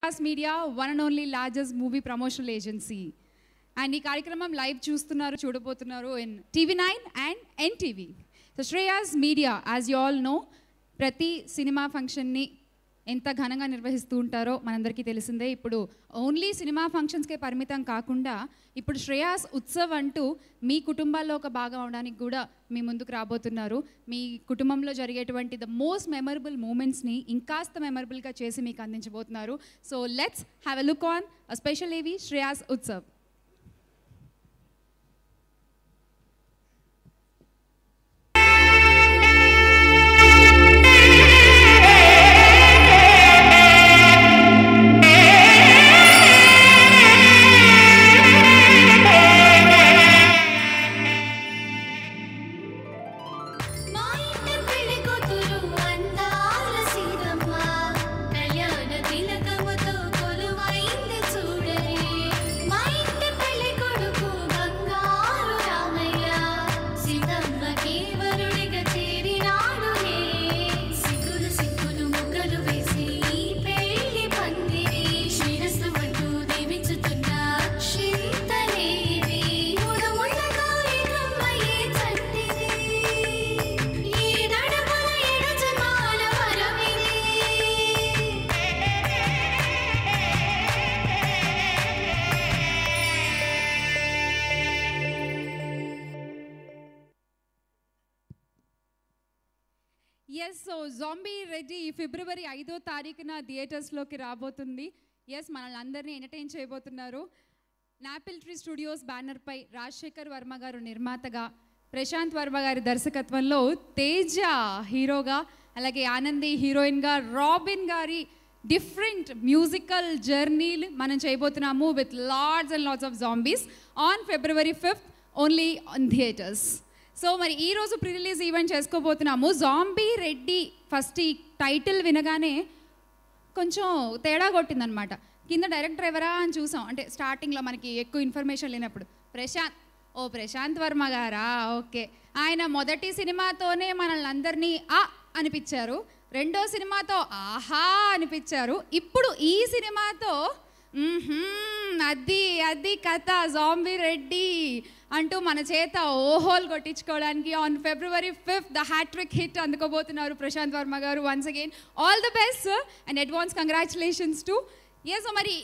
Hreyas Media, one and only largest movie promotional agency. And ఈ కార్యక్రమం live చూస్తున్నారు చూడబోతున్నారు in TV9 and NTV. So Hreyas Media, as you all know, ప్రతి cinema ఫంక్షన్ని ఎంత ఘనంగా నిర్వహిస్తూ ఉంటారో మనందరికీ తెలిసిందే. ఇప్పుడు ఓన్లీ సినిమా ఫంక్షన్స్కే పరిమితం కాకుండా ఇప్పుడు శ్రేయాస్ ఉత్సవ్ అంటూ మీ కుటుంబాల్లో ఒక భాగం అవడానికి కూడా మీ ముందుకు రాబోతున్నారు. మీ కుటుంబంలో జరిగేటువంటి ద మోస్ట్ మెమరబుల్ మూమెంట్స్ని ఇంకాస్త మెమరబుల్గా చేసి మీకు అందించబోతున్నారు. So let's have a look on a special AV Shreyas Utsav. Yes, so Zombie Reddy February 5వ తారీఖున థియేటర్స్లోకి రాబోతుంది. ఎస్, మనల్ని అందరినీ ఎంటర్టైన్ చేయబోతున్నారు. నాపిల్ ట్రీ స్టూడియోస్ బ్యానర్పై రాజశేఖర్ వర్మ గారు నిర్మాతగా, ప్రశాంత్ వర్మ గారి దర్శకత్వంలో తేజ హీరోగా, అలాగే ఆనంది హీరోయిన్గా, రాబిన్ గారి డిఫరెంట్ మ్యూజికల్ జర్నీలు మనం చేయబోతున్నాము with lots and lots of zombies on February 5th only on theatres. So మరి ఈరోజు ప్రీ రిలీజ్ ఈవెంట్ చేసుకోబోతున్నాము. జాంబీ రెడ్డి ఫస్ట్ ఈ టైటిల్ వినగానే కొంచెం తేడా కొట్టిందనమాట. కింద డైరెక్టర్ ఎవరా అని చూసాం, అంటే స్టార్టింగ్లో మనకి ఎక్కువ ఇన్ఫర్మేషన్ లేనప్పుడు ప్రశాంత్ వర్మ గారా, ఓకే. ఆయన మొదటి సినిమాతోనే మనల్ని అందరినీ అనిపించారు, రెండో సినిమాతో ఆహా అనిపించారు, ఇప్పుడు ఈ సినిమాతో అది కథ జాంబీ రెడ్డి అంటూ మన చేత ఓహోల్ కొట్టించుకోవడానికి on February 5th the hat-trick hit అందుకోబోతున్నారు Prashanth Varma garu. Once again all the best and advance congratulations to. Yes, మరి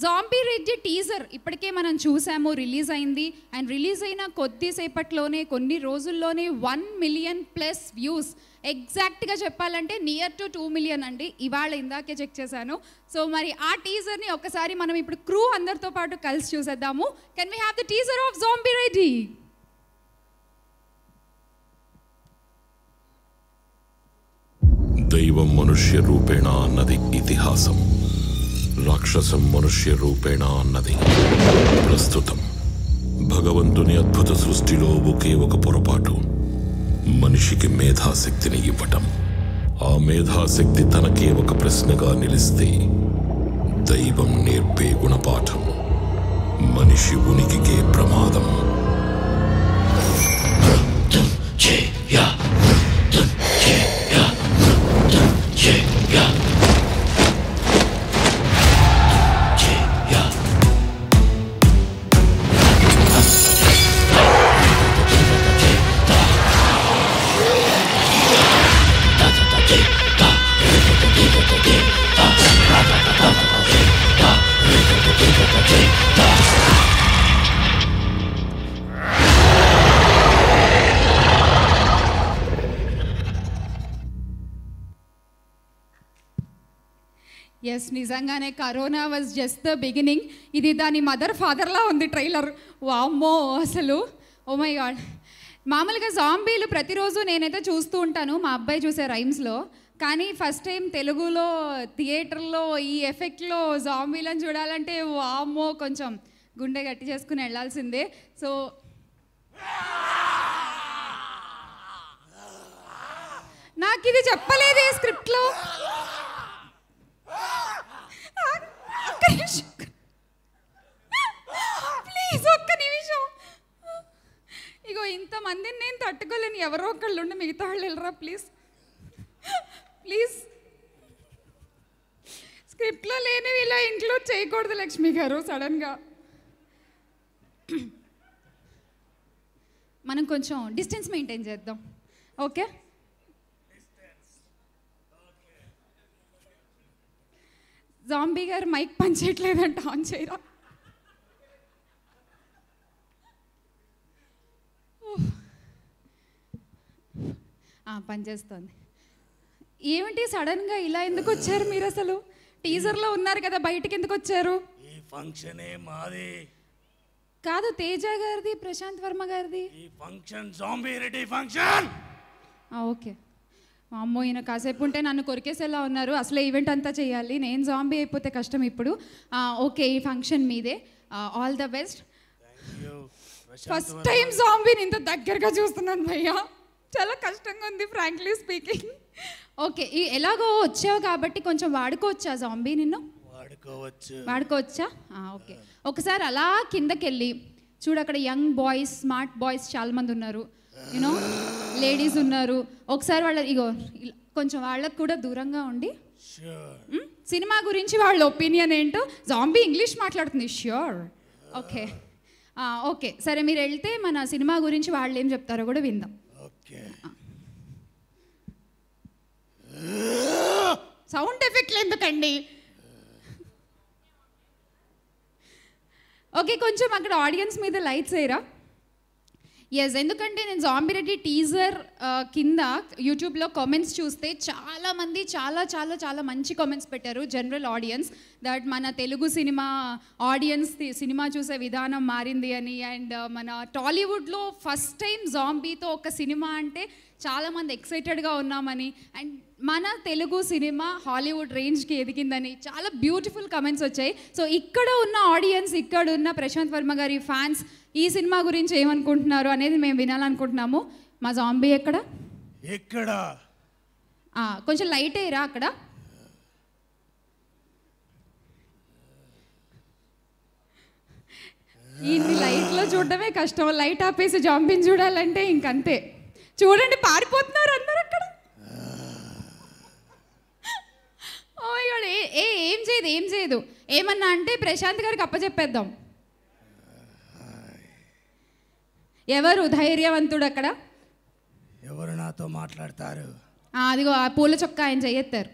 జాంబీ రెడ్డి టీజర్ ఇప్పటికే మనం చూసాము, రిలీజ్ అయింది. అండ్ రిలీజ్ అయిన కొద్దిసేపట్లోనే కొన్ని రోజుల్లోనే 1 million+ వ్యూస్, ఎగ్జాక్ట్గా చెప్పాలంటే నియర్ టు 2 million అండి. ఇవాళ ఇందాకే చెక్ చేశాను. సో మరి ఆ టీజర్ని ఒక్కసారి మనం ఇప్పుడు క్రూ అందరితో పాటు కలిసి చూసేద్దాము. Can we have the teaser of zombie Reddy? దైవం మనుష్య రూపేణ అన్నది ఇతిహాసం, రాక్షసం మనుష్య రూపేణ అన్నది ప్రస్తుతం. భగవంతుని అద్భుత సృష్టిలో ఒకే ఒక పొరపాటు, మనిషికి మేధాశక్తిని ఇవ్వటం. ఆ మేధాశక్తి తనకే ఒక ప్రశ్నగా నిలిస్తే దైవం నేర్పే గుణపాఠం మనిషి ఉనికికే ప్రమాదం. ఎస్, నిజంగానే corona was just the beginning. ఇది దాని మదర్ ఫాదర్లా ఉంది ట్రైలర్. వామ్మో, అసలు ఓ మై గాడ్. మామూలుగా జాంబీలు ప్రతిరోజు నేనైతే చూస్తూ ఉంటాను, మా అబ్బాయి చూసే రైమ్స్లో. కానీ ఫస్ట్ టైం తెలుగులో థియేటర్లో ఈ ఎఫెక్ట్లో జాంబీలను చూడాలంటే వామ్మో, కొంచెం గుండె గట్టి చేసుకుని వెళ్ళాల్సిందే. సో నాకు ఇది చెప్పలేదే స్క్రిప్ట్లో. ప్లీజ్ ఒక్క నిమిషం. ఇగో ఇంతమందిని నేను తట్టుకోలేను, ఎవరో ఒకళ్ళు ఉండి మిగతా వాళ్ళు వెళ్ళరా ప్లీజ్. స్క్రిప్ట్లో లేనివి ఇలా ఇంక్లూడ్ చేయకూడదు లక్ష్మి గారు సడన్గా. మనం కొంచెం డిస్టెన్స్ మెయింటైన్ చేద్దాం. ఓకే, జాంబీ గారు మైక్ పనిచేయట్లేదంట, ఆన్ చేయరా. పనిచేస్తుంది. ఏమిటి సడన్గా ఇలా ఎందుకు వచ్చారు మీరు? అసలు టీజర్లో ఉన్నారు కదా, బయటకు ఎందుకు వచ్చారు? ఈ ఫంక్షనే మాది కాదు, తేజ గారిది, ప్రశాంత్ వర్మ గారిది. ఈ function zombie Reddy function. Okay, అమ్మో ఈయన కాసేపు ఉంటే నన్ను కొరికేసేలా ఉన్నారు. అసలు ఈవెంట్ అంతా చేయాలి, నేను జాంబీ అయిపోతే కష్టం ఇప్పుడు. ఓకే, ఈ ఫంక్షన్ మీదే. All the best. First time జాంబీని ఇంత దగ్గరగా చూస్తున్నాను భయ్యా, చాలా కష్టంగా ఉంది ఫ్రాంక్లీ స్పీకింగ్. ఓకే, ఎలాగో వచ్చావు కాబట్టి కొంచెం వాడుకోవచ్చా జాంబీ? నిన్ను వాడుకోవచ్చా? ఓకే, ఒకసారి అలా కిందకి వెళ్ళి చూడు, అక్కడ యంగ్ బాయ్స్, స్మార్ట్ బాయ్స్ చాలా మంది ఉన్నారు, యూనో లేడీస్ ఉన్నారు. ఒకసారి వాళ్ళ ఇగో కొంచెం వాళ్ళకు కూడా దూరంగా ఉండి సినిమా గురించి వాళ్ళ ఒపీనియన్ ఏంటో. జాంబీ ఇంగ్లీష్ మాట్లాడుతుంది. ష్యూర్. ఓకే ఓకే, సరే మీరు వెళ్తే మన సినిమా గురించి వాళ్ళు ఏం చెప్తారో కూడా విందాం. సౌండ్ ఎఫెక్ట్లు ఎందుకండి? ఓకే, కొంచెం అక్కడ ఆడియన్స్ మీద లైట్స్ వేయరా? ఎస్, ఎందుకంటే నేను జాంబీ రెడ్డి టీజర్ కింద యూట్యూబ్లో కామెంట్స్ చూస్తే చాలామంది చాలా చాలా చాలా మంచి కామెంట్స్ పెట్టారు. జనరల్ ఆడియన్స్ దట్ మన తెలుగు సినిమా ఆడియన్స్ సినిమా చూసే విధానం మారింది అని. అండ్ మన టాలీవుడ్లో ఫస్ట్ టైం జాంబీతో ఒక సినిమా అంటే చాలామంది ఎక్సైటెడ్గా ఉన్నామని. అండ్ మన తెలుగు సినిమా హాలీవుడ్ రేంజ్కి ఎదిగిందని చాలా బ్యూటిఫుల్ కమెంట్స్ వచ్చాయి. సో ఇక్కడ ఉన్న ఆడియన్స్, ఇక్కడ ఉన్న ప్రశాంత్ వర్మ గారి ఫ్యాన్స్ ఈ సినిమా గురించి ఏమనుకుంటున్నారు అనేది మేము వినాలనుకుంటున్నాము. మా జాంబీ ఎక్కడ? కొంచెం లైట్ అయ్యరా అక్కడ. ఈ లైట్లో చూడడమే కష్టం, లైట్ ఆపేసి జాంబీని చూడాలంటే ఇంకంతే. చూడండి, పారిపోతున్నారు అందరు అక్కడ. ఏం చేయదు ఏమన్నా అంటే ప్రశాంత్ గారికి అప్పచెప్పేద్దాం. ఎవరు ధైర్యవంతుడు అక్కడ? ఎవరు నాతో మాట్లాడతారు? అదిగో ఆ పూల చొక్కా ఆయన చెయ్యెత్తారు.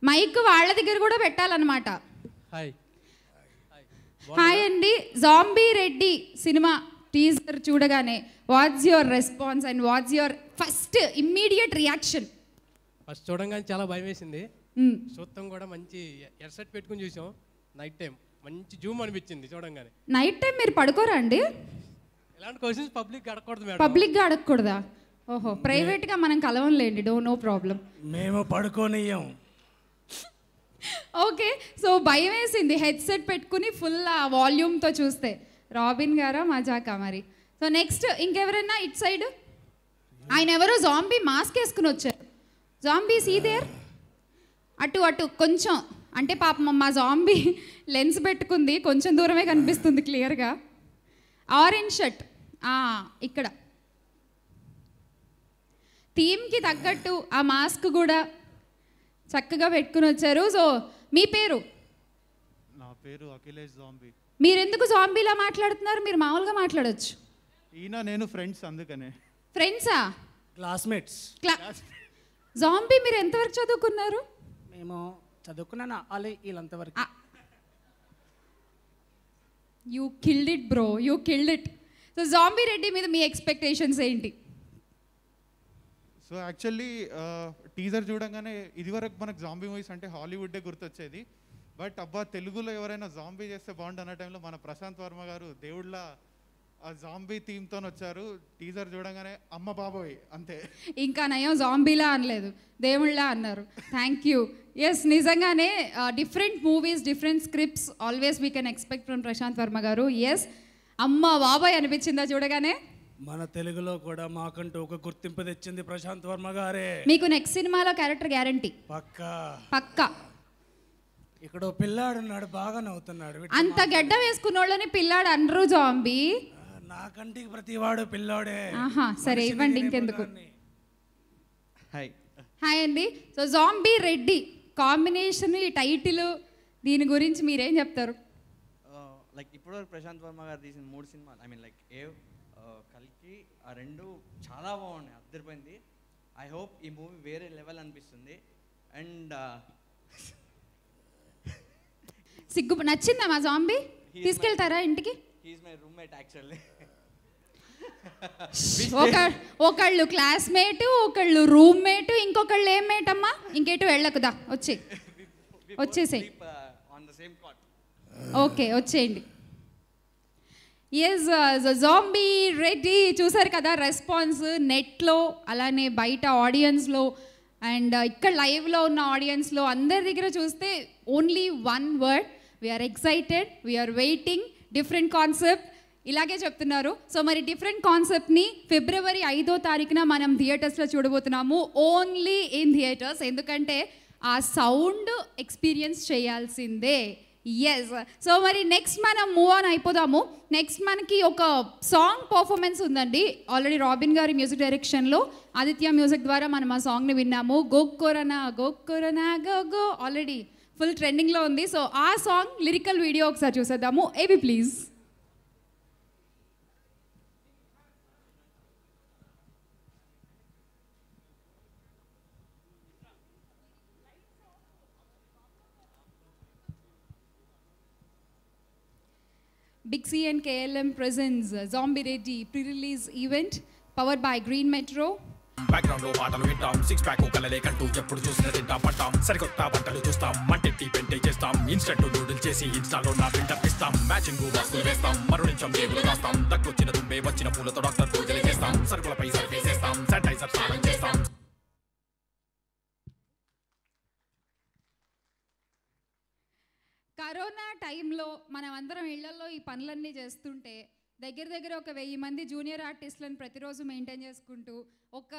మైక్ వాళ్ళ దగ్గర కూడా పెట్టాలన్నమాట. హాయ్ అండి, జాంబీ రెడ్డి సినిమా టీజర్ చూడగానే what's your response and what's your first immediate reaction? First చూడంగానే చాలా భయం వేసింది. చూస్తాం కూడా మంచి హెడ్సెట్ పెట్టుకుని చూసాం. నైట్ టైం మంచి జూమ్ అనిపించింది చూడంగానే. నైట్ టైం మీరు పడుకోరా అండి? ఇలాంటి క్వశ్చన్స్ పబ్లిక్ అడగకూడదు మేడం. పబ్లిక్గా అడగకూడదా? ఓహో, ప్రైవేట్గా మనం కలవంలేండి, నో ప్రాబ్లం. మేము పడుకోనియం. ఓకే, సో భయం వేసింది హెడ్సెట్ పెట్టుకుని ఫుల్ వాల్యూమ్తో చూస్తే. రాబిన్ గారా మజాకా మరి? సో నెక్స్ట్ ఇంకెవరైనా ఇట్ సైడ్? ఆయన ఎవరో జాంబీ మాస్క్ వేసుకుని వచ్చారు. జాంబీ సీదేర్ అటు కొంచెం, అంటే పాపం మా జాంబీ లెన్స్ పెట్టుకుంది, కొంచెం దూరమే కనిపిస్తుంది క్లియర్గా. ఆరెంజ్ షర్ట్ ఇక్కడ థీమ్కి తగ్గట్టు ఆ మాస్క్ కూడా చక్కగా పెట్టుకుని వచ్చారు. సో మీ పేరు? నా పేరు అఖిలేష్ జాంబీ. మీరు ఎందుకు జాంబీలా మాట్లాడుతున్నారు? మీరు మామూలుగా మాట్లాడొచ్చు. ఈయన నేను ఫ్రెండ్స్, అందుకనే. ఫ్రెండ్సా? క్లాస్మేట్స్. జాంబీ మీరు ఎంతవరకు చదువుకున్నారు? మేము చదువుకున్నాను వీళ్ళంతవరకు. You killed it bro, you killed it. So Zombie Reddy మీద మీ ఎక్స్పెక్టేషన్స్ ఏంటి? సో యాక్చువల్లీ టీజర్ చూడంగానే ఇదివరకు మనకు జాంబీ మూవీస్ అంటే హాలీవుడ్డే గుర్తొచ్చేది. బట్ అబ్బా తెలుగులో ఎవరైనా జాంబీ చేస్తే బాగుండు అన్న టైంలో మన ప్రశాంత్ వర్మ గారు దేవుళ్ళ ఆ జాంబీ థీమ్తో వచ్చారు. టీజర్ చూడంగానే అమ్మ బాబోయ్ అంతే. ఇంకా నయం జాంబీలా అనలేదు, దేవుళ్ళ అన్నారు. Thank you. ఎస్, నిజంగానే different movies, different scripts always we can expect from Prashant Varma గారు. ఎస్, అమ్మ బాబాయ్ అనిపించిందా చూడగానే? మన తెలుగులో కూడా మాకంటూ ఒక గుర్తింపు తెచ్చింది ప్రశాంత్ వర్మ గారే. మీకు నెక్స్ట్ సినిమాలో క్యారెక్టర్ గ్యారంటీ? పక్కా. ఇక్కడ పిల్లాడు ఉన్నాడు, బాగా నవ్వుతున్నాడు. అంత గడ్డ వేసుకున్న వాళ్ళని పిల్లాడు అనరు జాంబీ. నా కంటికి ప్రతివాడు పిల్లాడే. సరే ఇవ్వండి, ఇంకెందుకు. హాయ్ హాయ్ అండి. సో జాంబీ రెడ్డి కాంబినేషన్, ఈ టైటిల్, దీని గురించి మీరేం చెప్తారు? లైక్ ఇప్పటివరకు ప్రశాంత్ వర్మ గారు తీసిన 3 సినిమాలు, ఐ మీన్ లైక్ కల్కి, ఆ 2 చాలా బాగున్నాయి, అద్దరిపోయింది. ఐ హోప్ ఈ మూవీ వేరే లెవెల్ అనిపిస్తుంది. అండ్ సిగ్గు నచ్చిందా మా జాంబీ? తీసుకెళ్తారా ఇంటికి? He's my roommate actually. ఒకళ్ళు క్లాస్మేట్, ఒకళ్ళు రూమ్మేట్, ఇంకొకళ్ళు ఏం మేట్ అమ్మా? ఇంకేటు వెళ్ళకుదా, వచ్చేసేయి. On the same cot. Okay, వచ్చేయండి. ఎస్, జాంబీ రెడ్డి చూసారు కదా రెస్పాన్స్ నెట్లో, అలానే బయట ఆడియన్స్లో అండ్ ఇక్కడ లైవ్లో ఉన్న ఆడియన్స్లో అందరి దగ్గర చూస్తే only one word, we're excited, we're waiting, different concept ఇలాగే చెప్తున్నారు. సో మరి డిఫరెంట్ కాన్సెప్ట్ని ఫిబ్రవరి 5వ తారీఖున మనం థియేటర్స్లో చూడబోతున్నాము, ఓన్లీ ఇన్ థియేటర్స్. ఎందుకంటే ఆ సౌండ్ ఎక్స్పీరియన్స్ చేయాల్సిందే. ఎస్, సో మరి నెక్స్ట్ మనం మూవ్ ఆన్ అయిపోదాము. నెక్స్ట్ మనకి ఒక సాంగ్ పర్ఫార్మెన్స్ ఉందండి. ఆల్రెడీ రాబిన్ గారి మ్యూజిక్ డైరెక్షన్లో ఆదిత్య మ్యూజిక్ ద్వారా మనం ఆ సాంగ్ని విన్నాము. గోక్కొరనా గోక్కొరనా గో గో ఆల్రెడీ ఫుల్ ట్రెండింగ్లో ఉంది. సో ఆ సాంగ్ లిరికల్ వీడియో ఒకసారి చూసేద్దాము. AV please. Big C and KLM presents Zombie Ready pre-release event powered by Green Metro. Background లో పాటలు వింటాం, 6 ప్యాక్ కలలేకంటూ ఎప్పుడు చూసినా తింటాం పట్టాం, సరికొత్త వంటలు చూస్తాం, మంటెట్టి పెంటే చేస్తాం, ఇన్స్టెంట్ నూడిల్ చేసి ఇన్స్టాలో నా ప్రింటర్ ఇస్తాం, మ్యాచింగ్ బాక్సులు వేస్తాం, మరునించం జేబులు రాస్తాం, దగ్గొచ్చిన దుమ్మే వచ్చిన పూలతో డాక్టర్ పూజలు చేస్తాం, సరుకులపై సర్వీస్ చేస్తాం, శానిటైజర్ స్నానం చేస్తాం. కరోనా టైంలో మనం అందరం ఇళ్లలో ఈ పనులన్నీ చేస్తుంటే దగ్గర ఒక 1000 మంది జూనియర్ ఆర్టిస్టులను ప్రతిరోజు మెయింటైన్ చేసుకుంటూ ఒక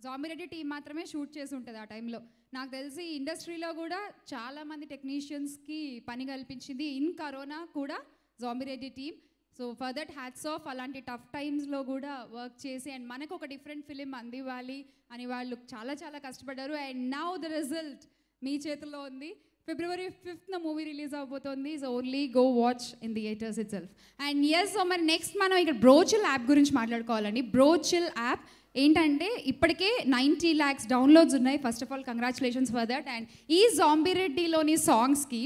జాంబీ రెడ్డి టీం మాత్రమే షూట్ చేసి ఉంటుంది ఆ టైంలో. నాకు తెలిసి ఇండస్ట్రీలో కూడా చాలామంది టెక్నీషియన్స్కి పని కల్పించింది ఇన్ కరోనా కూడా zombie Reddy team. So for that hats off. అలాంటి టఫ్ టైమ్స్లో కూడా వర్క్ చేసి అండ్ మనకు ఒక డిఫరెంట్ ఫిలిం అందివ్వాలి అని వాళ్ళు చాలా కష్టపడ్డారు. అండ్ నౌ ద రిజల్ట్ మీ చేతుల్లో ఉంది. February 5th మూవీ రిలీజ్ అవబోతోంది. So only go watch in theatres itself. And yes, so మరి నెక్స్ట్ మనం ఇక్కడ బ్రోచిల్ యాప్ గురించి మాట్లాడుకోవాలండి. బ్రోచిల్ యాప్ ఏంటంటే ఇప్పటికే 90 lakhs డౌన్లోడ్స్ ఉన్నాయి. First of all congratulations for that. And ఈ జాంబీ రెడ్డిలోని సాంగ్స్కి,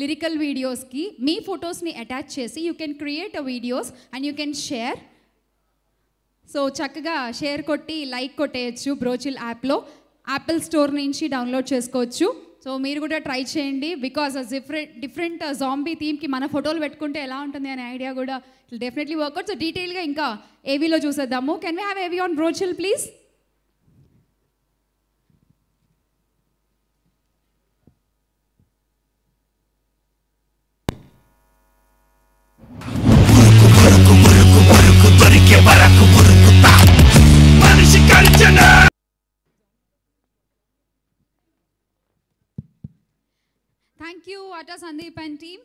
లిరికల్ వీడియోస్కి మీ ఫొటోస్ని అటాచ్ చేసి you can create a videos and you can share. So చక్కగా షేర్ కొట్టి లైక్ కొట్టేయచ్చు. బ్రోచిల్ యాప్లో యాపిల్ స్టోర్ నుంచి డౌన్లోడ్ చేసుకోవచ్చు. సో మీరు కూడా ట్రై చేయండి. బికాస్ డిఫరెంట్ జాంబీ థీమ్కి మన ఫోటోలు పెట్టుకుంటే ఎలా ఉంటుంది అనే ఐడియా కూడా డెఫినెట్లీ వర్కౌట్. సో డీటెయిల్గా ఇంకా ఏవీలో చూసేద్దాము. Can we have AV on Brochill please? Thank you, Atta Sandeep and team.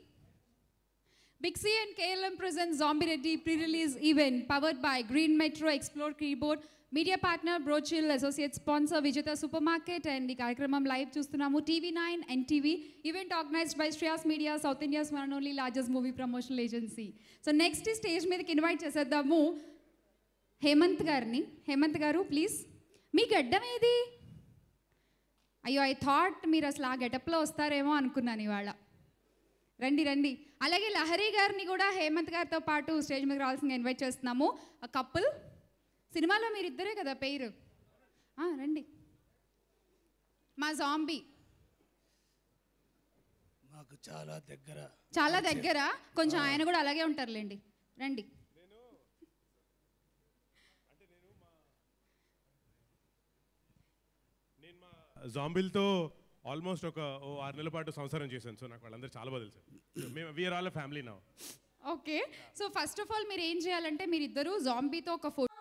Big C and KLM presents Zombie Ready pre-release event powered by Green Metro, Explore Keyboard, media partner Brochill, associate sponsor Vijeta Supermarket, and the కార్యక్రమం live చూస్తున్నాము TV9 NTV. Event organized by Shreyas Media, South India's one and only largest movie promotional agency. So next stage మీదకి invite చేసేద్దాము హేమంత్ గారిని. హేమంత్ గారు please. మీ గడ్డం ఏది? అయ్యో, I thought మీరు అసలు ఆ గెటప్లో వస్తారేమో అనుకున్నాను ఇవాళ. రండి. అలాగే లహరి గారిని కూడా హేమంత్ గారితో పాటు స్టేజ్ మీద రావాల్సిందిగా ఇన్వైట్ చేస్తున్నాము. ఆ కపుల్ సినిమాలో మీరు ఇద్దరే కదా పేరు. రండి. మా జాంబీ మాకు చాలా దగ్గర. కొంచెం ఆయన కూడా అలాగే ఉంటారులేండి. రండి. జాంబిల్తో ఆల్మోస్ట్ ఒక 6 నెలల పాటు సంసారం చేశాను. సో నాకు వాళ్ళందరూ చాలా బాగా తెలుసు. మేము we're all family now. Okay, so first of all మీరు ఏం చేయాలంటే మీరిద్దరూ జాంబీతో ఒక ఫోటో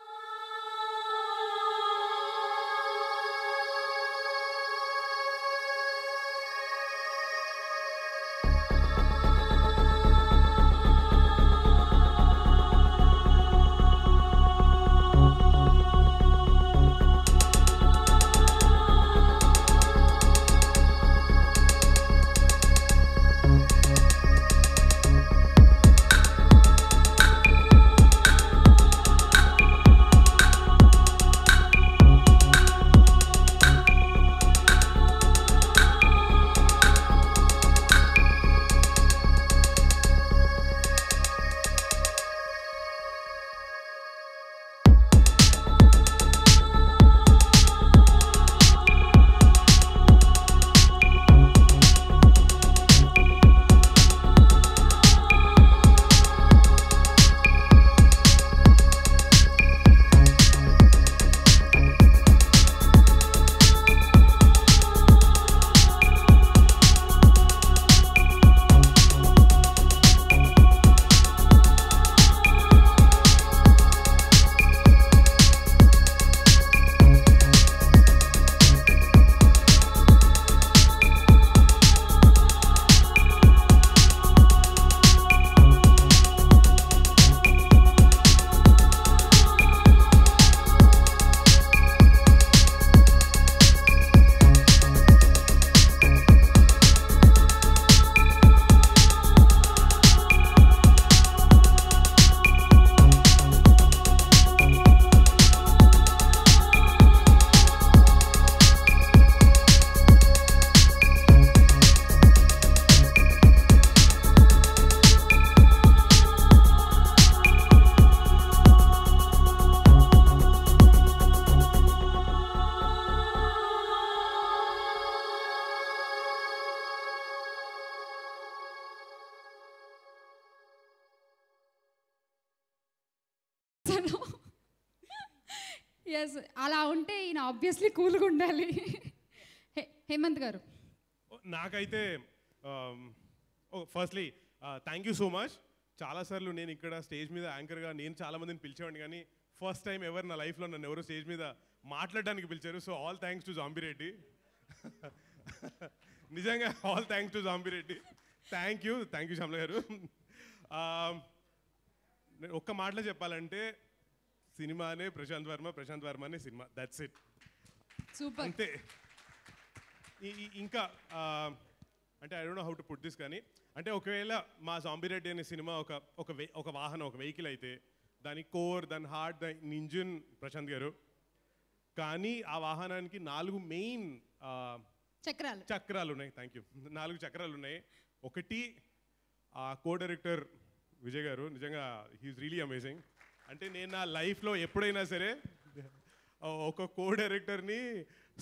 ఎస్, అలా ఉంటే ఈయన ఆబ్వియస్లీ కూల్గా ఉండాలి. హేమంత్ గారు. నాకైతే firstly thank you so much. చాలాసార్లు నేను ఇక్కడ స్టేజ్ మీద యాంకర్గా నేను చాలామందిని పిలిచేవాడిని, కానీ ఫస్ట్ టైం ఎవరు నా లైఫ్లో నన్ను ఎవరు స్టేజ్ మీద మాట్లాడడానికి పిలిచారు. So all thanks to Zombie Reddy. నిజంగా all thanks to Zombie Reddy. Thank you Shyamala garu. ఒక్క మాటలో చెప్పాలంటే సినిమానే ప్రశాంత్ వర్మనే సినిమా. That's it. సూపర్. అంతే. ఇంకా అంటే I don't know how to put this, కానీ అంటే ఒకవేళ మా జాంబిరెడ్డి అనే సినిమా ఒక వాహనం, ఒక వెహికల్ అయితే దాని కోర్, దాని హార్ట్, దాని ఇంజిన్ ప్రశాంత్ గారు. కానీ ఆ వాహనానికి 4 మెయిన్ చక్రాలు ఉన్నాయి. Thank you. 4 చక్రాలు ఉన్నాయి. ఒకటి ఆ కో డైరెక్టర్ విజయ్ గారు, నిజంగా హీఈస్ రియలీ అమేజింగ్. అంటే నేను నా లైఫ్లో ఎప్పుడైనా సరే ఒక కో డైరెక్టర్ని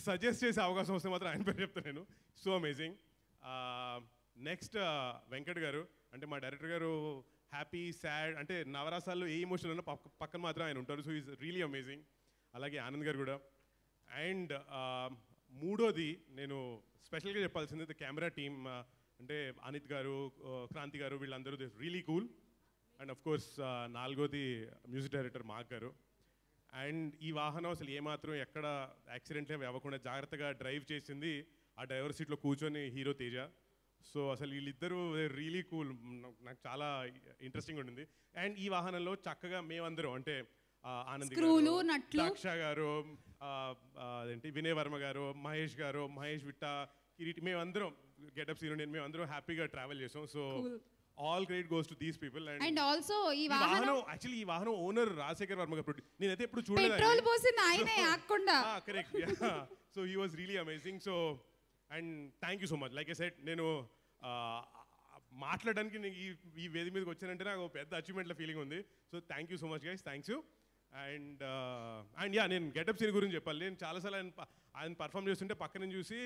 సజెస్ట్ చేసే అవకాశం వస్తే మాత్రం ఆయన పేరు చెప్తాను నేను. So amazing. నెక్స్ట్ వెంకట్ గారు, అంటే మా డైరెక్టర్ గారు హ్యాపీ, సాడ్, అంటే నవరాసాల్లో ఏ ఎమోషన్ ఉన్నా పక్కన మాత్రం ఆయన ఉంటారు. So is really amazing. అలాగే ఆనంద్ గారు కూడా. అండ్ మూడోది నేను స్పెషల్గా చెప్పాల్సింది ద కెమెరా టీమ్, అంటే అనిత్ గారు, క్రాంతి గారు, వీళ్ళందరూ they really cool. And of course నాలుగోది మ్యూజిక్ డైరెక్టర్ మార్క్ గారు. అండ్ ఈ వాహనం అసలు ఏమాత్రం ఎక్కడ యాక్సిడెంట్ ఏమి అవ్వకుండా జాగ్రత్తగా డ్రైవ్ చేసింది ఆ డ్రైవర్ సీట్లో కూర్చొని హీరో తేజ. సో అసలు వీళ్ళిద్దరూ రియలీ కూల్. నాకు చాలా ఇంట్రెస్టింగ్ ఉండింది. అండ్ ఈ వాహనంలో చక్కగా మేమందరం, అంటే ఆనంద్ గారు, దాక్ష గారు, అదేంటి వినయ్ వర్మ గారు, మహేష్ గారు, మహేష్ విట్ట, కిరీటి, మేమందరం గెటప్ సీన్ మేమందరం హ్యాపీగా ట్రావెల్ చేసాం. So all credit goes to these people. And also ఈ వాహనం ఓనర్ రాజశేఖర్ వర్మ గారు. నేనైతే ఎప్పుడు చూడలేదు. పెట్రోల్ పోసింది ఆయనే ఆకుండా. Correct. So he was really amazing. So and thank you so much. Like I said, నేను మాట్లాడడానికి ఈ వేదిక మీదకి వచ్చానంటే నాకు పెద్ద అచీవ్మెంట్ల ఫీలింగ్ ఉంది. So thank you so much guys. Thanks you. And నేను గెటప్ సీన్ గురించి చెప్పాలి. నేను చాలాసార్లు ఆయన పర్ఫామ్ చేస్తుంటే పక్కన చూసి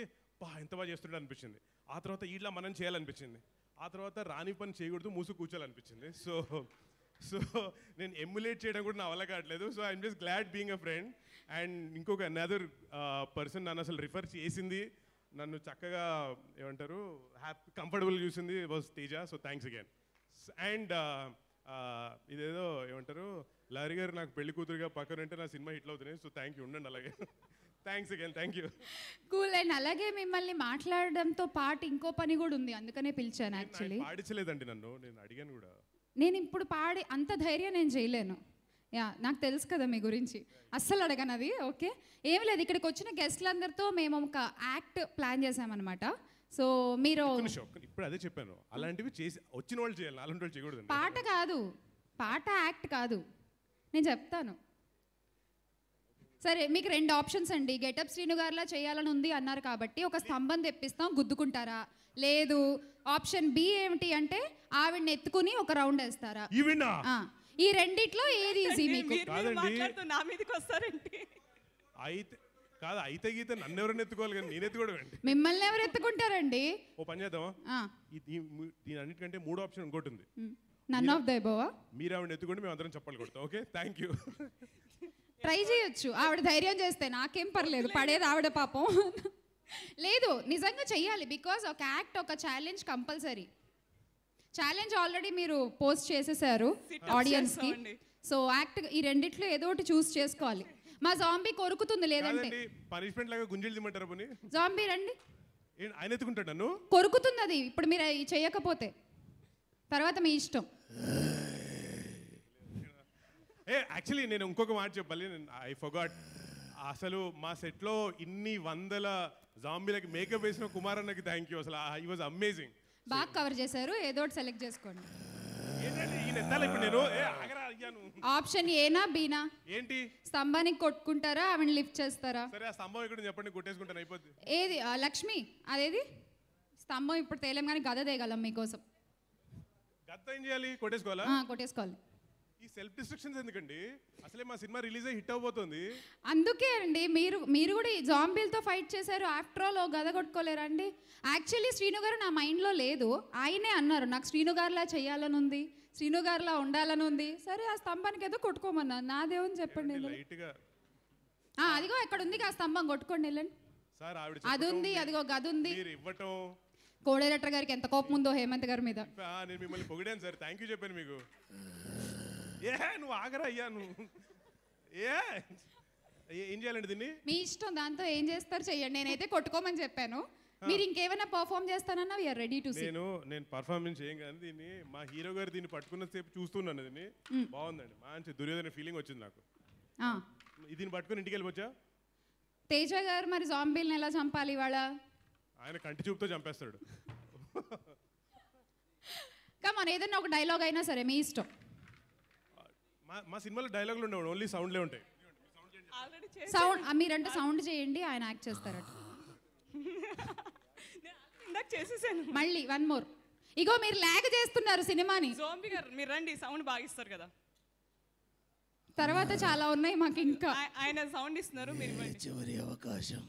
ఎంత బాగా చేస్తుంటే అనిపించింది. ఆ తర్వాత ఇట్లా మనం చేయాలనిపించింది. ఆ తర్వాత రాని పని చేయకూడదు, మూసు కూర్చోాలనిపించింది. సో నేను ఎమ్యులేట్ చేయడం కూడా నా వల్ల కావట్లేదు. So I'm just glad being a friend. And ఇంకొక అనదర్ పర్సన్ నన్ను అసలు రిఫర్ చేసింది, నన్ను చక్కగా ఏమంటారు కంఫర్టబుల్ చూసింది, was Teja. So thanks again. And ఇదేదో ఏమంటారు, లారీ గారు నాకు పెళ్లి కూతురుగా పక్కన ఉంటే నా సినిమా హిట్లు అవుతున్నాయి. సో థ్యాంక్ యూ, ఉండండి అలాగే. Thanks again. Thank you. Cool. And అలాగే మిమ్మల్ని మాట్లాడడంతో పాటు ఇంకో పని కూడా ఉంది, అందుకనే పిలిచాను. యాక్చువల్లీ పాడించలేదండి నన్ను, నేను అడిగాను కూడా. నేను ఇప్పుడు పాడి అంత ధైర్యం నేను చేయలేను. నాకు తెలుసు కదా మీ గురించి, అస్సలు అడగను అది. ఓకే, ఏమి లేదు, ఇక్కడికి వచ్చిన గెస్ట్లందరితో మేము ఒక యాక్ట్ ప్లాన్ చేసామన్నమాట. సో మీరు ఇప్పుడు అదే చెప్పాను, అలాంటివి చేసి వచ్చిన వాళ్ళు చేయాలి, అలాంటి వాళ్ళు చేయకూడదు. పాట కాదు, పాట యాక్ట్ కాదు, నేను చెప్తాను. సరే, మీకు 2 ఆప్షన్స్ అండి. గెటప్ శ్రీను గారిలా చేయాలని ఉంది అన్నారు కాబట్టి ఒక స్తంభం తెప్పిస్తాం, గుద్దుకుంటారా? లేదు, ఆప్షన్ బి ఏమిటి అంటే ఆవిడని ఎత్తుకుని ఒక రౌండ్ వేస్తారా? ఈ రెండిట్లో ఏది ఈజీ మీకు? నా మీదకి వస్తారండి. అయితే గీత నన్ను ఎవరైనా ఎత్తుకోవాలి, కానీ నేను ఎత్తుకోవడం అండి. మిమ్మల్ని ఎవరు ఎత్తుకుంటారండి? ఓ పని చేద్దామా, దీని అన్నిటికంటే 3 ఆప్షన్ ఇంకోటి ఉంది. None of the above. మీరు ఆవిడ ఎత్తుకోండి, మేము అందరం చెప్పాలి కొడతాం. Okay, thank you. ట్రై చేయొచ్చు, ఆవిడ ధైర్యం చేస్తే నాకేం పర్లేదు, పడేది ఆవిడ పాపం. లేదు, నిజంగా చెయ్యాలి. బికాజ్ ఒక యాక్ట్, ఒక ఛాలెంజ్ కంపల్సరీ. ఛాలెంజ్ ఆల్రెడీ మీరు పోస్ట్ చేసేసారు ఆడియన్స్కి. సో యాక్ట్ ఈ రెండిట్లో ఏదో ఒకటి చూస్ చేసుకోవాలి. మా జాంబీ కొరుకుతుంది, లేదంటే పనిష్మెంట్ లాగా గుంజలు దిమ్మంటారా? పోనీ జాంబీ రండి. ఆయన ఎత్తుకుంటాడు నన్ను, కొరుకుతుంది అది. ఇప్పుడు మీరు చేయకపోతే తర్వాత మీ ఇష్టం. యాక్చువల్లీ నేను ఇంకొక మాట చెప్పాలి, ఐ ఫర్గాట్. అసలు మా సెట్లో ఇన్ని 100 జాంబీలకి మేకప్ వేసిన కుమార్ అన్నకి థ్యాంక్ యూ. అసలు హీ వాజ్ అమేజింగ్. బాగా కవర్ చేశారు. ఏదో ఒకటి సెలెక్ట్ చేసుకోండి. ఆప్షన్ ఏనా బీనా? ఏంటి? స్తంభానికి కొట్టుకుంటారా, ఆవిడ లిఫ్ట్ చేస్తారా? సరే, ఆ స్తంభం ఇక్కడ చెప్పండి, కొట్టేసుకుంటాను, అయిపోద్ది. ఏది లక్ష్మి, అదేది స్తంభం ఇప్పుడు తేలేం కానీ గద తేగలం మీకోసం. గద్ద ఏం చేయాలి? కొట్టేసుకోవాలా? కొట్టేసుకోవాలి. ఈ సెల్ఫ్ డిస్ట్రక్షన్స్ ఎందుకండి? అసలే మా సినిమా రిలీజ్ అయ్యి హిట్ అవబోతుంది. అందుకే అండి, మీరు కూడా ఈ జాంబీలతో ఫైట్ చేశారు. ఆఫ్టర్ ఆల్ గద కొట్టుకోలేరండి. యాక్చువల్లీ శ్రీను గారు నా మైండ్లో లేదు, ఆయనే అన్నారు నాకు శ్రీను గారిలా చేయాలని ఉంది, శ్రీను గారిలా ఉండాలని ఉంది. సరే, ఆ స్తంభానికి ఏదో కొట్టుకోమన్నా, నాదేమని చెప్పండి. లైట్గా అదిగో ఎక్కడ ఉంది ఆ స్తంభం, కొట్టుకోండి వెళ్ళండి. సార్ ఆవిడ అది ఉంది, అదిగో గది ఉంది. మీరు ఇవ్వటం కోడేరట్ర గారికి ఎంత కోపం ఉందో హేమంత్ గారి మీద. నేను మిమ్మల్ని పొగిడాను సార్, థ్యాంక్ యూ చెప్పాను మీకు. నువ్వు ఆగరా అయ్యా నువ్వు. ఏం చేయాలండి దీన్ని? మీ ఇష్టం, దాంతో ఏం చేస్తారు చెయ్యండి. నేనైతే కొట్టుకోమని చెప్పాను. మీరు ఇంకేమైనా పర్ఫామ్ చేస్తానన్నా వీఆర్ రెడీ టు సీ. నేను పర్ఫార్మెన్స్ చేయం కానీ దీన్ని మా హీరో గారు దీన్ని పట్టుకున్న సేపు చూస్తున్నాను. దీన్ని బాగుందండి, మంచి దుర్యోధన ఫీలింగ్ వచ్చింది నాకు. దీన్ని పట్టుకుని ఇంటికి వెళ్ళిపోవచ్చా? తేజ గారు మరి జాంబీల్ని ఎలా చంపాలి ఇవాళ? ఆయన కంటి చూపుతో చంపేస్తాడు. కమాన్, ఏదైనా ఒక డైలాగ్ అయినా సరే మీ ఇష్టం. మా సినిమాలో డైలాగులు ఉండవు, ఓన్లీ సౌండ్లే ఉంటాయి. సౌండ్ మీరంటే సౌండ్ చేయండి, ఆయన యాక్ట్ చేస్తారట. మళ్ళీ వన్ మోర్. ఇగో మీరు లాగ్ చేస్తున్నారు సినిమాని. జోంబీ గారు మీరు రండి, సౌండ్ బాగా ఇస్తారు కదా. తర్వాత చాలా ఉన్నాయి మాకు ఇంకా. ఆయన సౌండ్ ఇస్తున్నారు, మీరు చివరి అవకాశం.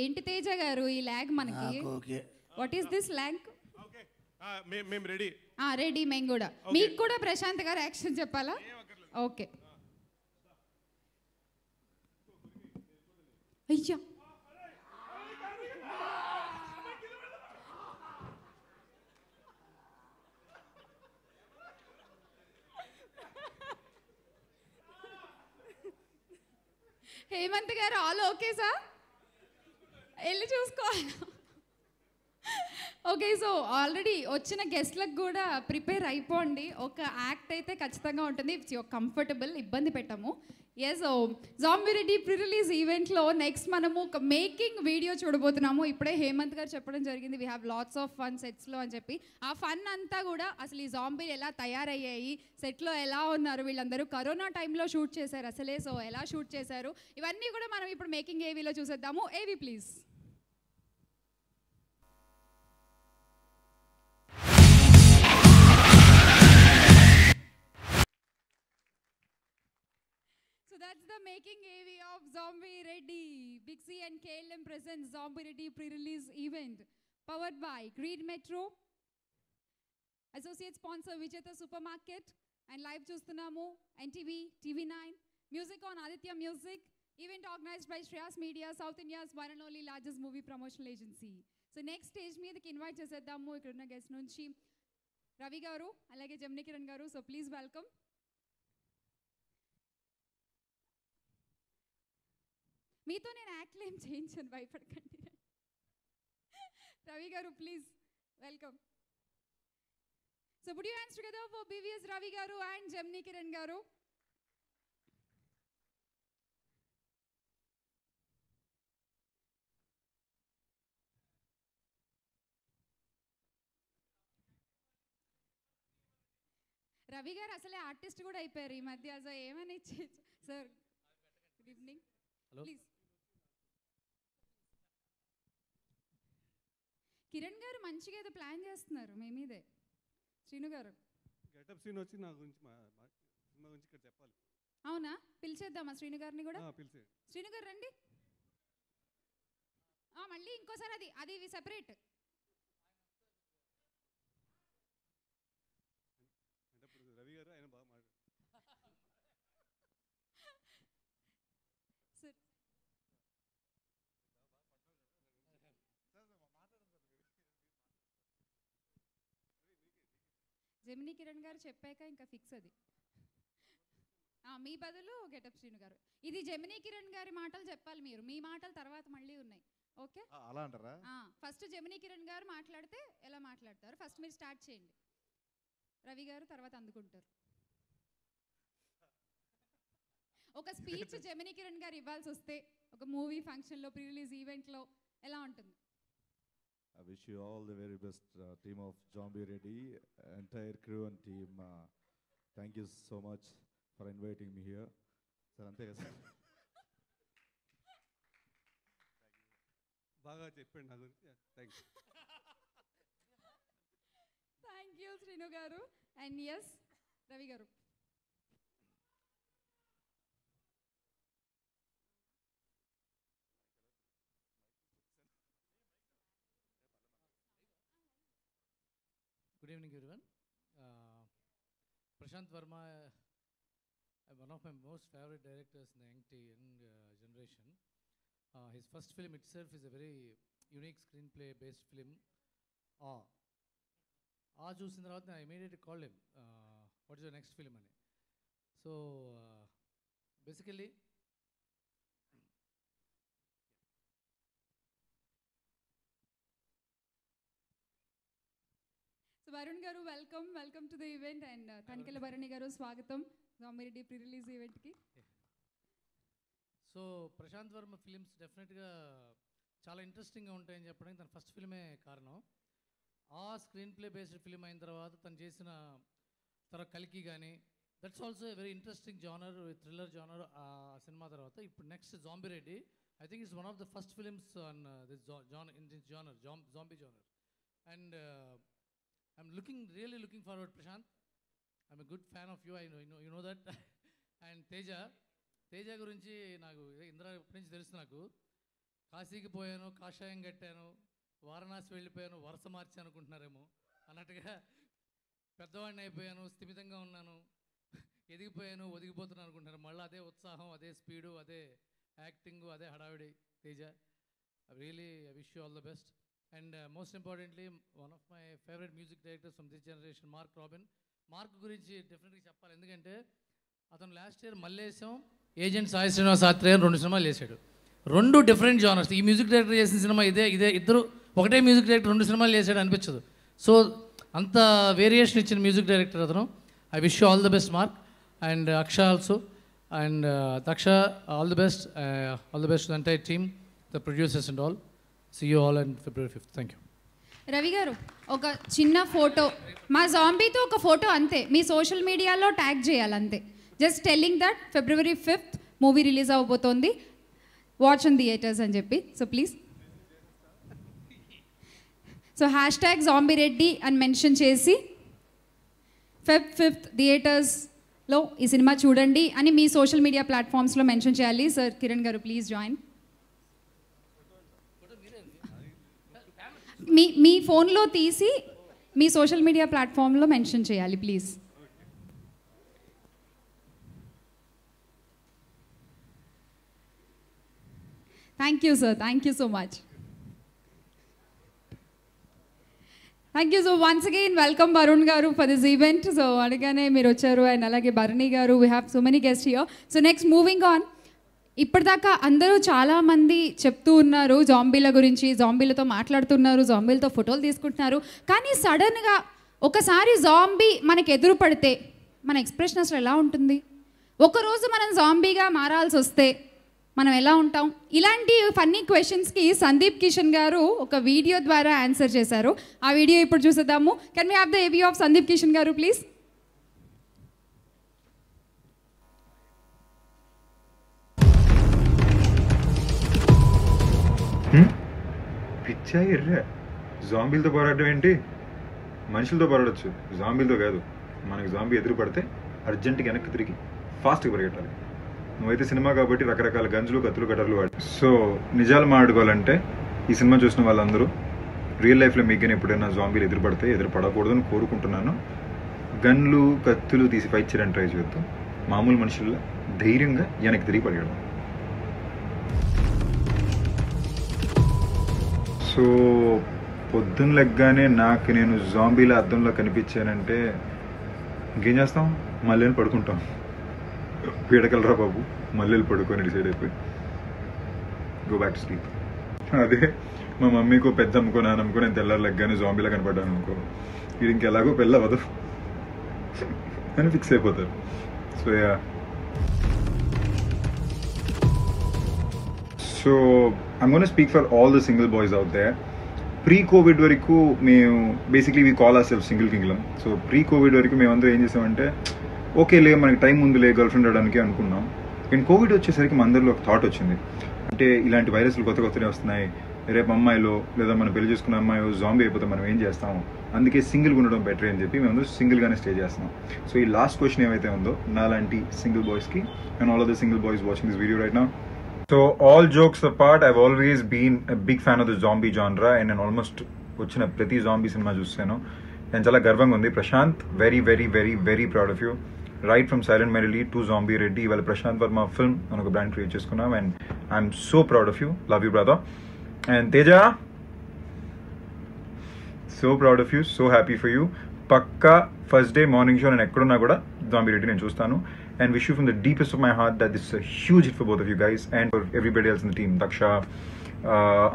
ఏంటి తేజ గారు ఈ లాగ్ మనకి? What is this log? మేము రెడీ. రెడీ మేము కూడా. మీకు కూడా ప్రశాంత్ గారు యాక్షన్ చెప్పాలా? ఓకే. అయ్యా హేమంత్ గారు ఆల్ ఓకే సార్? వెళ్ళి చూసుకోవాలి. ఓకే, సో ఆల్రెడీ వచ్చిన గెస్ట్లకు కూడా ప్రిపేర్ అయిపోండి. ఒక యాక్ట్ అయితే ఖచ్చితంగా ఉంటుంది, కంఫర్టబుల్, ఇబ్బంది పెట్టము. Yes, Zombie Reddy pre release ఈవెంట్లో నెక్స్ట్ మనము ఒక మేకింగ్ వీడియో చూడబోతున్నాము. ఇప్పుడే హేమంత్ గారు చెప్పడం జరిగింది we have lots of fun సెట్స్లో అని చెప్పి. ఆ ఫన్ అంతా కూడా అసలు ఈ జాంబీలు ఎలా తయారయ్యాయి, సెట్లో ఎలా ఉన్నారు, వీళ్ళందరూ కరోనా టైంలో షూట్ చేశారు అసలే, సో ఎలా షూట్ చేశారు, ఇవన్నీ కూడా మనం ఇప్పుడు మేకింగ్ ఏవీలో చూసేద్దాము. AV please. So that's the making AV of Zombie Reddy. Big C and KLM presents Zombie Reddy pre-release event powered by Green Metro, associate sponsor Vijeta Supermarket, and live చూస్తున్నాము NTV, TV9, music on Aditya Music, event organized by Shreyas Media, South India's one and only largest movie promotional agency. So next stage మీదకి invite చేసేద్దాము ఇక్కడున్న guest నుంచి రవి గారు అలాగే జమినీ కిరణ్ గారు. So please welcome. మీతో నేను యాక్ట్లు ఏం చేయించాను, భయపడకండి. రవి గారు please welcome. So put your hands together for BVS Ravi గారు అండ్ జమినీ కిరణ్ గారు. రవి గారు అసలే ఆర్టిస్ట్ కూడా అయిపోయారు ఈ మధ్య. అసలు ఏమని sir good evening please. Kiran గారు మంచిగా ఏదో ప్లాన్ చేస్తున్నారు మీ మీదే. శ్రీను గారు గెటప్ సీన్ వచ్చి నా గురించి సినిమా గురించి ఇక్కడ చెప్పాలి. అవునా, పిలిచేద్దామా శ్రీను గారిని కూడా? పిలిచే. శ్రీను గారు రండి. మళ్ళీ ఇంకోసారి అది అది సెపరేట్. అంటే ఇప్పుడు రవి గారు ఆయన బాగా జమినీ కిరణ్ గారు చెప్పాక ఇంకా ఫిక్స్ అది. మీ బదులు గెటప్ శ్రీను గారు. ఇది జమినీ కిరణ్ గారి మాటలు చెప్పాలి మీరు, మీ మాటలు తర్వాత మళ్ళీ ఉన్నాయి. ఓకే అలా అంటారా? ఫస్ట్ జమినీ కిరణ్ గారు మాట్లాడితే ఎలా మాట్లాడతారు, ఫస్ట్ మీరు స్టార్ట్ చేయండి. రవి గారు తర్వాత అందుకుంటారు. ఒక స్పీచ్ జమినీ కిరణ్ గారు ఇవ్వాల్సి వస్తే ఒక మూవీ ఫంక్షన్లో, ప్రీ రిలీజ్ ఈవెంట్లో ఎలా ఉంటుంది? I wish you all the very best, team of Zombie Reddy, entire crew and team. Thank you so much for inviting me here. Sir, ante kada sir. బాగా చెప్పండి నా గురించి. Thank you. Thank you Srinu garu. And yes Ravi గారు. Good evening, everyone. Prashant Verma, one of my most favorite directors in the young generation. His first film itself is a very unique screenplay-based film. చూసిన తర్వాత I immediately called him. What is your next film? అని. So basically, So Varun garu, welcome to the event, and Tanikela Bharani garu swagatam Zombie Reddy pre-release event ki. So Prashant Varma films డెఫినెట్గా చాలా ఇంట్రెస్టింగ్గా ఉంటాయని చెప్పడానికి తన first ఫిల్మే కారణం. ఆ screen play based film అయిన తర్వాత తను చేసిన తర్వాత కల్కి కానీ, that's also a very interesting genre, thriller genre. ఆ సినిమా తర్వాత ఇప్పుడు next zombie Reddy, I think it's one of the first films on this genre, zombie genre. And I'm really looking forward. Prashant, I'm a good fan of you, I you know that. And Teja గురించి నాకు ఇంద్ర ఇప్పటి నుంచి తెలుసు. నాకు కాశీకి పోయాను, కాషాయం కట్టాను, వారణాసి వెళ్ళిపోయాను, వరుస మార్చి అనుకుంటున్నారేమో అన్నట్టుగా పెద్దవాడిని అయిపోయాను, స్థిమితంగా ఉన్నాను, ఎదిగిపోయాను, ఒదిగిపోతున్నాను అనుకుంటున్నారు. మళ్ళీ అదే ఉత్సాహం, అదే స్పీడు, అదే యాక్టింగ్, అదే హడావిడి. Teja, really I wish you all the best. And most importantly one of my favourite music directors from this generation, Mark Robin. Mark గురించి డెఫినెట్గా చెప్పాలి, ఎందుకంటే అతను last year Mallesham, agent Sai Srinivas Athreya 2 సినిమాలు చేశాడు. 2 డిఫరెంట్ జానర్స్. ఈ మ్యూజిక్ డైరెక్టర్ చేసిన సినిమా ఇదే ఇద్దరు ఒకటే మ్యూజిక్ డైరెక్టర్ 2 సినిమాలు చేశాడు అనిపించదు. సో అంత వేరియేషన్ ఇచ్చిన మ్యూజిక్ డైరెక్టర్ అతను. I wish you all the best Mark, and Aksha also, and Daksha, all the best to the entire team, the producers and all. See you all on February 5th. Thank you. Ravi గారు, ఒక చిన్న photo, మా జాంబీతో ఒక photo అంతే, మీ social మీడియాలో tag చేయాలి అంతే. Just telling that February 5th movie release అవబోతోంది, వాచ్ ఇన్ థియేటర్స్ అని చెప్పి. So please, so #Zombie Reddy అని మెన్షన్ చేసి Feb 5th థియేటర్స్లో ఈ సినిమా చూడండి అని మీ సోషల్ మీడియా ప్లాట్ఫామ్స్లో మెన్షన్ చేయాలి. Sir Kiran garu, please join. మీ ఫోన్లో తీసి మీ సోషల్ మీడియా ప్లాట్ఫామ్లో మెన్షన్ చేయాలి please. Thank you sir, thank you so much. Thank you. So once again welcome Varun garu for this event. So అడగానే మీరు వచ్చారు, అండ్ అలాగే Bharani garu, we have so many guest here. So next moving on. ఇప్పటిదాకా అందరూ చాలామంది చెప్తూ ఉన్నారు జాంబీల గురించి, జాంబీలతో మాట్లాడుతున్నారు, జాంబీలతో ఫోటోలు తీసుకుంటున్నారు. కానీ సడన్గా ఒకసారి జాంబీ మనకు ఎదురు పడితే మన ఎక్స్ప్రెషన్ అసలు ఎలా ఉంటుంది? ఒకరోజు మనం జాంబీగా మారాల్సి వస్తే మనం ఎలా ఉంటాం? ఇలాంటి ఫన్నీ క్వశ్చన్స్కి సందీప్ కిషన్ గారు ఒక వీడియో ద్వారా ఆన్సర్ చేశారు. ఆ వీడియో ఇప్పుడు చూసేద్దాము. Can we have the AB of Sandeep Kishan గారు ప్లీజ్? పిచ్చా ఎర్ర, జాంబీలతో పోరాటం ఏంటి? మనుషులతో పోరాడచ్చు, జాంబీలతో కాదు. మనకి జాంబీ ఎదురు పడితే అర్జెంటుగా వెనక్కి తిరిగి ఫాస్ట్గా పరిగెట్టాలి. నువ్వైతే సినిమా కాబట్టి రకరకాల గన్సులు, కత్తులు, కట్టర్లు వాడి. సో నిజాలు మాట్లాడుకోవాలంటే ఈ సినిమా చూసిన వాళ్ళందరూ రియల్ లైఫ్లో మీకు ఎప్పుడైనా జాంబీలు ఎదురు పడితే ఎదురు పడకూడదని కోరుకుంటున్నాను. గన్లు, కత్తులు తీసి ఫైట్ చేయడానికి ట్రై చేద్దాం. మామూలు మనుషుల్లో ధైర్యంగా వెనక్కి తిరిగి పరిగెడదాం. సో పొద్దున్న లెగ్గానే నాకు నేను జాంబీల అద్దంలో కనిపించానంటే ఇంకేం చేస్తాం? మళ్ళీ పడుకుంటాం. పీడకలరా బాబు, మళ్ళీ పడుకొని డిసైడ్ అయిపోయి గో బ్యాక్ టు స్లీప్. అదే మా మమ్మీకో పెద్ద అమ్ముకో, నాన్న అమ్ముకో, నేను తెల్లారు లెగ్గానే జాంబీలా కనపడ్డాను అనుకో, ఇది ఇంకెలాగో పెళ్ళి అవ్వదు అని ఫిక్స్ అయిపోతారు. So yeah, so I'm gonna speak for all the single boys out there. Pre-COVID వరకు మేము basically we call our self single kingdom. So pre-COVID వరకు మేమందరూ ఏం చేసామంటే, ఓకేలే మనకి టైం ఉందిలే గర్ల్ ఫ్రెండ్ అవడానికి అనుకున్నాం. కానీ కోవిడ్ వచ్చేసరికి మన అందరిలో ఒక థాట్ వచ్చింది, అంటే ఇలాంటి వైరస్లు కొత్తనే వస్తున్నాయి, రేపు అమ్మాయిలో లేదా మనం పెళ్లి చేసుకున్న అమ్మాయి జాంబీ అయిపోతే మనం ఏం చేస్తాం, అందుకే సింగిల్గా ఉండడం బెటర్ అని చెప్పి మేము సింగిల్గానే స్టే చేస్తున్నాం. సో ఈ లాస్ట్ క్వశ్చన్ ఏమైతే ఉందో నాలాంటి సింగిల్ బాయ్స్కి, and all of the single boys watching this video right now. So all jokes apart, I've always been a big fan of the zombie genre, and నేను almost వచ్చిన ప్రతి zombie సినిమా చూస్తాను. నేను చాలా గర్వంగా ఉంది. Prashanth, very very very very proud of you. Right from silent merely to Zombie Reddy, ఇవాళ ప్రశాంత్ వర్మ ఫిల్మ్ అని ఒక బ్రాండ్ క్రియేట్ చేసుకున్నాం. And I'm so proud of you, love you brother. And Teja, so proud of you, so happy for you. పక్కా first day morning show నేను ఎక్కడున్నా కూడా zombie Reddy నేను చూస్తాను. And wish you from the deepest of my heart that this is a huge hit for both of you guys and for everybody else in the team. Daksha,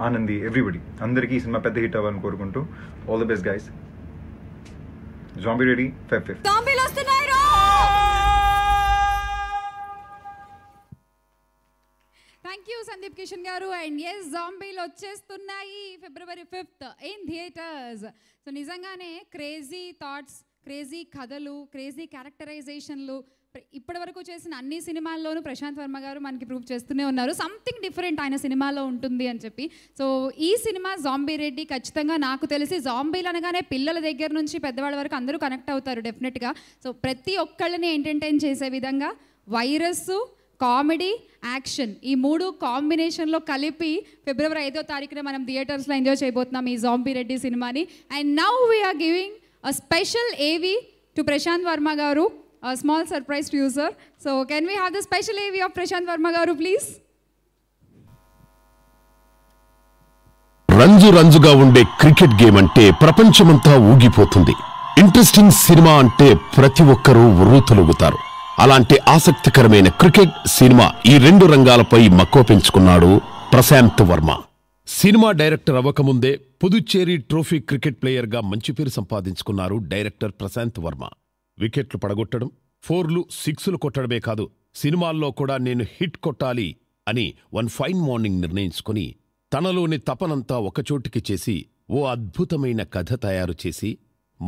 Anandi, everybody. Andariki cinema pedda hit avvalani korukuntu. All the best guys. Zombie ready, Feb 5th. Zombie lostunnaaru. Thank you Sandeep Kishan garu. And yes, Zombie వచ్చేస్తున్నాయి February 5th in theaters. So నిజంగానే crazy thoughts, crazy కథలు, crazy క్యారెక్టరైజేషన్లు ఇప్పటి వరకు చేసిన అన్ని సినిమాల్లోనూ ప్రశాంత్ వర్మ గారు మనకి prove చేస్తూనే ఉన్నారు సంథింగ్ డిఫరెంట్ ఆయన సినిమాలో ఉంటుంది అని చెప్పి. సో ఈ సినిమా జాంబీ రెడ్డి ఖచ్చితంగా నాకు తెలిసి జాంబీలు అనగానే పిల్లల దగ్గర నుంచి పెద్దవాళ్ళ వరకు అందరూ కనెక్ట్ అవుతారు డెఫినెట్గా. సో ప్రతి ఒక్కళ్ళని ఎంటర్టైన్ చేసే విధంగా వైరస్, కామెడీ, యాక్షన్ ఈ 3 కాంబినేషన్లో కలిపి February 5వ తారీఖున మనం థియేటర్స్లో ఎంజాయ్ చేయబోతున్నాం ఈ జాంబీ రెడ్డి సినిమాని. And now we're giving a special AV to Prashant Varma గారు. A small surprise to you, sir. So, can we have the special AV of Prashant Verma garu, please? రంజుగా ఉండే క్రికెట్ గేమ్ అంటే ప్రపంచమంతా ఊగిపోతుంది. ఇంట్రెస్టింగ్ సినిమా అంటే ప్రతి ఒక్కరూ ఉర్రూతలూగుతారు. అలాంటి ఆసక్తికరమైన క్రికెట్ సినిమా ఈ 2 రంగాలపై మక్కువ పెంచుకున్నాడు ప్రశాంత్ వర్మ. సినిమా డైరెక్టర్ అవ్వకముందే పుదుచ్చేరి ట్రోఫీ క్రికెట్ ప్లేయర్గా మంచి పేరు సంపాదించుకున్నారు డైరెక్టర్ ప్రశాంత్ వర్మ. వికెట్లు పడగొట్టడం, 4లు 6లు కొట్టడమే కాదు, సినిమాల్లో కూడా నేను హిట్ కొట్టాలి అని వన్ ఫైన్ మార్నింగ్ నిర్ణయించుకుని తనలోని తపనంతా ఒకచోటికి చేసి ఓ అద్భుతమైన కథ తయారు చేసి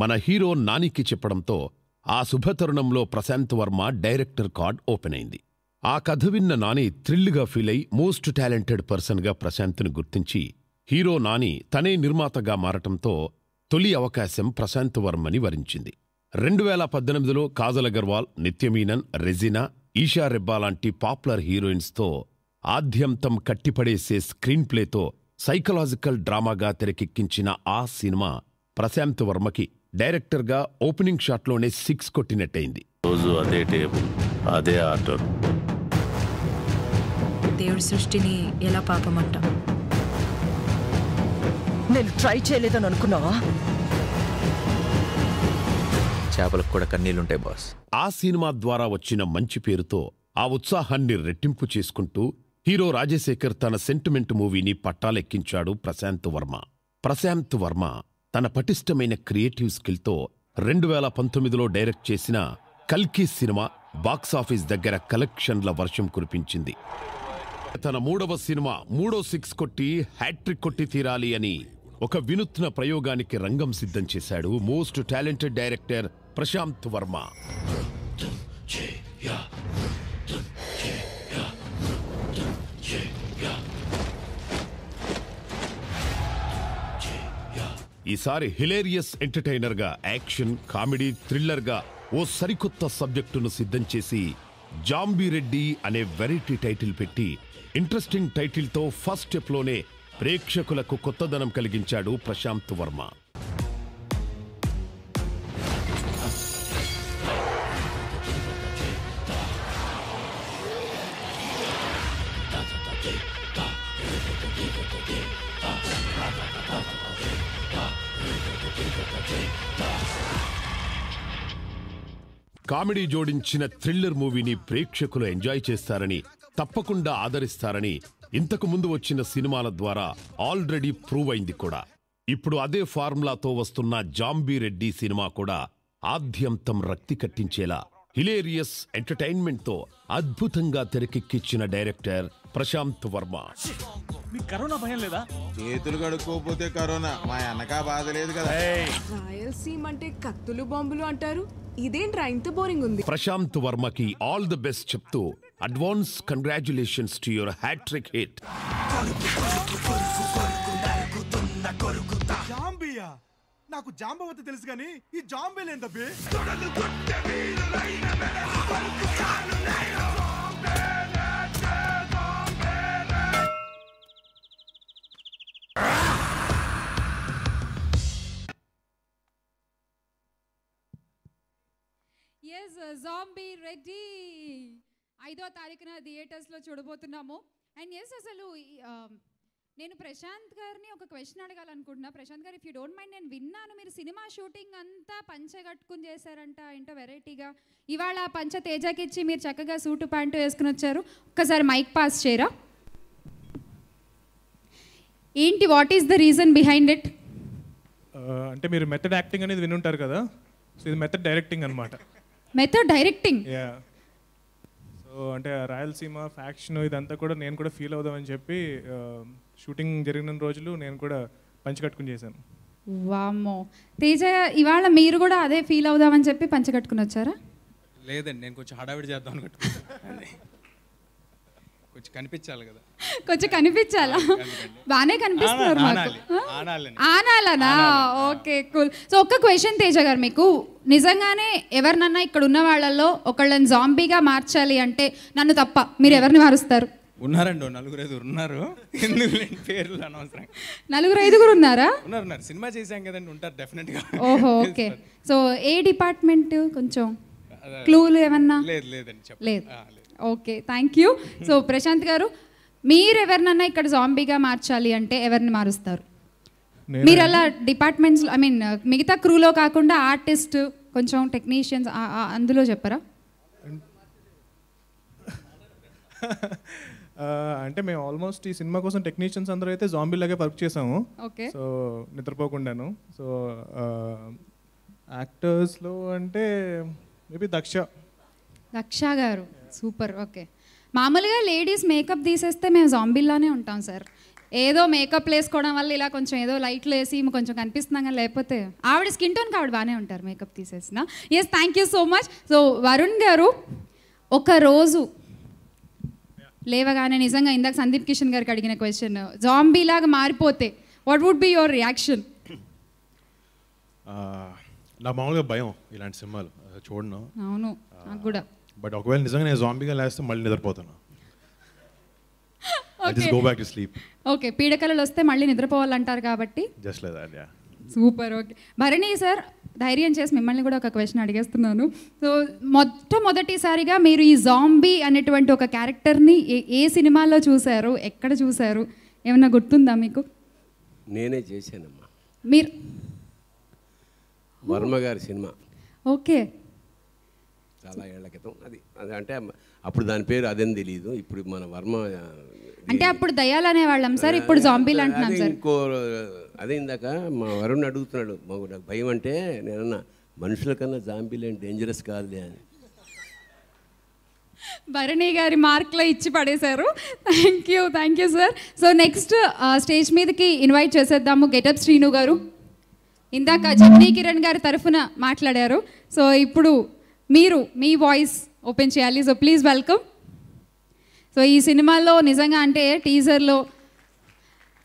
మన హీరో నానికి చెప్పడంతో ఆ శుభతరుణంలో Prashanth Varma director card open అయింది. ఆ కథ విన్న నాని థ్రిల్గా ఫీల్ అయి మోస్ట్ టాలెంటెడ్ పర్సన్గా ప్రశాంత్ను గుర్తించి హీరో నాని తనే నిర్మాతగా మారటంతో తొలి అవకాశం ప్రశాంత్ వర్మని వరించింది. 2018లో కాజల్ అగర్వాల్, నిత్యమీనన్, రెజినా, ఈషా రెబ్బా లాంటి పాపులర్ హీరోయిన్స్తో ఆద్యంతం కట్టిపడేసే స్క్రీన్ ప్లేతో సైకలాజికల్ డ్రామాగా తెరకెక్కించిన ఆ సినిమా ప్రశాంత్ వర్మకి డైరెక్టర్గా ఓపెనింగ్ షాట్లోనే 6 కొట్టినట్టయింది. రోజు అదే టేబుల్, అదే ఆర్డర్. దేవుడి సృష్టిని ఎలా పాపమంటాం? నేను ట్రై చేయలేదని అనుకున్నావా? చేపలకు కూడా కన్నీళ్లుంటాయి బాస్. ఆ సినిమా ద్వారా వచ్చిన మంచి పేరుతో ఆ ఉత్సాహాన్ని రెట్టింపు చేసుకుంటూ హీరో రాజశేఖర్ తన సెంటిమెంట్ మూవీని పట్టాలెక్కించాడు ప్రశాంత్ వర్మ. ప్రశాంత్ వర్మ తన పటిష్టమైన క్రియేటివ్ స్కిల్తో 2019లో డైరెక్ట్ చేసిన కల్కి సినిమా బాక్సాఫీస్ దగ్గర కలెక్షన్ల వర్షం కురిపించింది. తన 3వ సినిమా 3 6 కొట్టి హ్యాట్రిక్ కొట్టి తీరాలి అని ఒక వినూత్న ప్రయోగానికి రంగం సిద్ధం చేశాడు most talented director Prashant Varma. ఈసారి హిలేరియస్ ఎంటర్టైనర్గా, యాక్షన్, కామెడీ, థ్రిల్లర్గా ఓ సరికొత్త సబ్జెక్టును సిద్ధం చేసి జాంబీ రెడ్డి అనే వెరైటీ టైటిల్ పెట్టి ఇంట్రెస్టింగ్ టైటిల్తో ఫస్ట్ స్టెప్లోనే ప్రేక్షకులకు కొత్తదనం కలిగించాడు ప్రశాంత్ వర్మ. కామెడీ జోడించిన థ్రిల్లర్ మూవీని ప్రేక్షకులు ఎంజాయ్ చేస్తారని, తప్పకుండా ఆదరిస్తారని ఇంతకు ముందు వచ్చిన సినిమాల ద్వారా ఆల్రెడీ ప్రూవ్ అయింది కూడా. ఇప్పుడు అదే ఫార్ములాతో వస్తున్న జాంబీ రెడ్డి సినిమా కూడా ఆద్యంతం రక్తి కట్టించేలా హిలేరియస్ ఎంటర్టైన్మెంట్తో అద్భుతంగా తెరకెక్కించిన డైరెక్టర్ ప్రశాంత్ వర్మ. మీకు కరోనా భయం లేదా? చేతులు కడుక్కోపోతే కరోనా, మా అన్నకా బాధ లేదు కదా. రాయలసీమ అంటే కత్తులు బాంబులు అంటారు, ఇదేంట్రా ఇంత బోరింగ్ ఉంది. ప్రశాంత్ వర్మకి ఆల్ ది బెస్ట్ చెప్తూ advance congratulations to your hat-trick hit. జాంబియా? నాకు జాంబవతి తెలుసు కానీ ఈ జాంబీలు ఏంటబ్బే? Yes, Zombie రెడ్డి 5వ తారీఖున థియేటర్స్లో చూడబోతున్నాము. అండ్ ఎస్ అసలు నేను ప్రశాంత్ గారిని ఒక క్వశ్చన్ అడగాలనుకుంటున్నా. ప్రశాంత్ గారు, ఇఫ్ యూ డోంట్ మైండ్, నేను విన్నాను మీరు సినిమా షూటింగ్ అంతా పంచ కట్టుకుని చేశారంట, ఏంటో వెరైటీగా. ఇవాళ ఆ పంచ తేజకి ఇచ్చి మీరు చక్కగా సూటు ప్యాంటు వేసుకుని వచ్చారు. ఒక్కసారి మైక్ పాస్ చేయరా? ఏంటి, what is the reason behind it? అంటే మీరు మెథడ్ యాక్టింగ్ అనేది వినుంటారు కదా, సో ఇది మెథడ్ డైరెక్టింగ్ అనమాట. Method directing? యా. సో అంటే రాయలసీమ ఫ్యాక్షన్ ఇదంతా కూడా నేను కూడా ఫీల్ అవుదామని చెప్పి షూటింగ్ జరిగిన రోజులు నేను కూడా పంచి కట్టుకుని చేశాను. వామ్మో, తేజ ఇవాళ మీరు కూడా అదే ఫీల్ అవుదామని చెప్పి పంచ కట్టుకుని వచ్చారా? లేదండి, నేను కొంచెం హడావిడి చేద్దాం అనుకుంటున్నాను. కొంచెం కనిపించాలి కదా. కొంచెం కనిపించాలా? బాగానే కనిపిస్తున్నారు మాకు. ఆనాలనా? Okay, cool. సో ఒక్క క్వశ్చన్ తేజ గారు, మీకు నిజంగానే ఎవరినన్నా ఇక్కడ ఉన్న వాళ్ళల్లో ఒకళ్ళని జాంబీగా మార్చాలి అంటే, నన్ను తప్ప మీరు ఎవరిని మారుస్తారు? ఉన్నారండి, 4-5 ఉన్నారు. ఎందుకు పేర్లు అనవసరం. 4-5 ఉన్నారా? ఉన్నారు, సినిమా చేశాం కదండి, ఉంటారు డెఫినెట్గా. ఓహో, ఓకే. సో ఏ డిపార్ట్మెంట్, కొంచెం క్లూలు ఏమన్నా? లేదండి, లేదు. Okay, thank you. So Prashant గారు, మీరు ఎవరినన్నా ఇక్కడ జాంబీగా మార్చాలి అంటే ఎవరిని మారుస్తారు? మీరు అలా డిపార్ట్మెంట్స్, ఐ మీన్ మిగతా క్రూలో కాకుండా ఆర్టిస్ట్, కొంచెం టెక్నీషియన్స్ అందులో చెప్పరా? అంటే మేము ఆల్మోస్ట్ ఈ సినిమా కోసం టెక్నీషియన్స్ అందరూ అయితే జాంబీ లాగే వర్క్ చేసాము. ఓకే. సో నిద్రపోకుండాను. సో యాక్టర్స్లో అంటే మేబీ దక్ష గారు. సూపర్. ఓకే. మామూలుగా లేడీస్ మేకప్ తీసేస్తే మేము జాంబీలానే ఉంటాం సార్. ఏదో మేకప్ వేసుకోవడం వల్ల ఇలా కొంచెం ఏదో లైట్లు వేసి కొంచెం కనిపిస్తున్నాం, కానీ లేకపోతే ఆవిడ స్కిన్ టోన్కి ఆవిడ బాగానే ఉంటారు మేకప్ తీసేసిన. Yes, thank you so much. So Varun గారు, ఒక రోజు లేవగానే, నిజంగా ఇందాక సందీప్ కిషన్ గారికి అడిగిన క్వశ్చన్, జాంబీ లాగా మారిపోతే what would be your reaction? నాకు మామూలుగా భయం ఇలాంటి సినిమాలు చూడను. అవును, నాకు కూడా. బట్ ఒకవేళ నిజంగా నేను జాంబీగా లేస్తే మళ్ళీ నిద్రపోతాను. Just go back to sleep. Okay, పీడకలలు వస్తే మళ్ళీ నిద్రపోవాలంటారు కాబట్టి just like that. Yeah, super. Okay, Bharani sir, ధైర్యం చేసి మిమ్మల్ని కూడా ఒక క్వశ్చన్ అడిగేస్తున్నాను. సో మొట్టమొదటిసారిగా మీరు ఈ జాంబీ అనేటువంటి ఒక క్యారెక్టర్ని ఏ సినిమాలో చూశారు, ఎక్కడ చూశారు, ఏమన్నా గుర్తుందా మీకు? నేనే చేశానమ్మా, మీరు వర్మ గారి సినిమా. ఓకే. చాలా ఏళ్ల క్రితం. అది అంటే అప్పుడు దాని పేరు అదేం తెలియదు. ఇప్పుడు మన వర్మ అంటే అప్పుడు దయ్యాలు అనేవాళ్ళం సార్, ఇప్పుడు జాంబీలు అంటున్నాం సార్. ఇంకో అదే ఇందాక మా వరుణ్ అడుగుతున్నాడు, మాకు నాకు భయం అంటే, నేనన్నా మనుషుల కన్నా జాంబీలు అంటే డేంజరస్ కాదులే అని. భరణి గారి మార్క్లో ఇచ్చి పడేశారు. Thank you sir. So next stage మీదకి ఇన్వైట్ చేసేద్దాము గెటప్ శ్రీను గారు. ఇందాక జగనీ కిరణ్ గారి తరఫున మాట్లాడారు. సో ఇప్పుడు మీరు మీ వాయిస్ ఓపెన్ చేయాలి. So please welcome. సో ఈ సినిమాలో నిజంగా అంటే టీజర్లో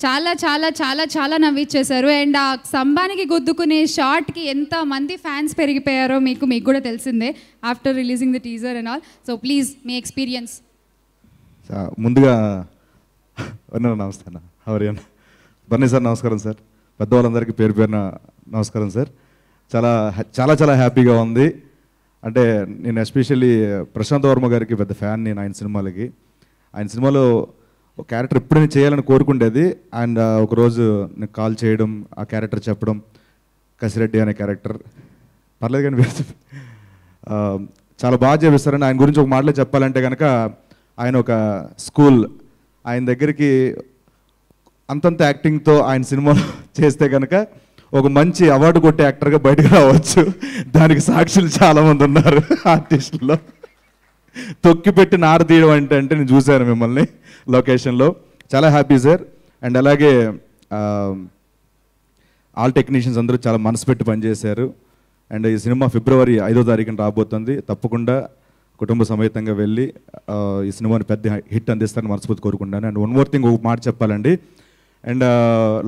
చాలా చాలా చాలా చాలా నవ్విచ్చేశారు. అండ్ ఆ స్తంభానికి గుద్దుకునే షార్ట్కి ఎంతమంది ఫ్యాన్స్ పెరిగిపోయారో మీకు కూడా తెలిసిందే after releasing the teaser and all. So please me experience. ముందుగా నమస్తే అన్న, హవరియన్ బన్నీ సార్, నమస్కారం సార్. పెద్దవాళ్ళందరికీ పేరు పేరున నమస్కారం సార్. చాలా చాలా చాలా హ్యాపీగా ఉంది. అంటే నేను ఎస్పెషల్లీ ప్రశాంత్ వర్మ గారికి పెద్ద ఫ్యాన్. నేను ఆయన సినిమాలకి, ఆయన సినిమాలో ఒక క్యారెక్టర్ ఎప్పుడైనా చేయాలని కోరుకుండేది. అండ్ ఒకరోజు నేను కాల్ చేయడం, ఆ క్యారెక్టర్ చెప్పడం, కసిరెడ్డి అనే క్యారెక్టర్ పర్లేదు కానీ చాలా బాగా చేపిస్తారని. ఆయన గురించి ఒక మాటలో చెప్పాలంటే కనుక, ఆయన ఒక స్కూల్, ఆయన దగ్గరికి అంతంత యాక్టింగ్తో ఆయన సినిమాలో చేస్తే కనుక ఒక మంచి అవార్డు కొట్టే యాక్టర్గా బయటకు రావచ్చు. దానికి సాక్షులు చాలామంది ఉన్నారు ఆర్టిస్టుల్లో. తొక్కి పెట్టి నార తీయడం అంటే నేను చూశాను మిమ్మల్ని లొకేషన్లో. చాలా హ్యాపీ సార్. అండ్ అలాగే ఆల్ టెక్నీషియన్స్ అందరూ చాలా మనసు పెట్టి పనిచేశారు. అండ్ ఈ సినిమా ఫిబ్రవరి 5వ తారీఖున రాబోతుంది. తప్పకుండా కుటుంబ సమేతంగా వెళ్ళి ఈ సినిమాని పెద్ద హిట్ అందిస్తారని మనస్ఫూర్తి కోరుకుంటాను. అండ్ వన్ మోర్ థింగ్, ఒక మాట చెప్పాలండి. అండ్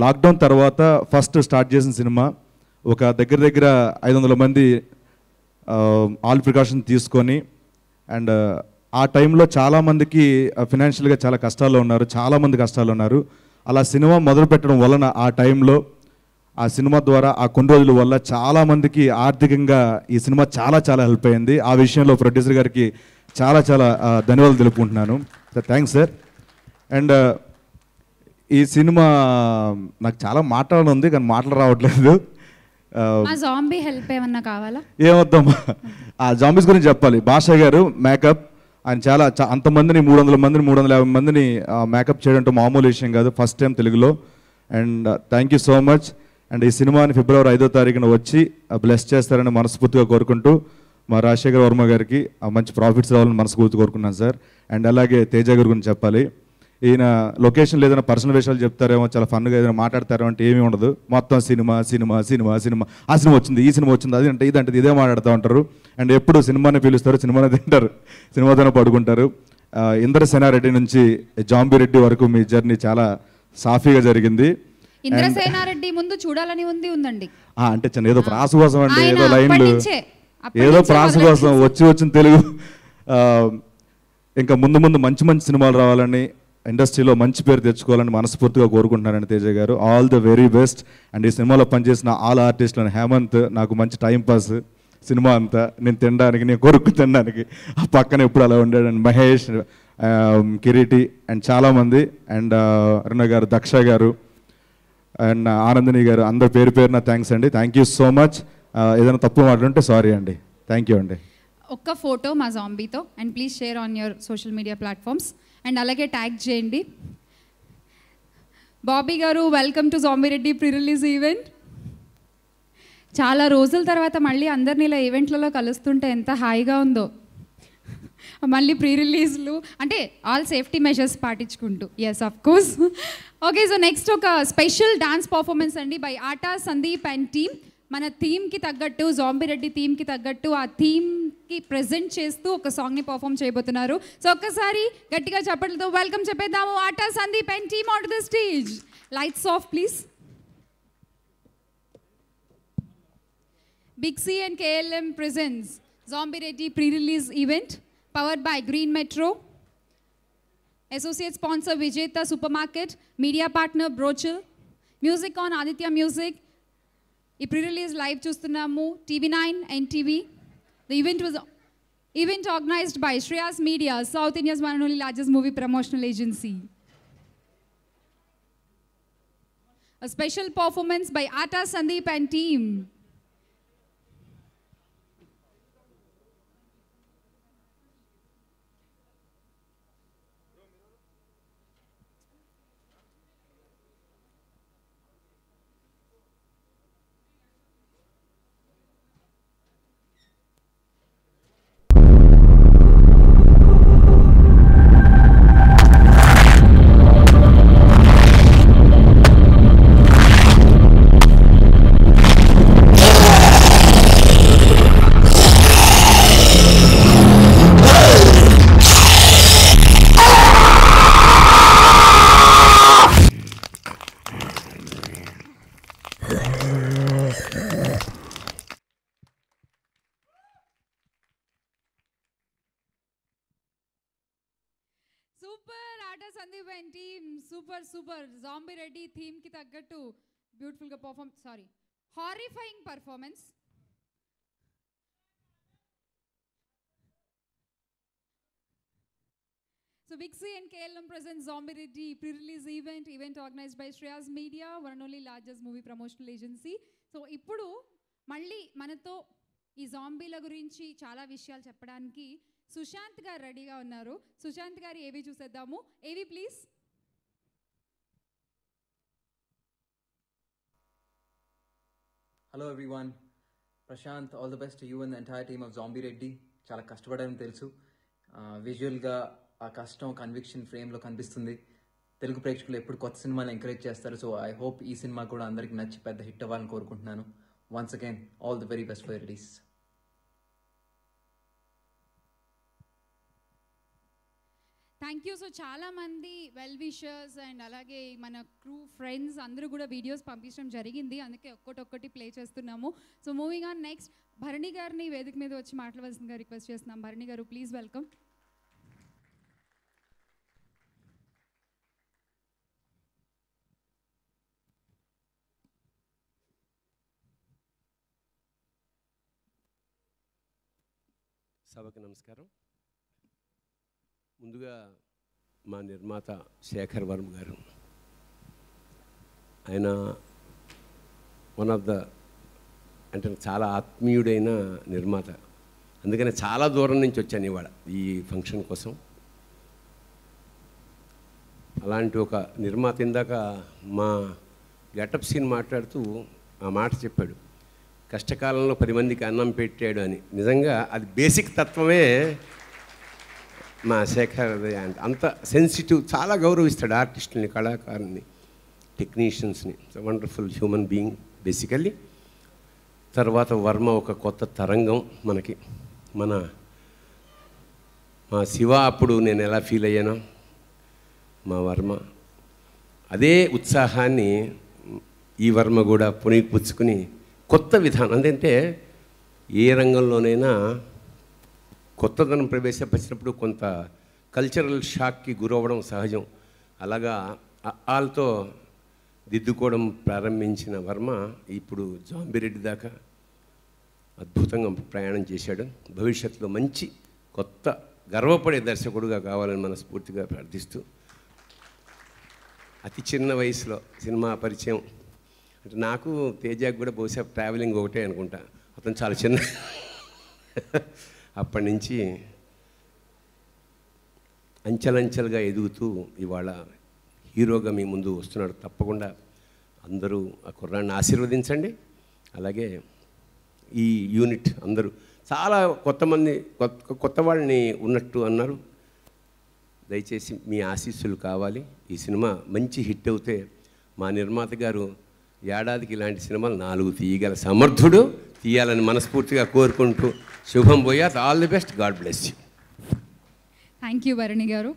లాక్డౌన్ తర్వాత ఫస్ట్ స్టార్ట్ చేసిన సినిమా, ఒక దగ్గర 500 మంది ఆల్ ప్రికాషన్ తీసుకొని, అండ్ ఆ టైంలో చాలామందికి ఫినాన్షియల్గా చాలా కష్టాల్లో ఉన్నారు, చాలామంది కష్టాలు ఉన్నారు. అలా సినిమా మొదలు పెట్టడం వలన ఆ టైంలో ఆ సినిమా ద్వారా ఆ కొన్ని రోజుల వల్ల చాలామందికి ఆర్థికంగా ఈ సినిమా చాలా చాలా హెల్ప్ అయింది. ఆ విషయంలో ప్రొడ్యూసర్ గారికి చాలా చాలా ధన్యవాదాలు తెలుపుకుంటున్నాను. Thanks sir. అండ్ ఈ సినిమా నాకు చాలా మాట్లాడాలని ఉంది కానీ మాటలు రావట్లేదు. మా జాంబీ హెల్ప్ ఏమన్నా కావాలా? ఏమొద్దాం, ఆ జాంబీస్ గురించి చెప్పాలి. భాషా గారు మేకప్, ఆయన చాలా అంతమందిని 300 మందిని 350 మందిని మేకప్ చేయడం మామూలు విషయం కాదు, ఫస్ట్ టైం తెలుగులో. And thank you so much. And ఈ సినిమాని ఫిబ్రవరి 5వ తారీఖున వచ్చి బ్లెస్ చేస్తారని మనస్ఫూర్తిగా కోరుకుంటూ మా రాజశేఖర్ వర్మ గారికి మంచి ప్రాఫిట్స్ రావాలని మనస్ఫూర్తిగా కోరుకున్నాను సార్. అండ్ అలాగే తేజ గారి గురించి చెప్పాలి. ఈయన లొకేషన్లో ఏదైనా పర్సనల్ విషయాలు చెప్తారేమో, చాలా ఫన్గా ఏదైనా మాట్లాడతారేమో అంటే ఏమీ ఉండదు. మొత్తం సినిమా సినిమా సినిమా సినిమా, ఆ సినిమా వచ్చింది, ఈ సినిమా వచ్చింది, అది అంటే ఇదంటే ఇదే మాట్లాడుతూ ఉంటారు. అండ్ ఎప్పుడు సినిమానే పిలుస్తారు, సినిమానే తింటారు, సినిమాతోనే పడుకుంటారు. ఇంద్రసేనారెడ్డి నుంచి జాంబీ రెడ్డి వరకు మీ జర్నీ చాలా సాఫీగా జరిగింది. ఇంద్రసేనారెడ్డి ముందు చూడాలని ఉందండి. అంటే చిన్న ఏదో ప్రాస కోసం అండి, ఏదో లైన్లు, ఏదో ప్రాస కోసం వచ్చిన తెలుగు. ఇంకా ముందు ముందు మంచి మంచి సినిమాలు రావాలని, ఇండస్ట్రీలో మంచి పేరు తెచ్చుకోవాలని మనస్ఫూర్తిగా కోరుకుంటున్నానండి తేజ గారు. All the very best. And ఈ సినిమాలో పనిచేసిన ఆల్ ఆర్టిస్టులను, హేమంత్ నాకు మంచి టైంపాస్ సినిమా అంతా, నేను తినడానికి, నేను కొరుక్కు తినడానికి ఆ పక్కన ఎప్పుడు అలా ఉండాడు. అండ్ మహేష్, కిరీటి అండ్ చాలామంది, అండ్ అరుణ గారు, దక్ష గారు అండ్ ఆనందిని గారు, అందరు పేరు పేరున థ్యాంక్స్ అండి. Thank you so much. ఏదైనా తప్పు మాట్లాడుంటే సారీ అండి. థ్యాంక్ యూ అండి. ఒక్క ఫోటో మా జాంబీతో and please share on your social media platforms and అలాగే ట్యాగ్ చేయండి. Bobby garu, welcome to Zombie Reddy pre release event. చాలా రోజుల తర్వాత మళ్ళీ అందరినీ ఇలా ఈవెంట్లలో కలుస్తుంటే ఎంత హాయిగా ఉందో. మళ్ళీ ప్రీ రిలీజ్లు అంటే ఆల్ సేఫ్టీ మెజర్స్ పాటించుకుంటూ. Yes of course. Okay, so next ఒక స్పెషల్ డాన్స్ పర్ఫార్మెన్స్ అండి by Aata Sandeep and team. మన థీమ్కి తగ్గట్టు, జాంబీ రెడ్డి థీమ్కి తగ్గట్టు ఆ థీమ్కి ప్రజెంట్ చేస్తూ ఒక సాంగ్ని పర్ఫామ్ చేయబోతున్నారు. సో ఒక్కసారి గట్టిగా చప్పట్లతో వెల్కమ్ చెప్పేద్దాము Aata Sandeep and team on to the stage. Lights off please. Big C and KLM presents Zombie Reddy pre-release event powered by Green Metro. Associate sponsor Vijeta Supermarket. Media partner Brochil. Music on Aditya Music. ఈ pre-release live చూస్తున్నాము TV9 and TV. The event was organized by Shreyas Media, South India's one and only largest movie promotional agency. A special performance by Atta Sandeep and team. Sandeep and team, super Zombie Reddy theme ki taggattu beautiful ga perform, horrifying performance. So Big C and KLM presents Zombie Reddy pre-release event organized by Shreyas Media, one and only largest movie promotional agency. So ippudu malli manato ee zombie la gurinchi chaala vishayalu cheppadaniki Sushant గారు రెడీగా ఉన్నారు. సుశాంత్ గారు AV చూసేద్దాము. AV please. Hello everyone, Prashant, all the best to you and the entire team of zombie Reddy. చాలా కష్టపడారని తెలుసు. విజువల్గా ఆ కష్టం కన్విక్షన్ ఫ్రేమ్లో కనిపిస్తుంది. తెలుగు ప్రేక్షకులు ఎప్పుడు కొత్త సినిమాలు ఎంకరేజ్ చేస్తారు. సో ఐ హోప్ ఈ సినిమా కూడా అందరికి నచ్చి పెద్ద హిట్ అవ్వాలని కోరుకుంటున్నాను. Once again all the very best for release. Thank you. So చాలామంది వెల్ విషర్స్ అండ్ అలాగే మన క్రూ ఫ్రెండ్స్ అందరూ కూడా వీడియోస్ పంపించడం జరిగింది. అందుకే ఒక్కటొక్కటి ప్లే చేస్తున్నాము. So moving on next, Bharani గారిని వేదిక మీద వచ్చి మాట్లాడవలసిందిగా రిక్వెస్ట్ చేస్తున్నాం. Bharani garu please welcome. సభకు నమస్కారం. ముందుగా మా నిర్మాత శేఖర్ వర్మ గారు, ఆయన వన్ ఆఫ్ ద అంటే చాలా ఆత్మీయుడైన నిర్మాత. అందుకని చాలా దూరం నుంచి వచ్చాను ఇవాళ ఈ ఫంక్షన్ కోసం. అలాంటి ఒక నిర్మాత ఇందాక మా గెటప్ సీన్ మాట్లాడుతూ ఆ మాట చెప్పాడు, కష్టకాలంలో 10 మందికి అన్నం పెట్టాడు అని. నిజంగా అది బేసిక్ తత్వమే మా శేఖర్. అంత సెన్సిటివ్, చాలా గౌరవిస్తాడు ఆర్టిస్టుల్ని, కళాకారుల్ని, టెక్నీషియన్స్ని. Wonderful human being basically. తర్వాత వర్మ ఒక కొత్త తరంగం మనకి. మా శివ అప్పుడు నేను ఎలా ఫీల్ అయ్యానో, మా వర్మ అదే ఉత్సాహాన్ని ఈ వర్మ కూడా పుణికిపుచ్చుకుని కొత్త విధానం, అంటే ఏ రంగంలోనైనా కొత్తదనం ప్రవేశపెట్టినప్పుడు కొంత కల్చరల్ షాక్కి గురవ్వడం సహజం. అలాగా వాళ్ళతో దిద్దుకోవడం ప్రారంభించిన వర్మ ఇప్పుడు జాంబిరెడ్డి దాకా అద్భుతంగా ప్రయాణం చేశాడు. భవిష్యత్తులో మంచి కొత్త గర్వపడే దర్శకుడుగా కావాలని మనస్ఫూర్తిగా ప్రార్థిస్తూ, అతి చిన్న వయసులో సినిమా పరిచయం అంటే నాకు తేజాకు కూడా బహుశా ట్రావెలింగ్ ఒకటే అనుకుంటా. అతను చాలా చిన్న అప్పటి నుంచి అంచెలంచెలుగా ఎదుగుతూ ఇవాళ హీరోగా మీ ముందు వస్తున్నాడు. తప్పకుండా అందరూ ఆ కుర్రాన్ని ఆశీర్వదించండి. అలాగే ఈ యూనిట్ అందరూ చాలా కొత్త వాళ్ళని ఉన్నట్టు అన్నారు. దయచేసి మీ ఆశీస్సులు కావాలి. ఈ సినిమా మంచి హిట్ అవుతే మా నిర్మాత గారు ఏడాదికి ఇలాంటి సినిమాలు 4 తీయగల సమర్థుడు, తీయాలని మనస్ఫూర్తిగా కోరుకుంటూ శుభం పోయా. All the best. God bless you. Thank you Bharani garu.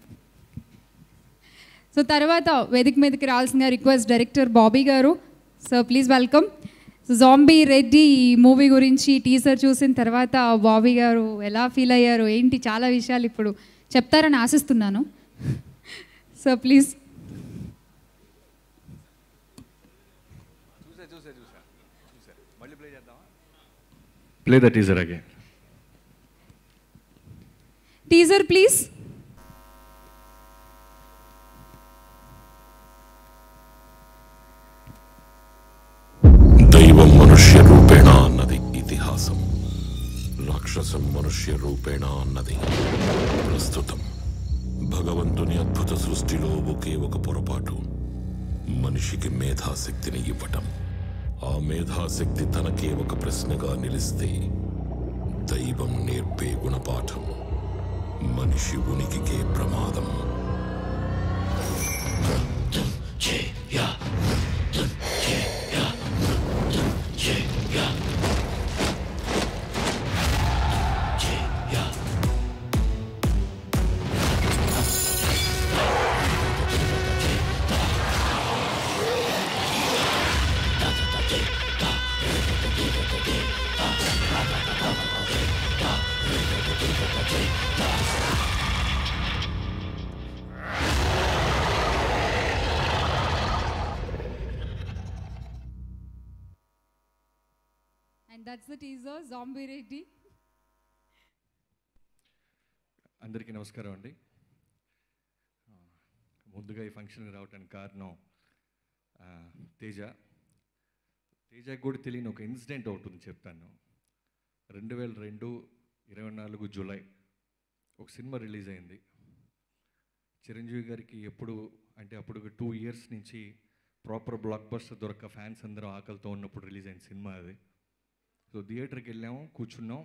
So తర్వాత వేదిక మీదకి రావాల్సిన రిక్వెస్ట్ డైరెక్టర్ బాబీ గారు. So please welcome. So Zombie Reddy ఈ మూవీ గురించి టీజర్ చూసిన తర్వాత బాబీ గారు ఎలా ఫీల్ అయ్యారు ఏంటి, చాలా విషయాలు ఇప్పుడు చెప్తారని ఆశిస్తున్నాను. So please. Play the teaser again. Teaser please. దైవం మనుష్య రూపేణ అన్నది ఇతిహాసం, రాక్షసం మనుష్య రూపేణ అన్నది ప్రస్తుతం. భగవంతుని అద్భుత సృష్టిలో ఒకే ఒక పొరపాటు, మనిషికి మేధాశక్తిని ఇవ్వటం. ఆ మేధాశక్తి తనకే ఒక ప్రశ్నగా నిలిస్తే దైవం నేర్పే గుణపాఠం మనిషి ఉనికికే ప్రమాదం. And that's the teaser, Zombie Reddy. అందరికీ నమస్కారం అండి. ముందుగా ఈ ఫంక్షన్కి రావడానికి కారణం తేజకు కూడా తెలియని ఒక ఇన్సిడెంట్ ఒకటి ఉంది, చెప్తాను. 2002 24 జూలై ఒక సినిమా రిలీజ్ అయింది. చిరంజీవి గారికి ఎప్పుడు అంటే అప్పుడు 2 ఇయర్స్ నుంచి ప్రాపర్ బ్లాక్ బస్టర్ దొరక్క ఫ్యాన్స్ అందరూ ఆకలితో ఉన్నప్పుడు రిలీజ్ అయిన సినిమా అది. సో థియేటర్కి వెళ్ళాము, కూర్చున్నాం.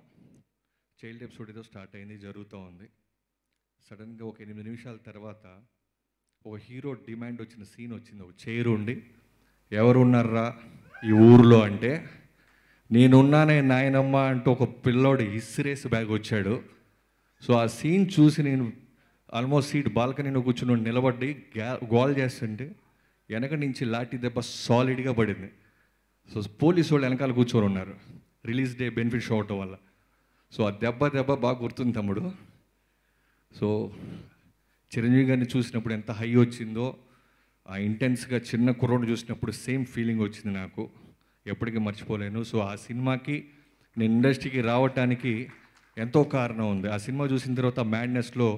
చైల్డ్ ఎపిసోడ్ ఏదో స్టార్ట్ అయింది, జరుగుతూ ఉంది. సడన్గా ఒక 8 నిమిషాల తర్వాత ఒక హీరో డిమాండ్ వచ్చిన సీన్ వచ్చింది. ఒక చైర్ ఉండి, ఎవరు ఉన్నారా ఈ ఊరిలో అంటే, నేనున్నానే నాయనమ్మ అంటూ ఒక పిల్లోడు ఇసిరేసి బ్యాగ్ వచ్చాడు. సో ఆ సీన్ చూసి నేను ఆల్మోస్ట్ సీట్ బాల్కనీలో కూర్చుని నిలబడి గోల్ చేస్తుంటే వెనక నుంచి లాఠీ దెబ్బ సాలిడ్గా పడింది. సో పోలీసు వాళ్ళు వెనకాల కూర్చొని ఉన్నారు, రిలీజ్ డే బెనిఫిట్ షో అవటం వల్ల. సో ఆ దెబ్బ బాగా గుర్తుంది తమ్ముడు. సో చిరంజీవి గారిని చూసినప్పుడు ఎంత హై వచ్చిందో, ఆ ఇంటెన్స్గా చిన్న కుర్రోడ్ని చూసినప్పుడు సేమ్ ఫీలింగ్ వచ్చింది నాకు, ఎప్పటికీ మర్చిపోలేను. సో ఆ సినిమాకి నేను ఇండస్ట్రీకి రావటానికి ఎంతో కారణం ఉంది. ఆ సినిమా చూసిన తర్వాత మ్యాడ్నెస్లో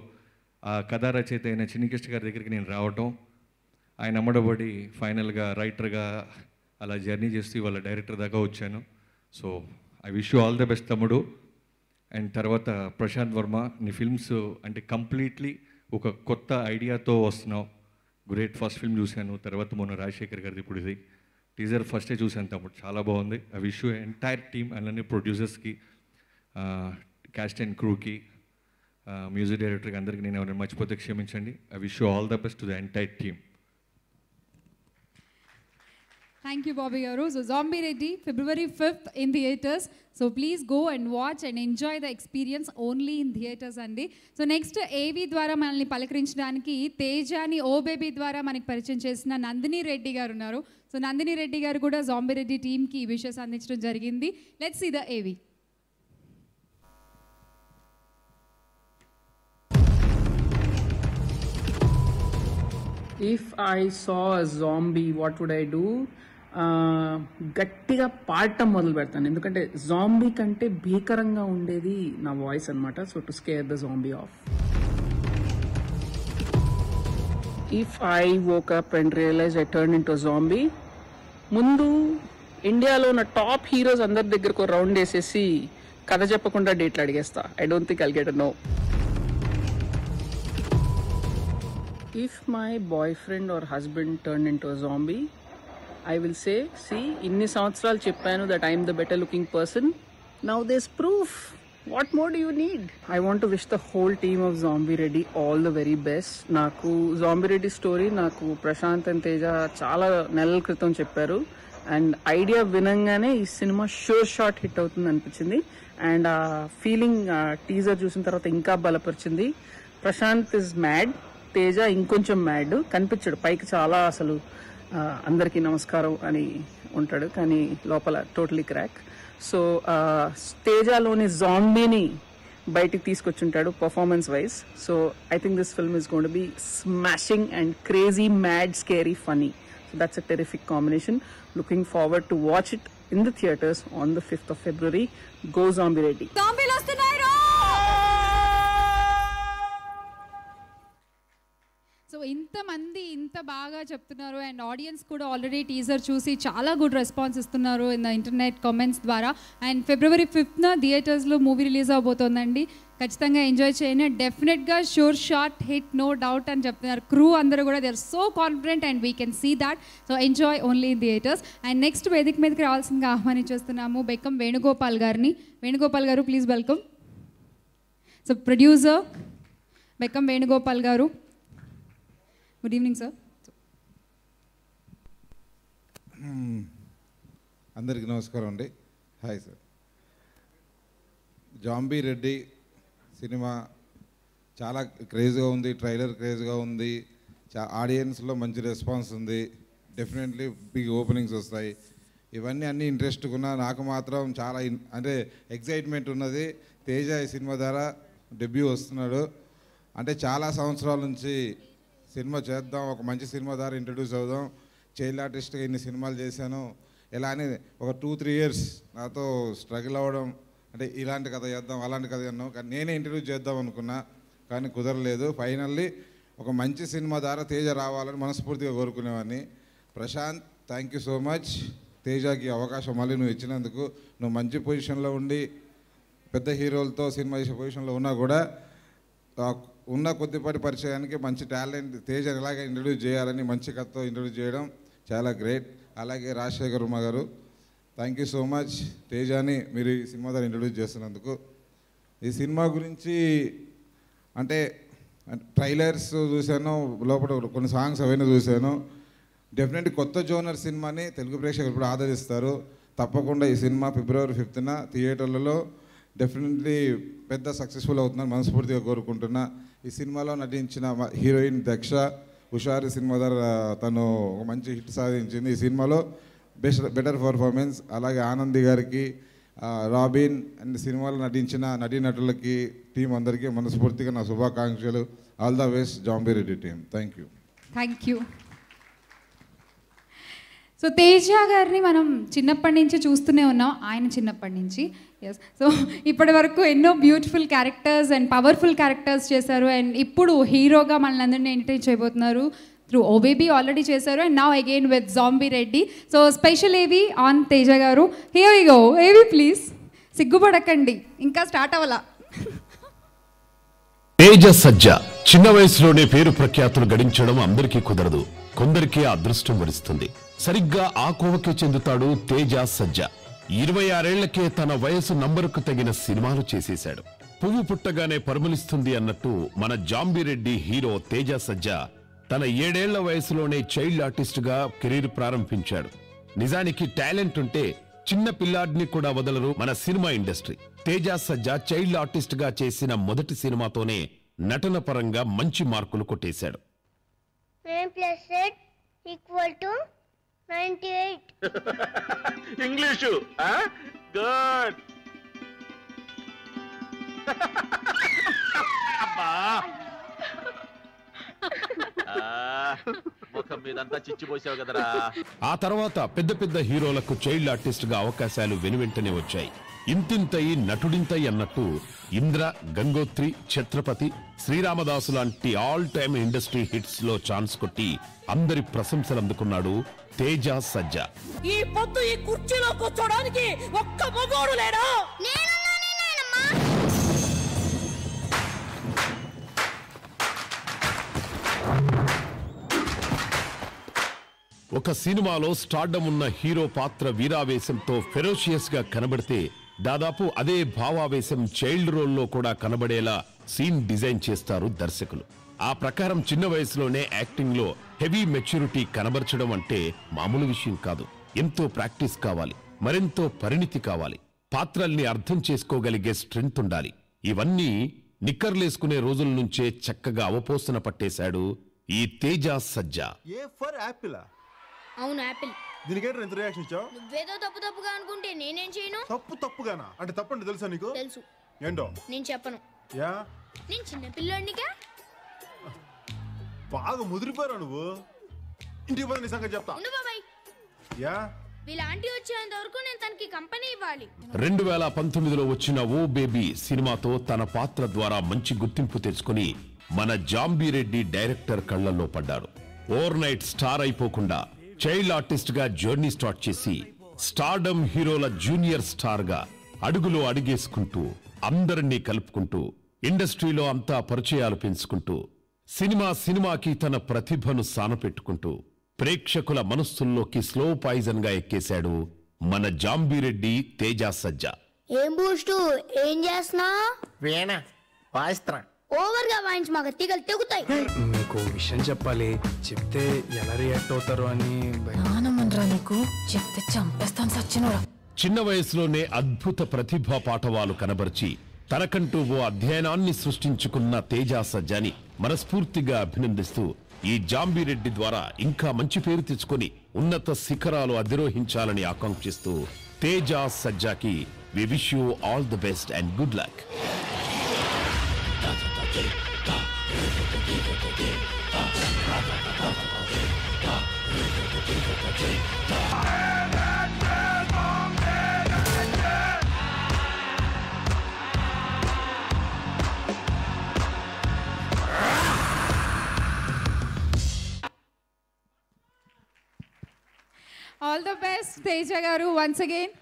ఆ కథా రచయిత అయిన చిన్నికృష్ణ గారి దగ్గరికి నేను రావటం, ఆయన అమ్మడబడి ఫైనల్గా రైటర్గా అలా జర్నీ చేస్తూ వాళ్ళ డైరెక్టర్ దాకా వచ్చాను. So I wish you all the best తమ్ముడు. అండ్ తర్వాత ప్రశాంత్ వర్మ, నీ ఫిల్మ్స్ అంటే కంప్లీట్లీ ఒక కొత్త ఐడియాతో వస్తున్నావు. గ్రేట్. ఫస్ట్ ఫిల్మ్ చూశాను, తర్వాత మొన్న రాజశేఖర్ గారిది ఇప్పుడు ఇది టీజర్ ఫస్టే చూశాను తమ్ముడు, చాలా బాగుంది. I wish you entire team అలానే ప్రొడ్యూసర్స్కి, క్యాస్ట్ అండ్ క్రూకి, మ్యూజిక్ డైరెక్టర్కి అందరికీ నేను ఎవరైనా మర్చిపోతే క్షమించండి. I wish you all the best to the entire team. Thank you, Bobby Garu. So, Zombie Reddy, February 5th in theaters. So, please go and watch and enjoy the experience only in theaters andi. So, next AV ద్వారా మనల్ని పలకరించడానికి తేజాని ఓ baby ద్వారా మనకి పరిచయం చేసిన నందిని రెడ్డి గారు ఉన్నారు. So, Nandini Reddy గారు కూడా జాంబీ రెడ్డి టీమ్కి ఈ విషెస్ అందించడం జరిగింది. Let's see the AV. If I saw a zombie, what would I do? గట్టిగా పాడటం మొదలు పెడతాను, ఎందుకంటే జాంబీ కంటే భీకరంగా ఉండేది నా వాయిస్ అనమాట. So to scare the zombie off. If I woke up and realise I turn in to zombie, ముందు ఇండియాలో ఉన్న టాప్ హీరోస్ అందరి దగ్గరకు రౌండ్ వేసేసి కథ చెప్పకుండా డేట్లు అడిగేస్తా. I don't think I'll get no. If my boyfriend or husband turned into a zombie, I will say, see, inni samvatsaralu cheppanu that I am the better looking person. Now there's proof. What more do you need? I want to wish the whole team of Zombie Reddy all the very best. Naku Zombie Reddy story naku Prashant and Teja chaala నెలల క్రితం చెప్పారు. And idea వినంగానే ఈ cinema sure shot hit అవుతుంది అనిపించింది. And ఆ feeling teaser చూసిన తర్వాత ఇంకా బలపరిచింది. ప్రశాంత్ ఇస్ మ్యాడ్, తేజ ఇంకొంచెం మ్యాడ్. కనిపించాడు పైకి చాలా అసలు అందరికీ నమస్కారం అని ఉంటాడు, కానీ లోపల టోటలీ క్రాక్. సో తేజలోని జాంబీని బయటికి తీసుకొచ్చుంటాడు performance wise. So I think this film is going to be smashing and crazy, mad, scary, funny. So that's a terrific combination. Looking forward to watch it in the theaters on the 5th of February. Go Zombie Reddy. Zombie వస్తున్నాయి రా. So ఇంతమంది ఇంత బాగా చెప్తున్నారు and audience కూడా already teaser చూసి చాలా good response ఇస్తున్నారు ఇన్ ద ఇంటర్నెట్ కామెంట్స్ ద్వారా. అండ్ February 5th థియేటర్స్లో మూవీ రిలీజ్ అవబోతోందండి. ఖచ్చితంగా ఎంజాయ్ చేయండి. డెఫినెట్గా sure shot hit, no doubt అని చెప్తున్నారు. క్రూ అందరూ కూడా they are so confident and we can see that. So enjoy only in theatres. And next వేదిక మీదకి రావాల్సిందిగా ఆహ్వానించేస్తున్నాము బెక్కం వేణుగోపాల్ గారిని. వేణుగోపాల్ గారు please welcome. So producer Bekkam Venugopal గారు, గుడ్ ఈవినింగ్ సార్. అందరికీ నమస్కారం అండి. Hi sir. జాంబీ రెడ్డి సినిమా చాలా క్రేజ్గా ఉంది, ట్రైలర్ క్రేజ్గా ఉంది, ఆడియన్స్లో మంచి రెస్పాన్స్ ఉంది. డెఫినెట్లీ బిగ్ ఓపెనింగ్స్ వస్తాయి. ఇవన్నీ అన్నీ ఇంట్రెస్ట్గా ఉన్నా నాకు మాత్రం చాలా అంటే ఎగ్జైట్మెంట్ ఉన్నది. తేజ ఈ సినిమా ద్వారా డెబ్యూ వస్తున్నాడు. అంటే చాలా సంవత్సరాల నుంచి సినిమా చేద్దాం, ఒక మంచి సినిమా ద్వారా ఇంట్రడ్యూస్ అవుదాం, చైల్డ్ ఆర్టిస్ట్గా ఇన్ని సినిమాలు చేశాను, ఇలా అని ఒక 2-3 years నాతో స్ట్రగుల్ అవ్వడం, అంటే ఇలాంటి కథ చేద్దాం అలాంటి కథ చేద్దాం, కానీ నేనే ఇంట్రడ్యూస్ చేద్దాం అనుకున్నా, కానీ కుదరలేదు. ఫైనల్లీ ఒక మంచి సినిమా ద్వారా తేజ రావాలని మనస్ఫూర్తిగా కోరుకునేవాడిని. Prashanth, thank you so much. తేజకి అవకాశం మళ్ళీ నువ్వు ఇచ్చినందుకు. నువ్వు మంచి పొజిషన్లో ఉండి పెద్ద హీరోలతో సినిమా చేసే పొజిషన్లో ఉన్నా కూడా ఉన్న కొద్దిపాటి పరిచయానికి మంచి టాలెంట్ తేజని ఇలాగే ఇంట్రడ్యూస్ చేయాలని మంచి కథతో ఇంట్రడ్యూస్ చేయడం చాలా గ్రేట్. అలాగే రాజశేఖర్ వర్మ గారు, థ్యాంక్ యూ సో మచ్. తేజాని మీరు ఈ సినిమా ద్వారా ఇంట్రడ్యూస్ చేస్తున్నందుకు. ఈ సినిమా గురించి అంటే ట్రైలర్స్ చూశాను, లోపల కొన్ని సాంగ్స్ అవన్నీ చూశాను. డెఫినెట్లీ కొత్త జోనర్ సినిమాని తెలుగు ప్రేక్షకులు ఇప్పుడు ఆదరిస్తారు. తప్పకుండా ఈ సినిమా February 5th థియేటర్లలో డెఫినెట్లీ పెద్ద సక్సెస్ఫుల్ అవుతుందని మనస్ఫూర్తిగా కోరుకుంటున్నా. ఈ సినిమాలో నటించిన హీరోయిన్ దక్ష హుషారు సినిమా ద్వారా తను ఒక మంచి హిట్ సాధించింది. ఈ సినిమాలో బెటర్ పర్ఫార్మెన్స్. అలాగే ఆనంది గారికి, రాబిన్ అండ్ సినిమాలో నటించిన నటీనటులకి, టీం అందరికీ మనస్ఫూర్తిగా నా శుభాకాంక్షలు. All the best zombie Reddy team. Thank you. Thank you. So Teja గారిని మనం చిన్నప్పటి నుంచి చూస్తూనే ఉన్నాం, ఆయన చిన్నప్పటి నుంచి. ఎస్, సో ఇప్పటి వరకు ఎన్నో beautiful characters and powerful characters చేశారు. అండ్ ఇప్పుడు హీరోగా మనల్ని అందరినీ ఎంటర్టైన్ చేయబోతున్నారు. త్రూ ఓ బేబీ ఆల్రెడీ చేశారు and now again with zombie Reddy. So special AV on Teja గారు. Here we go. AV please, సిగ్గుపడకండి, ఇంకా స్టార్ట్ అవ్వాలా. తేజ సజ్జ చిన్న వయసులోనే పేరు ప్రఖ్యాతులు గడించడం అందరికీ కుదరదు, కొందరికి అదృష్టం వరిస్తుంది. సరిగ్గా ఆ కోవకే చెందుతాడు తేజ సజ్జ. 26 ఏళ్లకే తన వయసు నంబరుకు తగిన సినిమాలు చేసేశాడు. పువ్వు పుట్టగానే పరిమళిస్తుంది అన్నట్టు మన జాంబీరెడ్డి హీరో తేజ సజ్జ తన 7 ఏళ్ల వయసులోనే చైల్డ్ ఆర్టిస్టుగా కెరీర్ ప్రారంభించాడు. నిజానికి టాలెంట్ ఉంటే చిన్న పిల్లాడిని కూడా వదలరు మన సినిమా ఇండస్ట్రీ. తేజ సజ్జ చైల్డ్ ఆర్టిస్ట్ గా చేసిన మొదటి సినిమాతోనే నటన పరంగా మంచి మార్కులు కొట్టేశాడు. 98 ఇంగ్లీషు గుడ్. ముఖం మీదంతా చిచ్చిపోసావు కదరా. ఆ తర్వాత పెద్ద పెద్ద హీరోలకు చైల్డ్ ఆర్టిస్ట్ గా అవకాశాలు వెనువెంటనే వచ్చాయి. ఇంతింతై నటుడింతై అన్నట్టు ఇంద్ర, గంగోత్రి, ఛత్రపతి, శ్రీరామదాసు లాంటి ఆల్ టైమ్ ఇండస్ట్రీ హిట్స్ లో ఛాన్స్ కొట్టి అందరి ప్రశంసలు అందుకున్నాడు తేజ సజ్జ. ఈ పొద్దు ఈ కుర్చీలో కూర్చోడానికి ఒక్క మగోడు లేడా? ఒక సినిమాలో స్టార్డమ్ ఉన్న హీరో పాత్ర వీరావేశంతో ఫెరోషియస్ గా కనబడితే దాదాపు అదే భావావేశం చైల్డ్ రోల్లో కూడా కనబడేలా సీన్ డిజైన్ చేస్తారు దర్శకులు. ఆ ప్రకారం చిన్న వయసులోనే యాక్టింగ్ లో హెవీ మెచ్యూరిటీ కనబరచడం అంటే మామూలు విషయం కాదు. ఎంతో ప్రాక్టీస్ కావాలి, మరెంతో పరిణితి కావాలి, పాత్రల్ని అర్థం చేసుకోగలిగే స్ట్రెంగ్త్ ఉండాలి. ఇవన్నీ నిక్కర్లేసుకునే రోజుల నుంచే చక్కగా అవపోసన పట్టేశాడు ఈ తేజ సజ్జ. A for Apple? అవును యాపిల్. దీనికేంటి ఎంత రియాక్షన్ ఇచ్చావు? నువ్వేదో తప్పుగా అనుకుంటే నేనేం చేయను. తప్పుగానా? అంటే తప్పండి తెలుసా నీకు? తెలుసు. ఏంటో? నేను చెప్పను. యా, నేను చిన్న పిల్లోడినిగా. బాగా ముదిరిపోయావు నువ్వు. ఇంటికి పోయి నీ సంగతి చెప్తా. ఉండు బాబాయ్. యా, వీళ్ళ ఆంటీ వచ్చేంత వరకు నేను తనకి కంపెనీ ఇవ్వాలి. 2019లో వచ్చిన ఓ బేబీ సినిమాతో తన పాత్ర ద్వారా మంచి గుర్తింపు తెచ్చుకుని మన జాంబీరెడ్డి డైరెక్టర్ కళ్లల్లో పడ్డాడు. ఓవర్ నైట్ స్టార్ అయిపోకుండా చైల్డ్ ఆర్టిస్ట్ గా జర్నీ స్టార్ట్ చేసి స్టార్డమ్ హీరోల జూనియర్ స్టార్ గా అడుగులో అడుగేసుకుంటూ అందరినీ కలుపుకుంటూ ఇండస్ట్రీలో అంతా పరిచయాలు పెంచుకుంటూ సినిమాకి తన ప్రతిభను సానపెట్టుకుంటూ ప్రేక్షకుల మనస్సుల్లోకి స్లో పాయిజన్ గా ఎక్కేశాడు మన జాంబీరెడ్డి తేజ సజ్జ. ఏం బూస్టు ఏం చేస్తున్నా? వీణ వాయిస్త్రా. ఓవర్ గా వాయించి మాకు తీగలు తెగుతాయి. మీకు విషయం చెప్పాలి, చెప్తే ఎలా రియాక్ట్ అవుతారో అని నీకు చెప్తే చంపేస్తాను సచ్చినోడా. చిన్న వయసులోనే అద్భుత ప్రతిభా పాఠవాలు కనబర్చి తనకంటూ ఓ అధ్యయనాన్ని సృష్టించుకున్న తేజ సజ్జాని మనస్ఫూర్తిగా అభినందిస్తూ ఈ జాంబీరెడ్డి ద్వారా ఇంకా మంచి పేరు తెచ్చుకొని ఉన్నత శిఖరాలు అధిరోహించాలని ఆకాంక్షిస్తూ తేజ సజ్జాకి we wish you all the best and good luck. All the best Teja garu once again.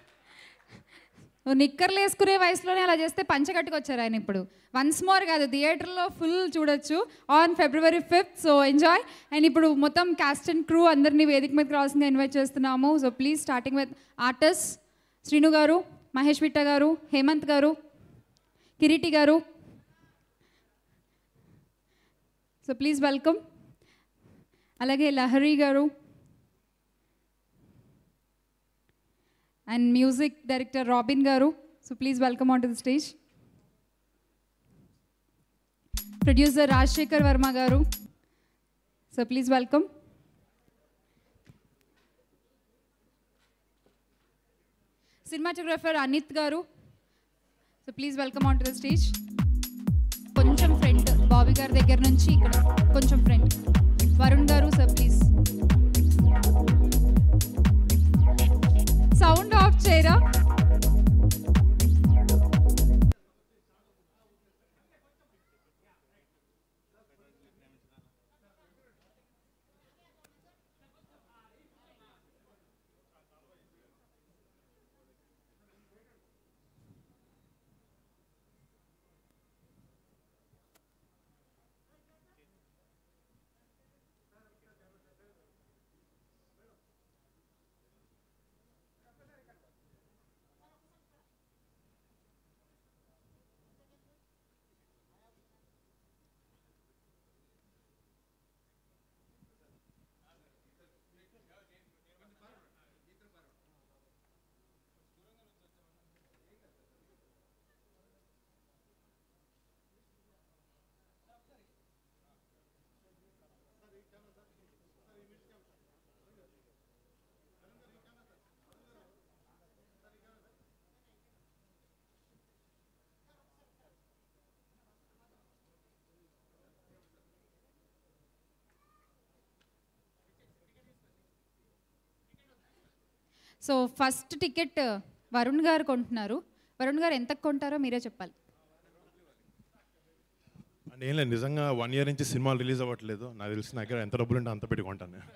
నిక్కర్లు వేసుకునే వయసులోనే అలా చేస్తే పంచగట్టుకొచ్చారు ఆయన. ఇప్పుడు వన్స్ మోర్ కాదు, థియేటర్లో ఫుల్ చూడొచ్చు on February 5th. So enjoy. And ఇప్పుడు మొత్తం కాస్ట్ అండ్ క్రూ అందరినీ వేదిక మీదకి రావాల్సిందిగా ఇన్వైట్ చేస్తున్నాము. So please starting with artist Srinu గారు, మహేష్ విట్ట గారు, హేమంత్ గారు, కిరీటి గారు. So please welcome. అలాగే లహరి గారు and music director Robin Garu. So please welcome onto the stage. Producer Rajshekhar Verma Garu. So please welcome. Cinematographer Anit Garu. So please welcome onto the stage. కొంచెం front Bobby గారి దగ్గర నుంచి ఇక్కడ కొంచెం front Varun గారు. Sir please. So first ticket Varun గారు కొంటున్నారు. వరుణ్ గారు ఎంతకు కొంటారో మీరే చెప్పాలి. అంటే ఏం లేదు, నిజంగా 1 year నుంచి సినిమాలు రిలీజ్ అవ్వట్లేదు. నాకు తెలిసి నా దగ్గర ఎంత డబ్బులు ఉంటే అంత పెట్టుకుంటాను నేను.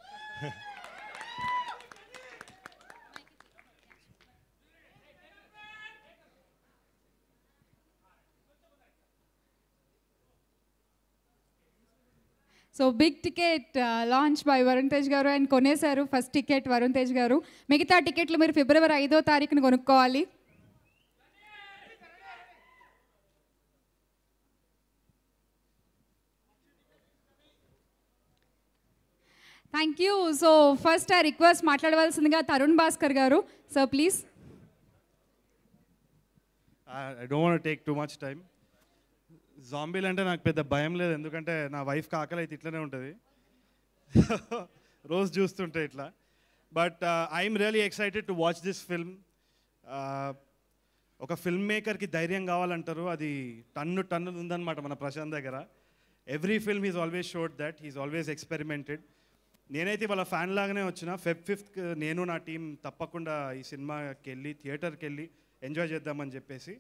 So big ticket launch by Varun Tej గారు అండ్ కొనేశారు ఫస్ట్ టికెట్ వరుణ్ తేజ్ గారు. మిగతా టికెట్లు మీరు ఫిబ్రవరి 5వ తారీఖున కొనుక్కోవాలి. Thank you. సో ఫస్ట్ ఆ రిక్వెస్ట్ మాట్లాడవలసిందిగా తరుణ్ భాస్కర్ గారు. So please. I don't want to take too much time. జాంబీలు అంటే నాకు పెద్ద భయం లేదు, ఎందుకంటే నా వైఫ్కి ఆకలి అయితే ఇట్లనే ఉంటుంది రోజు చూస్తుంటే ఇట్లా. But I'm really excited to watch this film. ఒక ఫిల్మ్ మేకర్కి ధైర్యం కావాలంటారు, అది టన్ను ఉందన్నమాట మన ప్రశాంత్ దగ్గర. Every film he's always showed that, he's always experimented. నేనైతే వాళ్ళ ఫ్యాన్ లాగానే వచ్చిన. Feb 5th నేను నా టీం తప్పకుండా ఈ సినిమాకి వెళ్ళి థియేటర్కి వెళ్ళి ఎంజాయ్ చేద్దామని చెప్పేసి.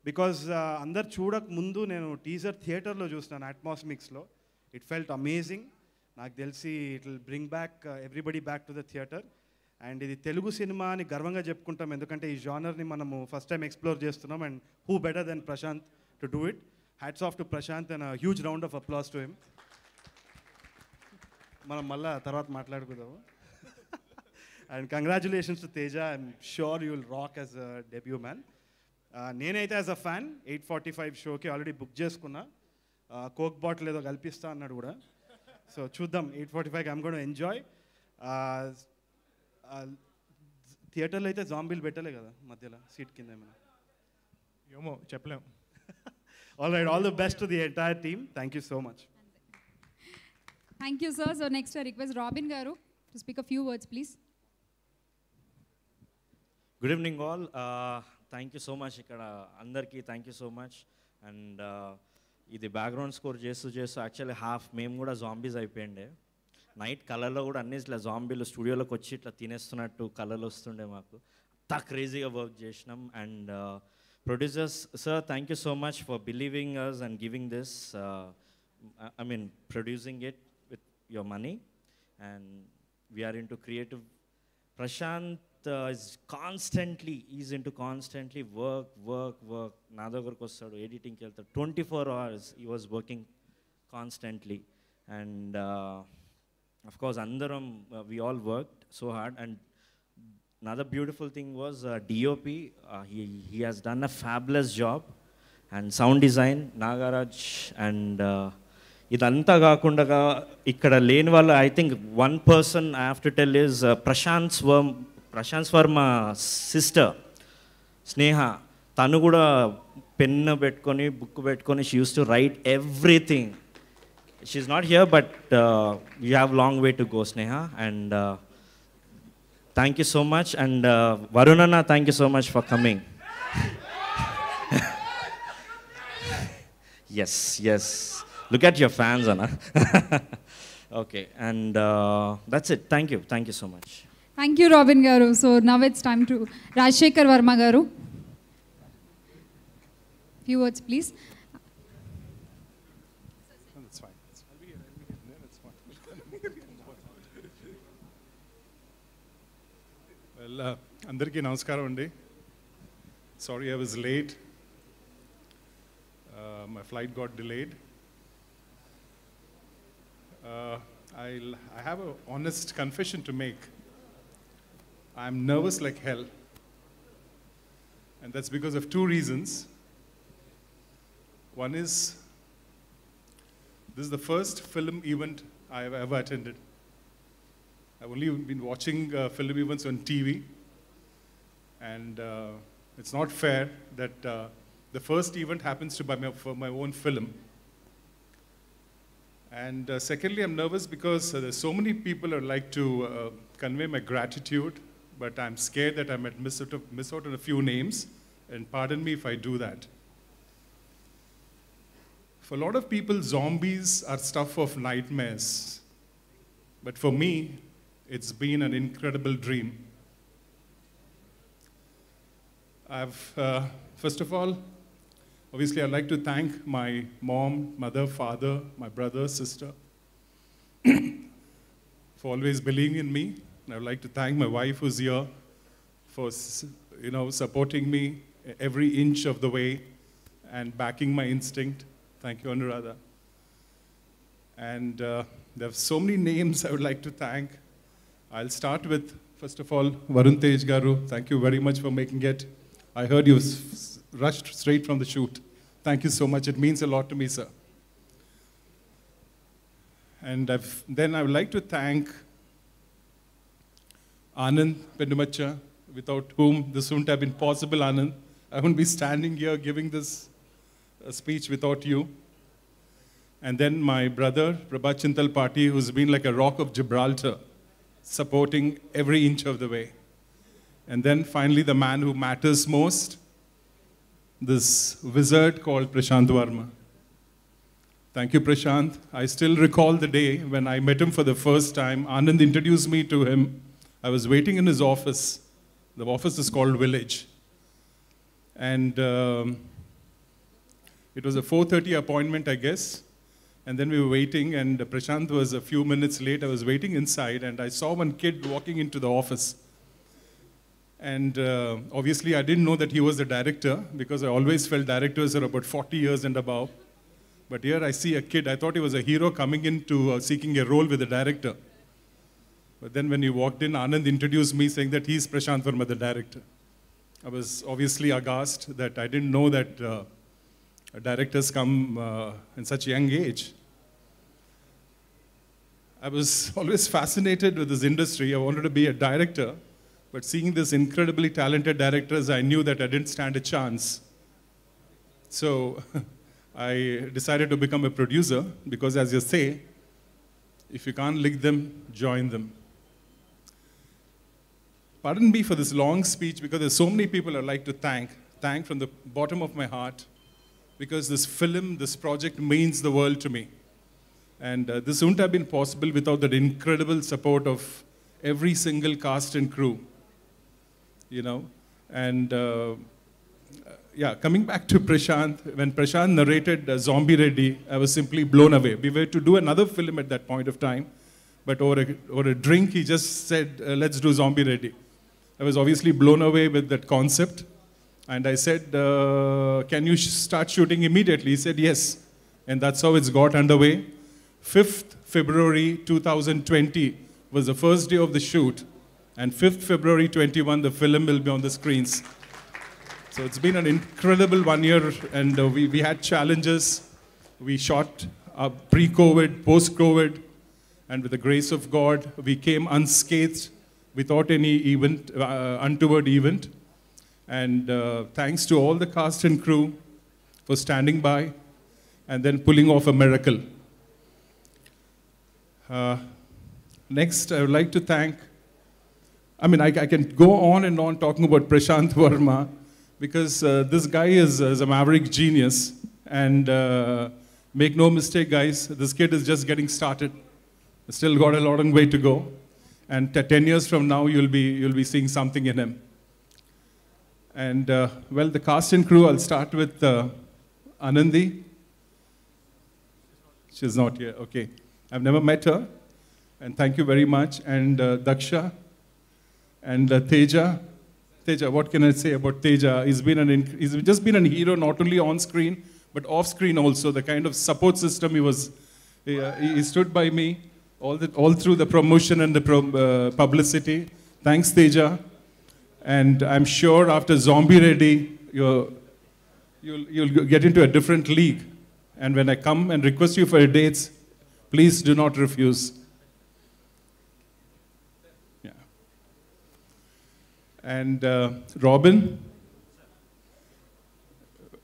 బికాజ్ అందరు చూడక ముందు నేను టీజర్ థియేటర్లో చూసినాను అట్మాస్మిక్స్లో. It felt amazing. నాకు తెలిసి it will bring back everybody back to the theatre. And ఇది తెలుగు సినిమా అని గర్వంగా చెప్పుకుంటాం, ఎందుకంటే ఈ జానర్ని మనము ఫస్ట్ టైం ఎక్స్ప్లోర్ చేస్తున్నాం. And who better then Prashant to do it. Hats off to Prashant and huge round of applause to him. మనం మళ్ళీ తర్వాత మాట్లాడుకుందాము. And congratulations to Teja. I'm sure you will rock as a debut man. నేనైతే as a fan 8:45 షోకి already book చేసుకున్నా. Coke bottle ఏదో కల్పిస్తా అన్నాడు కూడా. సో చూద్దాం, 8:45కి ఐమ్ గోన్ టు ఎంజాయ్. థియేటర్లో అయితే జాంబీలు పెట్టలే కదా మధ్యలో సీట్ కింద ఏమైనా, ఏమో చెప్పలేం. All right, all the best to the entire team. Thank you so much. Thank you sir. So next request Robin garu to speak a few words please. Good evening all. Thank you so much. ఇక్కడ అందరికీ thank you so much. And ఇది background score చేస్తూ actually half మేము కూడా zombies అయిపోయిండే. Night కలర్లో కూడా అన్ని ఇట్లా జాంబీలు స్టూడియోలోకి వచ్చి ఇట్లా తినేస్తున్నట్టు కలర్లు వస్తుండే మాకు. అంతా క్రేజీగా వర్క్ చేసినాం. And producers sir, thank you so much for believing us and giving this, I mean producing it with your money. And we are into creative. Prashant is into constantly work. నా దగ్గరకు వస్తాడు, ఎడిటింగ్కి వెళ్తాడు. 24 hours he was working constantly. And of course andaram we all worked so hard. And another beautiful thing was DOP. He has done a fabulous job. And sound design Nagaraj. And ఇదంతా కాకుండా ఇక్కడ లేని వాళ్ళు, I think one person I have to tell is Prashanth Varma sister Sneha. తను కూడా pen పెట్టుకొని book పెట్టుకొని she use to write everything. She is not here but you have long way to go Sneha. And thank you so much. And Varun అన్న, thank you so much for coming. Yes look at your fans, Anna. Okay, and that's it. Thank you so much. Thank you Robin garu. So now it's time to Rajshekhar Verma garu. Few words please. That's fine. That's fine. Well, andarki namaskaram andi. Sorry I was late. My flight got delayed. I have an honest confession to make. I'm nervous like hell. And that's because of two reasons. One is, this is the first film event I have ever attended. I've only been watching film events on TV. And it's not fair that the first event happens to be for my own film. And secondly, I'm nervous because there's so many people who like to convey my gratitude, but I'm scared that I might miss out on a few names, and pardon me if I do that. For a lot of people, zombies are stuff of nightmares. But for me, it's been an incredible dream. First of all, obviously, I'd like to thank my mom, mother, father, my brother, sister, for always believing in me. And I'd like to thank my wife who's here for, supporting me every inch of the way and backing my instinct. Thank you, Anuradha. And there are so many names I would like to thank. I'll start with, first of all, Varun Tej Garu. Thank you very much for making it. I heard you rushed straight from the shoot. Thank you so much. It means a lot to me, sir. And then I would like to thank Anand Pendumacha, without whom this wouldn't have been possible, Anand. I wouldn't be standing here giving this speech without you. And then my brother, Prabhat Chintal Pati, who's been like a rock of Gibraltar, supporting every inch of the way. And then finally, the man who matters most, this wizard called Prashant Varma. Thank you, Prashant. I still recall the day when I met him for the first time. Anand introduced me to him. I was waiting in his office. The office is called Village. And it was a 4:30 appointment, I guess. And then we were waiting, and Prashant was a few minutes late. I was waiting inside, and I saw one kid walking into the office. And obviously, I didn't know that he was the director, because I always felt directors are about 40 years and above. But here I see a kid. I thought he was a hero coming into seeking a role with the director. But then when he walked in, Anand introduced me, saying that he's Prashant Varma, the director. I was obviously aghast that I didn't know that directors come in such a young age. I was always fascinated with this industry. I wanted to be a director, but seeing these incredibly talented directors, I knew that I didn't stand a chance. So I decided to become a producer, because as you say, if you can't lick them, join them. Pardon me for this long speech, because there's so many people I'd like to thank from the bottom of my heart, because this film, this project means the world to me. And this wouldn't have been possible without the incredible support of every single cast and crew, And coming back to Prashant, when Prashant narrated Zombie Reddy, I was simply blown away. We were to do another film at that point of time, but over a drink, he just said, let's do Zombie Reddy. I was obviously blown away with that concept. And I said, can you start shooting immediately? He said, yes. And that's how it's got underway. 5th February 2020 was the first day of the shoot. And 5th February 21, the film will be on the screens. So it's been an incredible 1 year, and we had challenges. We shot pre-COVID, post-COVID, and with the grace of God, we came unscathed without any untoward event. And thanks to all the cast and crew for standing by and then pulling off a miracle. Next, I would like to thank, I can go on and on talking about Prashant Varma, because this guy is a maverick genius. And make no mistake, guys, this kid is just getting started. Still got a long way to go. And 10 years from now, you'll be seeing something in him. And the cast and crew, I'll start with Anandi. She's not here, okay. I've never met her, and thank you very much. And Daksha, and Teja. Teja, what can I say about Teja? He's just been a hero, not only on screen, but off screen also. The kind of support system he stood by me all through the promotion and the publicity. Thanks, Teja. And I'm sure after Zombie Reddy, you'll get into a different league. And when I come and request you for dates, please do not refuse. Yeah. And Robin,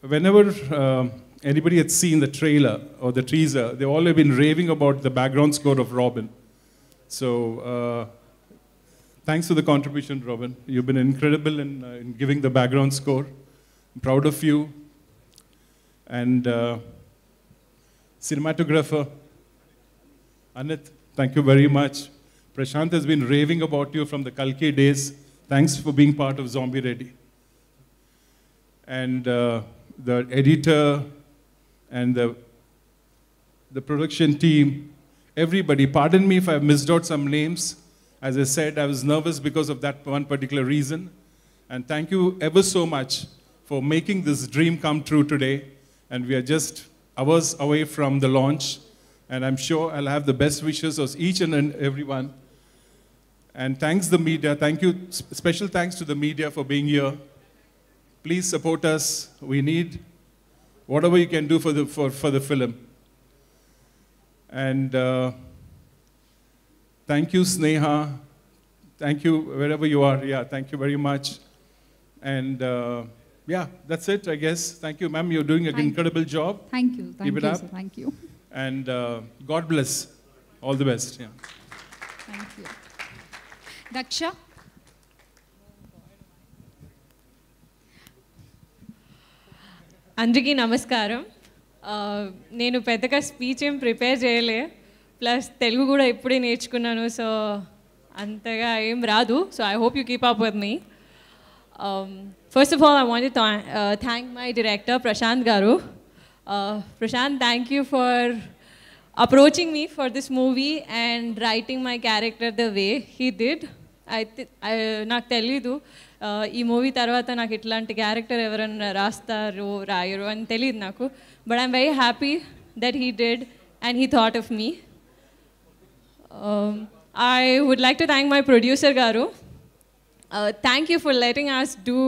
whenever anybody had seen the trailer or the teaser, they all have been raving about the background score of Robin. So thanks for the contribution, Robin. You've been incredible in giving the background score. I'm proud of you. And cinematographer, Anit, thank you very much. Prashant has been raving about you from the Kalki days. Thanks for being part of Zombie Reddy. and the editor and the production team, everybody. Pardon me if I've missed out some names. As I said, I was nervous because of that one particular reason. And thank you ever so much for making this dream come true today. And we are just hours away from the launch. And I'm sure I'll have the best wishes of each and everyone. And thanks the media. Thank you. Special thanks to the media for being here. Please support us. We need whatever you can do for the film. And thank you, Sneha. Thank you wherever you are. Yeah, thank you very much. And yeah, that's it, I guess. Thank you, ma'am. You're doing an incredible job. Thank you. Keep it up. Sir. Thank you. And God bless. All the best. Yeah. Thank you. Daksha? అందరికీ నమస్కారం. నేను పెద్దగా speech ఏం prepare చేయలే, plus Telugu కూడా ఇప్పుడే నేర్చుకున్నాను, so అంతగా ఏం రాదు. So I hope you keep up with me. First of all I want to thank my director Prashant గారు. Prashant, thank you for approaching me for this movie and writing my character the way he did. నాకు తెలీదు ఈ movie తర్వాత నాకు ఇట్లాంటి character ఎవరైనా రాస్తారు రాయరు అని తెలియదు నాకు, but I'm very happy that he did and he thought of me. I would like to thank my producer garu. Thank you for letting us do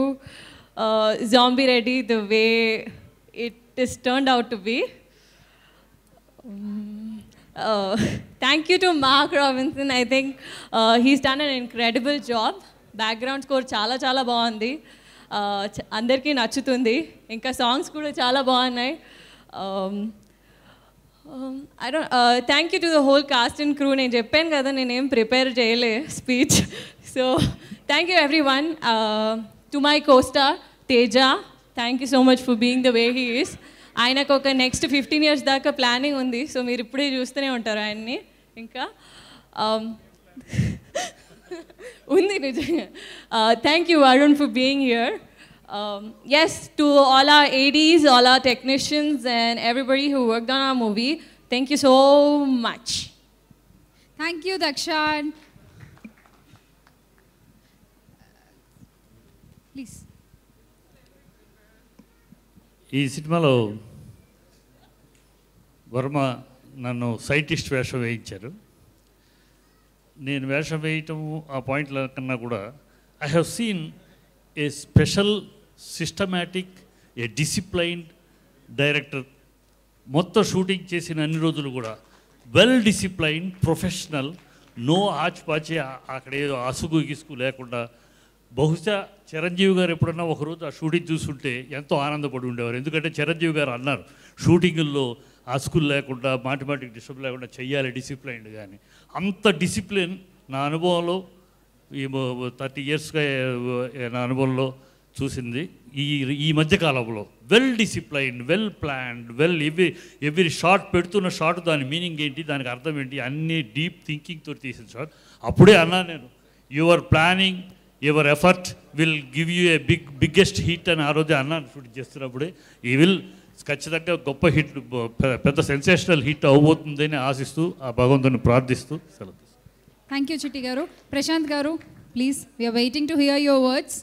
Zombie Ready the way it is turned out to be. Thank you to Mark Robinson. I think he's done an incredible job. Background score చాలా బాగుంది, అందరికీ నచ్చుతుంది. ఇంకా songs కూడా చాలా బాగున్నాయి. Thank you to the whole cost and crew. నేను చెప్పాను కదా నేనేం ప్రిపేర్ చేయలే speech. So thank you every one. To my co-star Teja, thank you so much for being the way he is. ఆయనకు ఒక నెక్స్ట్ 15 years దాకా ప్లానింగ్ ఉంది, so మీరు ఇప్పుడే చూస్తూనే ఉంటారు ఆయన్ని. ఇంకా ఉంది నిజంగా. Thank you Varun for being here. Yes, to all our ADs, all our technicians and everybody who worked on our movie, thank you so much. Thank you, Daksha. Please. ఈ సినిమాలో వర్మ నన్ను సైంటిస్ట్ వేషం వేయించారు. నేను వేషం వేయటం ఆ పాయింట్ల కన్నా కూడా I have seen a special systematic A disciplined director. మొత్తం షూటింగ్ చేసిన అన్ని రోజులు కూడా వెల్ డిసిప్లైన్డ్ ప్రొఫెషనల్, నో ఆచిపాచి, అక్కడ ఏదో అసుగు గిసుగు లేకుండా. బహుశా చిరంజీవి గారు ఎప్పుడన్నా ఒకరోజు ఆ షూటింగ్ చూస్తుంటే ఎంతో ఆనందపడి ఉండేవారు. ఎందుకంటే చిరంజీవి గారు అన్నారు షూటింగుల్లో అసుకులు లేకుండా మాటిమాటికి డిస్టర్బ్ లేకుండా చెయ్యాలి డిసిప్లైన్డ్. కానీ అంత డిసిప్లిన్ నా అనుభవంలో ఈ 30 yearsగా నా అనుభవంలో చూసింది ఈ మధ్యకాలంలో. Well disciplined, well planned, every shot పెడుతున్న షాట్ దాని మీనింగ్ ఏంటి, దానికి అర్థం ఏంటి, అన్నీ డీప్ థింకింగ్తో తీసిన షాట్. అప్పుడే అన్నా నేను your planning, your effort will give you a biggest hit అని ఆ రోజే అన్నాను షూటింగ్ చేస్తున్నప్పుడే. ఈ విల్ ఖచ్చితంగా గొప్ప హిట్, పెద్ద సెన్సేషనల్ హిట్ అవబోతుందని ఆశిస్తూ ఆ భగవంతుని ప్రార్థిస్తూ సెలవు. థ్యాంక్ యూ చిట్టి గారు. ప్రశాంత్ గారు please, we're waiting to hear your words.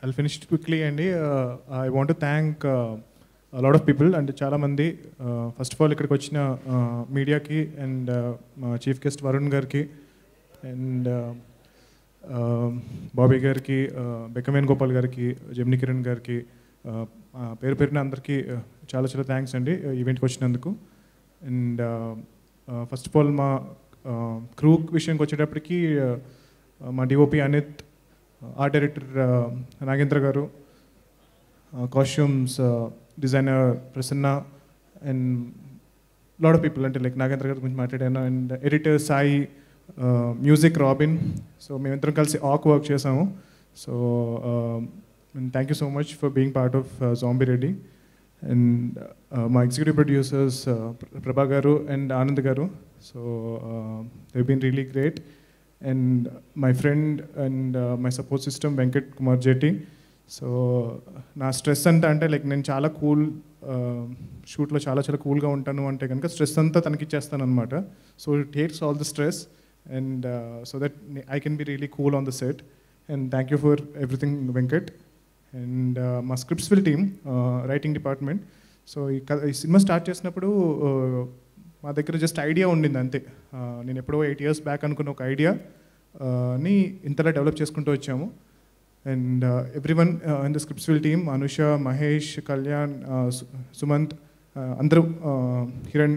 I'll finish it quickly అండి. I want to thank a lot of people and చాలా మంది. ఫస్ట్ ఆఫ్ ఆల్ ఇక్కడికి వచ్చిన మీడియాకి అండ్ మా చీఫ్ గెస్ట్ వరుణ్ గారికి అండ్ బాబీ గారికి, బెక్కమేన్ గోపాల్ గారికి, జమిని కిరణ్ గారికి, పేరు పేరున అందరికీ చాలా థ్యాంక్స్ అండి ఈవెంట్కి వచ్చినందుకు. అండ్ ఫస్ట్ ఆఫ్ ఆల్ మా క్రూ విషయంకి వచ్చేటప్పటికి మా DOP Anith, art director Nagendra garu, costumes designer Prasanna and lot of people, అంటే లైక్ నాగేంద్ర గారి గురించి మాట్లాడాను. And editor Sai, music Robin. So మేమిద్దరం కలిసి వర్క్ చేసాము. So thank you so much for being part of zombie Reddy. And మా executive producers Prabha garu and Anand garu. So they been really great. and my friend and my support system Venkat Kumar Jetty. So నా stress అంతా అంటే like నేను చాలా cool షూట్లో చాలా కూల్గా ఉంటాను అంటే కనుక స్ట్రెస్ అంతా తనకి ఇచ్చేస్తాను అనమాట. So it takes all the stress and so that I can be really cool on the set. And thank you for everything Venkat. And మా స్క్రిప్ట్స్విల్ టీమ్ రైటింగ్ డిపార్ట్మెంట్. సో ఈ సినిమా స్టార్ట్ చేసినప్పుడు మా దగ్గర జస్ట్ ఐడియా ఉండింది అంతే. నేను ఎప్పుడో 8 years back అనుకున్న ఒక ఐడియాని ఇంతలా డెవలప్ చేసుకుంటూ వచ్చాము. And everyone in the Scriptsville team, Anusha, Mahesh, Kalyan, Sumant, Andru, Hiran,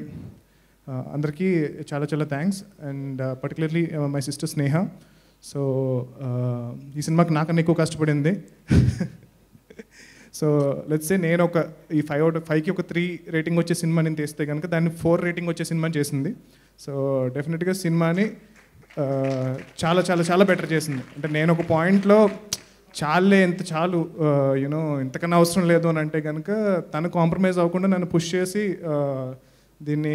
Andarki, chala thanks. And particularly my sister Sneha. So, ee cinema ki nakanne ekku kashtapadindi. So, let's say నేను ఒక ఈ 5 out of 5కి ఒక 3 rating వచ్చే cinema నేను తీస్తే కనుక దాన్ని 4 రేటింగ్ వచ్చే సినిమా చేసింది. సో డెఫినెట్గా సినిమాని చాలా బెటర్ చేసింది. అంటే నేను ఒక పాయింట్లో చాలు యూనో ఇంతకన్నా అవసరం లేదు అని అంటే కనుక తను కాంప్రమైజ్ అవ్వకుండా నన్ను పుష్ చేసి దీన్ని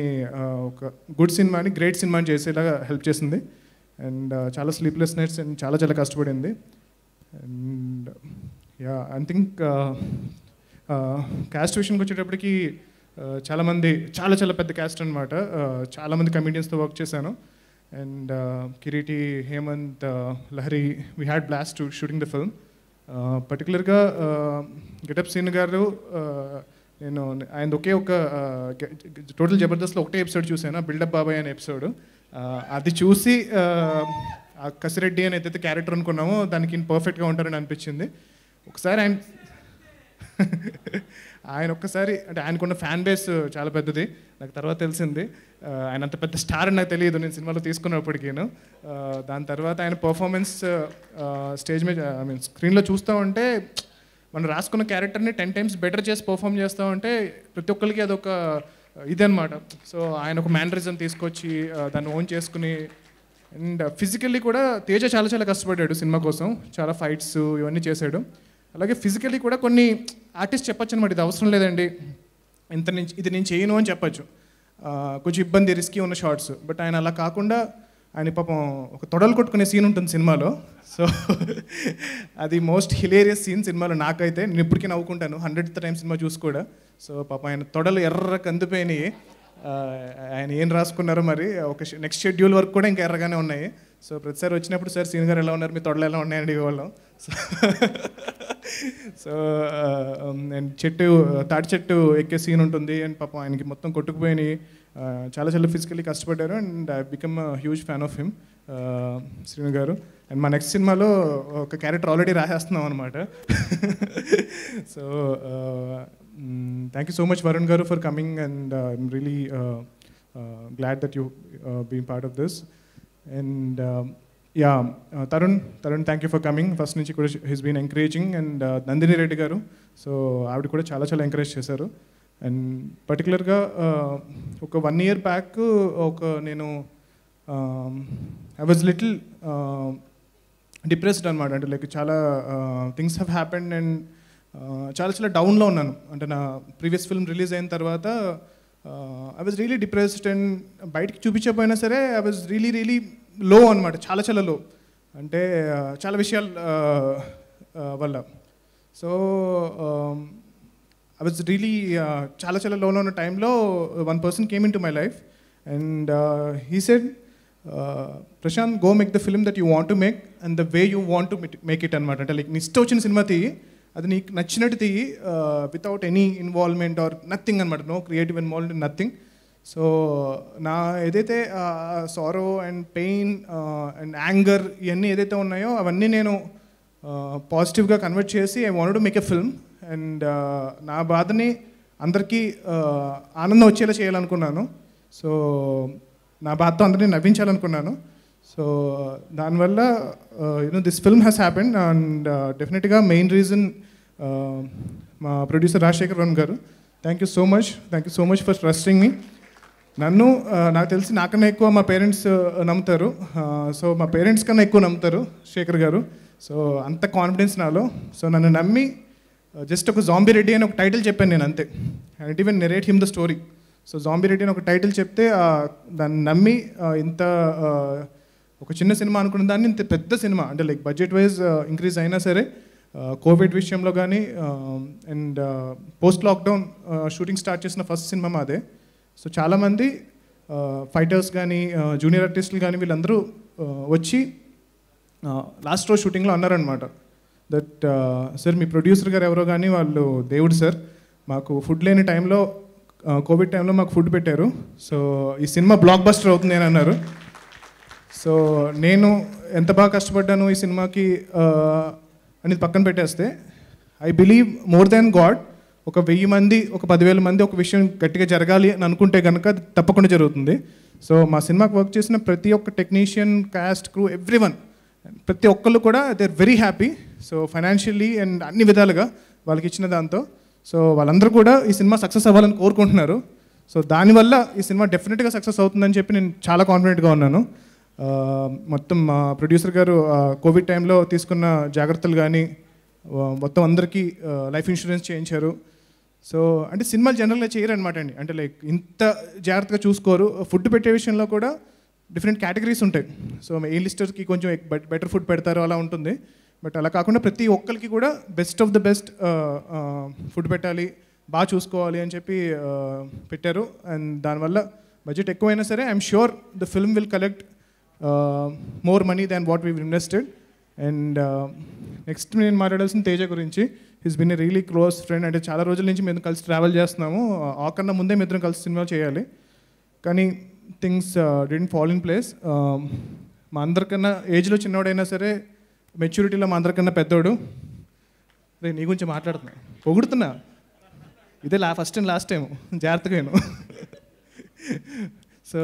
ఒక గుడ్ సినిమాని గ్రేట్ సినిమాని చేసేలాగా హెల్ప్ చేసింది. అండ్ చాలా స్లీప్లెస్ నైట్స్ అండ్ చాలా కష్టపడింది. And yeah I think caste విషయానికి వచ్చేటప్పటికి చాలామంది చాలా పెద్ద క్యాస్ట్ అనమాట. చాలామంది కమెడియన్స్తో వర్క్ చేశాను. And Kiriti, Hemant, Lahari, we had blast shooting the film. Particularly, Getup Scene garu, నేను ఆయన ఒకే ఒక టోటల్ జబర్దస్త్లో ఒకటే ఎపిసోడ్ చూసాను, బిల్డప్ బాబాయ్ అనే ఎపిసోడ్. అది చూసి కసిరెడ్డి అని ఏదైతే క్యారెక్టర్ అనుకున్నామో దానికి పర్ఫెక్ట్గా ఉంటారని అనిపించింది. ఒకసారి ఆయన ఒక్కసారి అంటే ఆయనకున్న ఫ్యాన్ బేస్ చాలా పెద్దది, నాకు తర్వాత తెలిసింది. ఆయన అంత పెద్ద స్టార్ అని నాకు తెలియదు నేను సినిమాలో తీసుకున్నప్పటికీను. దాని తర్వాత ఆయన పర్ఫార్మెన్స్ స్టేజ్ మీద ఐ మీన్ స్క్రీన్లో చూస్తూ ఉంటే మనం రాసుకున్న క్యారెక్టర్ని 10 times బెటర్ చేసి పర్ఫామ్ చేస్తూ ఉంటే ప్రతి ఒక్కరికి అదొక ఇదన్నమాట. సో ఆయన ఒక మ్యానరిజం తీసుకొచ్చి దాన్ని ఓన్ చేసుకుని అండ్ ఫిజికల్లీ కూడా తేజ చాలా కష్టపడ్డాడు సినిమా కోసం. చాలా ఫైట్స్ ఇవన్నీ చేశాడు. అలాగే ఫిజికల్లీ కూడా కొన్ని ఆర్టిస్ట్ చెప్పచ్చు అనమాట, ఇది అవసరం లేదండి ఇది నేను చేయను అని చెప్పచ్చు. కొంచెం ఇబ్బంది రిస్కీ ఉన్న షార్ట్స్. బట్ ఆయన అలా కాకుండా ఆయన పాపం ఒక తొడలు కొట్టుకునే సీన్ ఉంటుంది సినిమాలో. సో అది మోస్ట్ హిలేరియస్ సీన్ సినిమాలో నాకైతే. నేను ఇప్పటికీ నవ్వుకుంటాను 100th time సినిమా చూసి కూడా. సో పాపం ఆయన తొడలు ఎర్ర కందిపోయినాయి. ఆయన ఏం రాసుకున్నారో మరి, ఒక నెక్స్ట్ షెడ్యూల్ వరకు కూడా ఇంకా ఎర్రగానే ఉన్నాయి. సో ప్రతిసారి వచ్చినప్పుడు సార్ సీన్ గారు ఎలా ఉన్నారు, మీ తొడలు ఎలా ఉన్నాయండి ఇవ్వడం. సో అండ్ తాటి చెట్టు ఎక్కే సీన్ ఉంటుంది అండ్ పాపం ఆయనకి మొత్తం కొట్టుకుపోయి చాలా ఫిజికల్లీ కష్టపడ్డారు. And I become huge fan of him Srinu garu. And మా నెక్స్ట్ సినిమాలో ఒక క్యారెక్టర్ ఆల్రెడీ రాసేస్తున్నాం అనమాట. So thank you so much Varun garu for coming and I'm really glad that you being part of this. And yeah Tarun thank you for coming. First నుంచి కూడా he's been encouraging. And Nandini Reddy garu, so ఆవిడ కూడా చాలా encourage చేశారు. And పర్టికులర్గా ఒక 1 year back నేను I was little depressed అనమాట. అంటే లైక్ చాలా థింగ్స్ హ్యావ్ హ్యాపెండ్ అండ్ చాలా డౌన్లో ఉన్నాను. అంటే నా ప్రీవియస్ ఫిల్మ్ రిలీజ్ అయిన తర్వాత I was really depressed. And బయటికి చూపించకపోయినా సరే ఐ వాజ్ రియలీ లో అనమాట, చాలా లో. అంటే చాలా విషయాల వల్ల. సో ఐ వాజ్ రియలీ చాలా లోలో ఉన్న టైంలో one person came into my life and he said, Prashant, go make the film that you want to make and the way you want to make it అనమాట. అంటే like నీ ఇష్టం వచ్చిన cinema తీయి, అది నీకు నచ్చినట్టు తీయి, without any involvement or nothing అనమాట. No creative involvement, nothing. So నా ఏదైతే sorrow and pain and anger ఇవన్నీ ఏదైతే ఉన్నాయో అవన్నీ నేను పాజిటివ్గా కన్వర్ట్ చేసి I wanted to make a film. And నా బాధని అందరికీ ఆనందం వచ్చేలా చేయాలనుకున్నాను. సో నా బాధతో అందరినీ నవ్వించాలనుకున్నాను. సో దానివల్ల this film has happened. And డెఫినెట్గా మెయిన్ రీజన్ మా ప్రొడ్యూసర్ రాజశేఖర్ వన్ గారు. Thank you so much for trusting me. నన్ను నాకు తెలిసి నాకన్నా ఎక్కువ మా పేరెంట్స్ నమ్ముతారు. సో మా పేరెంట్స్ కన్నా ఎక్కువ నమ్ముతారు శేఖర్ గారు. సో అంత కాన్ఫిడెన్స్ నాలో. సో నన్ను నమ్మి జస్ట్ ఒక జాంబీ రెడ్డి అని ఒక టైటిల్ చెప్పాను నేను అంతే. And even narrate him the story. So Zombie Reddy అని ఒక టైటిల్ చెప్తే దాన్ని నమ్మి ఇంత ఒక చిన్న సినిమా అనుకున్న దాన్ని ఇంత పెద్ద సినిమా అంటే లైక్ బడ్జెట్ వైజ్ ఇంక్రీజ్ అయినా సరే కోవిడ్ విషయంలో కానీ and post lockdown shooting start చేసిన ఫస్ట్ సినిమా మాదే. సో చాలామంది ఫైటర్స్ కానీ జూనియర్ ఆర్టిస్టులు కానీ వీళ్ళందరూ వచ్చి లాస్ట్ రోజు షూటింగ్లో అన్నారనమాట దట్ సార్ మీ ప్రొడ్యూసర్ గారు ఎవరో కానీ వాళ్ళు దేవుడు సార్, మాకు ఫుడ్ లేని టైంలో కోవిడ్ టైంలో మాకు ఫుడ్ పెట్టారు, సో ఈ సినిమా బ్లాక్ బస్టర్ అవుతుంది అని అన్నారు. సో నేను ఎంత బాగా కష్టపడ్డాను ఈ సినిమాకి అనేది పక్కన పెట్టేస్తే I believe more than God ఒక 1000 మంది ఒక 10,000 మంది ఒక విషయం గట్టిగా జరగాలి అని అనుకుంటే కనుక తప్పకుండా జరుగుతుంది. సో మా సినిమాకి వర్క్ చేసిన ప్రతి ఒక్క టెక్నీషియన్, కాస్ట్, క్రూ, ఎవ్రీవన్, ప్రతి ఒక్కళ్ళు కూడా they are very happy. So financially and అన్ని విధాలుగా వాళ్ళకి ఇచ్చిన దాంతో సో వాళ్ళందరూ కూడా ఈ సినిమా సక్సెస్ అవ్వాలని కోరుకుంటున్నారు. సో దానివల్ల ఈ సినిమా డెఫినెట్గా సక్సెస్ అవుతుందని చెప్పి నేను చాలా కాన్ఫిడెంట్గా ఉన్నాను. మొత్తం మా ప్రొడ్యూసర్ గారు కోవిడ్ టైంలో తీసుకున్న జాగ్రత్తలు కానీ మొత్తం అందరికీ లైఫ్ ఇన్సూరెన్స్ చేయించారు. సో అంటే సినిమాలు జనరల్గా చేయరనమాట అండి, అంటే లైక్ ఇంత జాగ్రత్తగా చూసుకోరు. ఫుడ్ పెట్టే విషయంలో కూడా డిఫరెంట్ కేటగిరీస్ ఉంటాయి. సో ఏ లిస్టర్స్కి కొంచెం బెటర్ ఫుడ్ పెడతారు అలా ఉంటుంది. బట్ అలా కాకుండా ప్రతి ఒక్కరికి కూడా best of the best food పెట్టాలి, బాగా చూసుకోవాలి అని చెప్పి పెట్టారు. అండ్ దానివల్ల బడ్జెట్ ఎక్కువైనా సరే I'm sure the film will collect more money than what we invested. And next నేను మాట్లాడాల్సిన తేజ గురించి. His bin a really close friend. అంటే చాలా రోజుల నుంచి మేము కలిసి ట్రావెల్ చేస్తున్నాము. ఆ కన్నా ముందే మేము ఇద్దరం కలిసి సినిమా చేయాలి, కానీ things didn't fall in place. మా అందరికన్నా ఏజ్లో చిన్నవాడైనా సరే మెచ్యూరిటీలో మా అందరికన్నా పెద్దోడు. అదే నీ గురించి మాట్లాడుతున్నా, పొగుడుతున్నా, ఇదే ఫస్ట్ అండ్ లాస్ట్ టైం, జాగ్రత్తగా నేను. So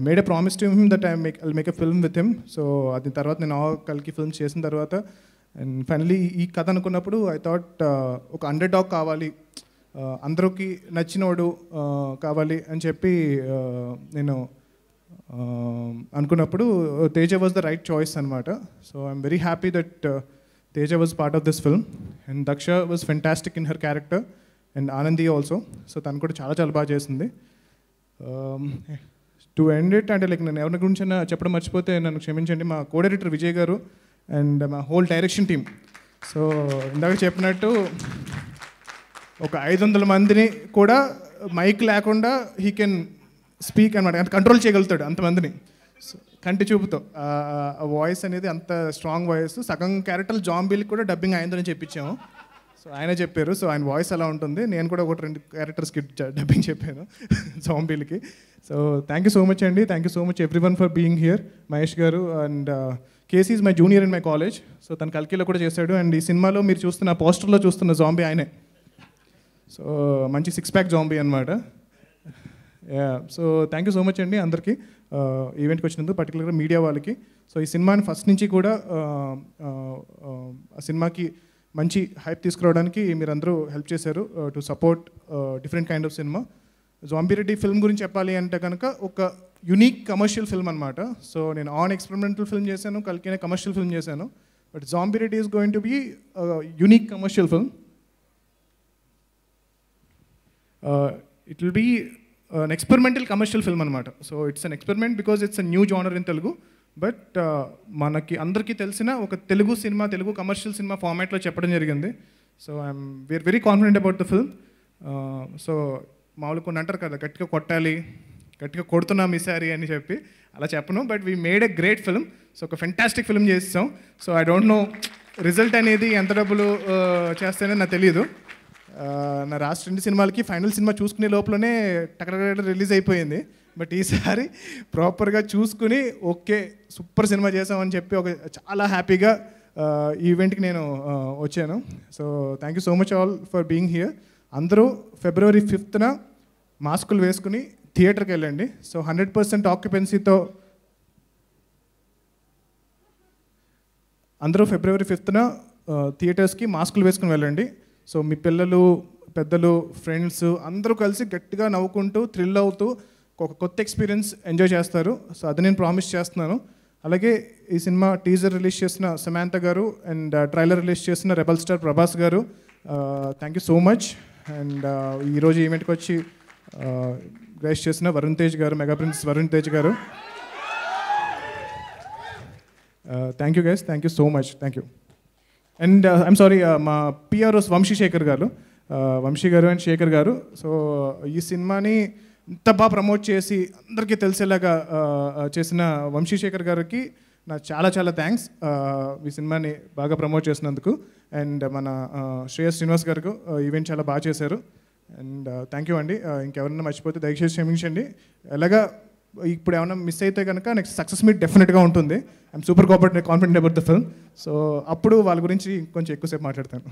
made a promise to him that I'll make a film with him. So అది తర్వాత నేను కలికి ఫిల్మ్స్ చేసిన తర్వాత అండ్ ఫైనలీ ఈ కథ అనుకున్నప్పుడు ఐ థాట్ ఒక అండర్ డాగ్ కావాలి, అందరికి నచ్చినోడు కావాలి అని చెప్పి నేను అనుకున్నప్పుడు Teja was the right choice అనమాట. So I'm very happy that Teja was part of this film. And Daksha was fantastic in her character and Anandi also. So తను కూడా చాలా చాలా బాగా చేసింది. టు ఎండ్ ఇట్ అంటే లైక్ నేను ఎవరి గురించి చెప్పడం మర్చిపోతే నన్ను క్షమించండి. మా కో డైరెక్టర్ విజయ్ గారు అండ్ మా హోల్ డైరెక్షన్ టీమ్. సో ఇందాక చెప్పినట్టు ఒక 500 మందిని కూడా మైక్ లేకుండా హీ కెన్ స్పీక్ అనమాట, అంత కంట్రోల్ చేయగలుగుతాడు అంతమందిని కంటి చూపుతో. ఆ వాయిస్ అనేది అంత స్ట్రాంగ్ వాయిస్. సగం క్యారెక్టర్ జాంబీలకి కూడా డబ్బింగ్ అయిందని చెప్పించాము. సో ఆయన చెప్పారు, సో ఆయన వాయిస్ అలా ఉంటుంది. నేను కూడా 1-2 క్యారెక్టర్స్కి డబ్బింగ్ చెప్పాను జాంబీలకి. So thank you so much అండి. Thank you so much everyone for being here. Mahesh garu and KC is my junior in my college. So తను కల్కిలో కూడా చేశాడు. అండ్ ఈ సినిమాలో మీరు చూస్తున్న పోస్టర్లో చూస్తున్న జాంబీ ఆయనే. సో మంచి 6-pack జాంబీ అనమాట. So thank you so much అండి అందరికీ ఈవెంట్కి వచ్చినందుకు, పర్టికులర్గా మీడియా వాళ్ళకి. సో ఈ సినిమాని ఫస్ట్ నుంచి కూడా ఆ సినిమాకి మంచి హైప్ తీసుకురావడానికి మీరందరూ హెల్ప్ చేశారు to support different kind of cinema. Zombie Reddy film గురించి చెప్పాలి అంటే కనుక ఒక యునిక్ కమర్షియల్ ఫిల్మ్ అనమాట. సో నేను ఆన్ ఎక్స్పెరిమెంటల్ ఫిల్మ్ చేశాను, కల్కినే కమర్షియల్ ఫిల్మ్ చేశాను. But zombie Reddy is going to be unique commercial film. It will be an experimental commercial film అనమాట. So it's an experiment because it's a new genre in Telugu. But మనకి అందరికీ తెలిసిన ఒక Telugu cinema, Telugu commercial cinema ఫార్మాట్లో చెప్పడం జరిగింది. So we are very confident about the film. So మామూలు కొన్ని అంటారు కదా, గట్టిగా కొట్టాలి, గట్టిగా కొడుతున్నాం ఈసారి అని చెప్పి, అలా చెప్పను. But we made a great film. So ఒక ఫెంటాస్టిక్ ఫిల్మ్ చేస్తాం. So I don't no result అనేది ఎంత డబ్బులు చేస్తేనే నాకు తెలియదు. నా రాష్ట్ర 2 సినిమాలకి ఫైనల్ సినిమా చూసుకునే లోపలనే టకటక రిలీజ్ అయిపోయింది. బట్ ఈసారి ప్రాపర్గా చూసుకుని ఓకే సూపర్ సినిమా చేసామని చెప్పి ఒక చాలా హ్యాపీగా ఈవెంట్కి నేను వచ్చాను. So thank you so much all for being here. అందరూ February 5th మాస్కులు వేసుకుని థియేటర్కి వెళ్ళండి. సో 100% ఆక్యుపెన్సీతో అందరూ February 5th థియేటర్స్కి మాస్కులు వేసుకుని వెళ్ళండి. సో మీ పిల్లలు, పెద్దలు, ఫ్రెండ్స్ అందరూ కలిసి గట్టిగా నవ్వుకుంటూ థ్రిల్ అవుతూ ఒక కొత్త ఎక్స్పీరియన్స్ ఎంజాయ్ చేస్తారు. సో అది నేను ప్రామిస్ చేస్తున్నాను. అలాగే ఈ సినిమా టీజర్ రిలీజ్ చేసిన సమాంత గారు అండ్ ట్రైలర్ రిలీజ్ చేసిన రెబల్ స్టార్ ప్రభాస్ గారు, thank you so much. And ఈరోజు ఈవెంట్కి వచ్చి గ్రేస్ చేసిన వరుణ్ తేజ్ గారు, మెగా ప్రిన్స్ వరుణ్ తేజ్ గారు. Thank you guys, thank you so much, thank you. And I'm sorry, మా పిఆర్ఓస్ వంశీ గారు అండ్ శేఖర్ గారు. సో ఈ సినిమాని ఇంత బాగా ప్రమోట్ చేసి అందరికీ తెలిసేలాగా చేసిన వంశీశేఖర్ గారికి నా చాలా చాలా థ్యాంక్స్ ఈ సినిమాని బాగా ప్రమోట్ చేసినందుకు. అండ్ మన శ్రేయస్ శ్రీనివాస్ గారికి ఈవెంట్ చాలా బాగా చేశారు. అండ్ థ్యాంక్ యూ అండి. ఇంకెవరైనా మర్చిపోతే దయచేసి క్షమించండి. ఎలాగా ఇప్పుడు ఏమైనా మిస్ అయితే కనుక నెక్స్ట్ సక్సెస్ మీట్ డెఫినెట్గా ఉంటుంది. I'm super confident about the film. So అప్పుడు వాళ్ళ గురించి కొంచెం ఎక్కువసేపు మాట్లాడతాను.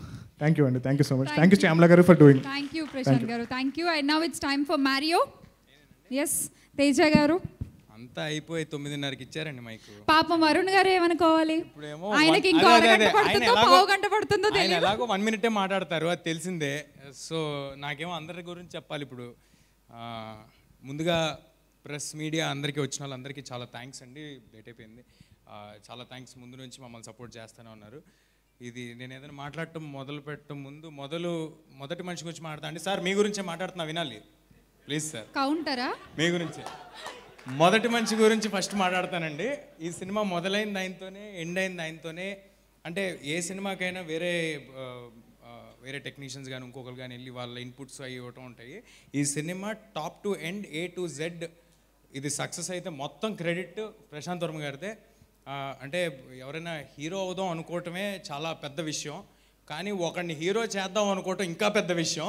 థ్యాంక్ యూ అండి, thank you so much. Thank you Shyamala garu for doing. Thank you Prashant garu, thank you. And now it's time for Mario. Yes Teja garu. అంతా అయిపోయి 9:30కి ఇచ్చారండి మైకు. పాపం వరుణ్ గారు ఏమనుకోవాలి, ఆయనకి ఇంకో అరగంట పడుతుందో పావు గంట పడుతుందో తెలియదు. ఎలాగో 1 minute మాట్లాడతారు, అది తెలిసిందే. సో నాకేమో అందరి గురించి చెప్పాలి ఇప్పుడు. ముందుగా ప్రెస్ మీడియా అందరికీ వచ్చిన వాళ్ళందరికీ చాలా థ్యాంక్స్ అండి. లేట్ అయిపోయింది, చాలా థ్యాంక్స్. ముందు నుంచి మమ్మల్ని సపోర్ట్ చేస్తూనే ఉన్నారు. ఇది నేను ఏదైనా మాట్లాడటం మొదలు పెట్టడం ముందు మొదటి మనిషి గురించి మాట్లాడతా అండి. సార్ మీ గురించే మాట్లాడుతున్నా, వినాలి ప్లీజ్ సార్. కౌంటరా? మీ గురించే మొదటి మనిషి గురించి ఫస్ట్ మాట్లాడతానండి. ఈ సినిమా మొదలైంది ఆయనతోనే, ఎండ్ అయింది ఆయనతోనే. అంటే ఏ సినిమాకైనా వేరే టెక్నీషియన్స్ కానీ ఇంకొకరు కానీ వెళ్ళి వాళ్ళ ఇన్పుట్స్ అవి ఇవ్వటం ఉంటాయి. ఈ cinema top to end A to Z ఇది సక్సెస్ అయితే మొత్తం క్రెడిట్ ప్రశాంత్ వర్మ గారిదే. అంటే ఎవరైనా హీరో అవుదాం అనుకోవటమే చాలా పెద్ద విషయం, కానీ ఒకరిని హీరో చేద్దాం అనుకోవటం ఇంకా పెద్ద విషయం.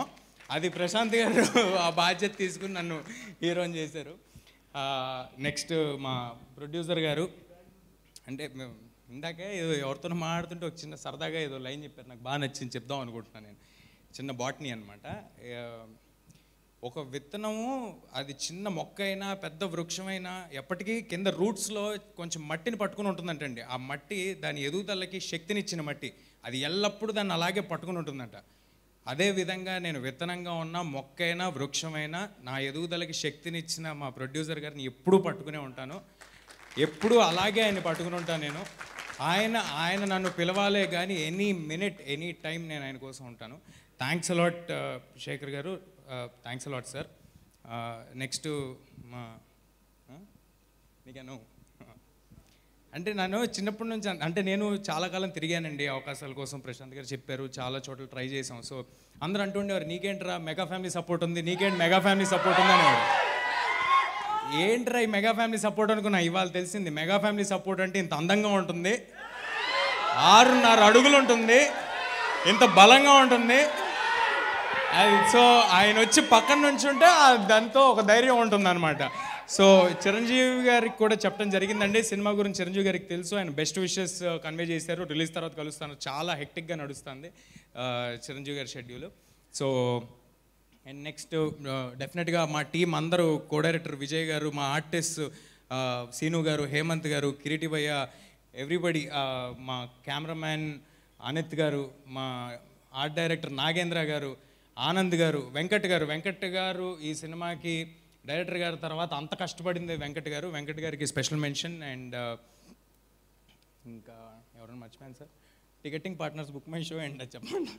అది ప్రశాంత్ గారు ఆ బాధ్యత తీసుకుని నన్ను హీరోని చేశారు. నెక్స్ట్ మా ప్రొడ్యూసర్ గారు, అంటే ఇందాకే ఏదో ఎవరితో మాట్లాడుతుంటే ఒక చిన్న సరదాగా ఏదో లైన్ చెప్పారు, నాకు బాగా నచ్చింది, చెప్దాం అనుకుంటున్నాను. నేను చిన్న బాటనీ అనమాట. ఒక విత్తనము అది చిన్న మొక్క అయినా పెద్ద వృక్షమైనా ఎప్పటికీ కింద రూట్స్లో కొంచెం మట్టిని పట్టుకుని ఉంటుందంటండి. ఆ మట్టి దాని ఎదుగుదలకి శక్తినిచ్చిన మట్టి, అది ఎల్లప్పుడూ దాన్ని అలాగే పట్టుకుని ఉంటుందంట. అదేవిధంగా నేను విత్తనంగా ఉన్న మొక్కైనా వృక్షమైనా నా ఎదుగుదలకి శక్తినిచ్చిన మా ప్రొడ్యూసర్ గారిని ఎప్పుడూ పట్టుకునే ఉంటాను, ఎప్పుడూ అలాగే ఆయన పట్టుకుని ఉంటాను నేను. ఆయన నన్ను పిలవాలే కానీ ఎనీ మినిట్ ఎనీ టైం నేను ఆయన కోసం ఉంటాను. థ్యాంక్స్ అలాట్ శేఖర్ గారు, థ్యాంక్స్ అలాట్ సార్. నెక్స్ట్ మా నీకేను అంటే నన్ను చిన్నప్పటి నుంచి, అంటే నేను చాలా కాలం తిరిగానండి అవకాశాల కోసం. ప్రశాంత్ గారు చెప్పారు, చాలా చోట్ల ట్రై చేసాం. సో అందరూ అంటుండేవారు, నీకేంట్రా మెగా ఫ్యామిలీ సపోర్ట్ ఉంది, నీకేంటి మెగా ఫ్యామిలీ సపోర్ట్ ఉంది అనేవారు. ఏంట్రా ఈ మెగా ఫ్యామిలీ సపోర్ట్ అనుకున్నా. ఇవాళ తెలిసింది మెగా ఫ్యామిలీ సపోర్ట్ అంటే ఇంత అందంగా ఉంటుంది, 6.5 అడుగులు ఉంటుంది, ఇంత బలంగా ఉంటుంది. అది సో ఆయన వచ్చి పక్కన నుంచి ఉంటే దాంతో ఒక ధైర్యం ఉంటుంది అనమాట. సో చిరంజీవి గారికి కూడా చెప్పడం జరిగిందండి సినిమా గురించి. చిరంజీవి గారికి తెలుసు, ఆయన బెస్ట్ విషెస్ కన్వే చేశారు. రిలీజ్ తర్వాత కలుస్తాను, చాలా హెక్టిక్గా నడుస్తుంది చిరంజీవి గారి షెడ్యూల్. సో అండ్ నెక్స్ట్ డెఫినెట్గా మా టీం అందరూ, కో డైరెక్టర్ విజయ్ గారు, మా ఆర్టిస్ట్ సీను గారు, హేమంత్ గారు, కిరీటి భయ్య, ఎవ్రీబడి, మా కెమెరామ్యాన్ అనిత్ గారు, మా ఆర్ట్ డైరెక్టర్ నాగేంద్ర గారు, ఆనంద్ గారు, వెంకట్ గారు ఈ సినిమాకి డైరెక్టర్ గారి తర్వాత అంత కష్టపడింది వెంకట్ గారికి స్పెషల్ మెన్షన్. అండ్ ఇంకా ఎవరైనా మర్చిపోయాను sir, ticketing partners, book my show and చెప్పండి,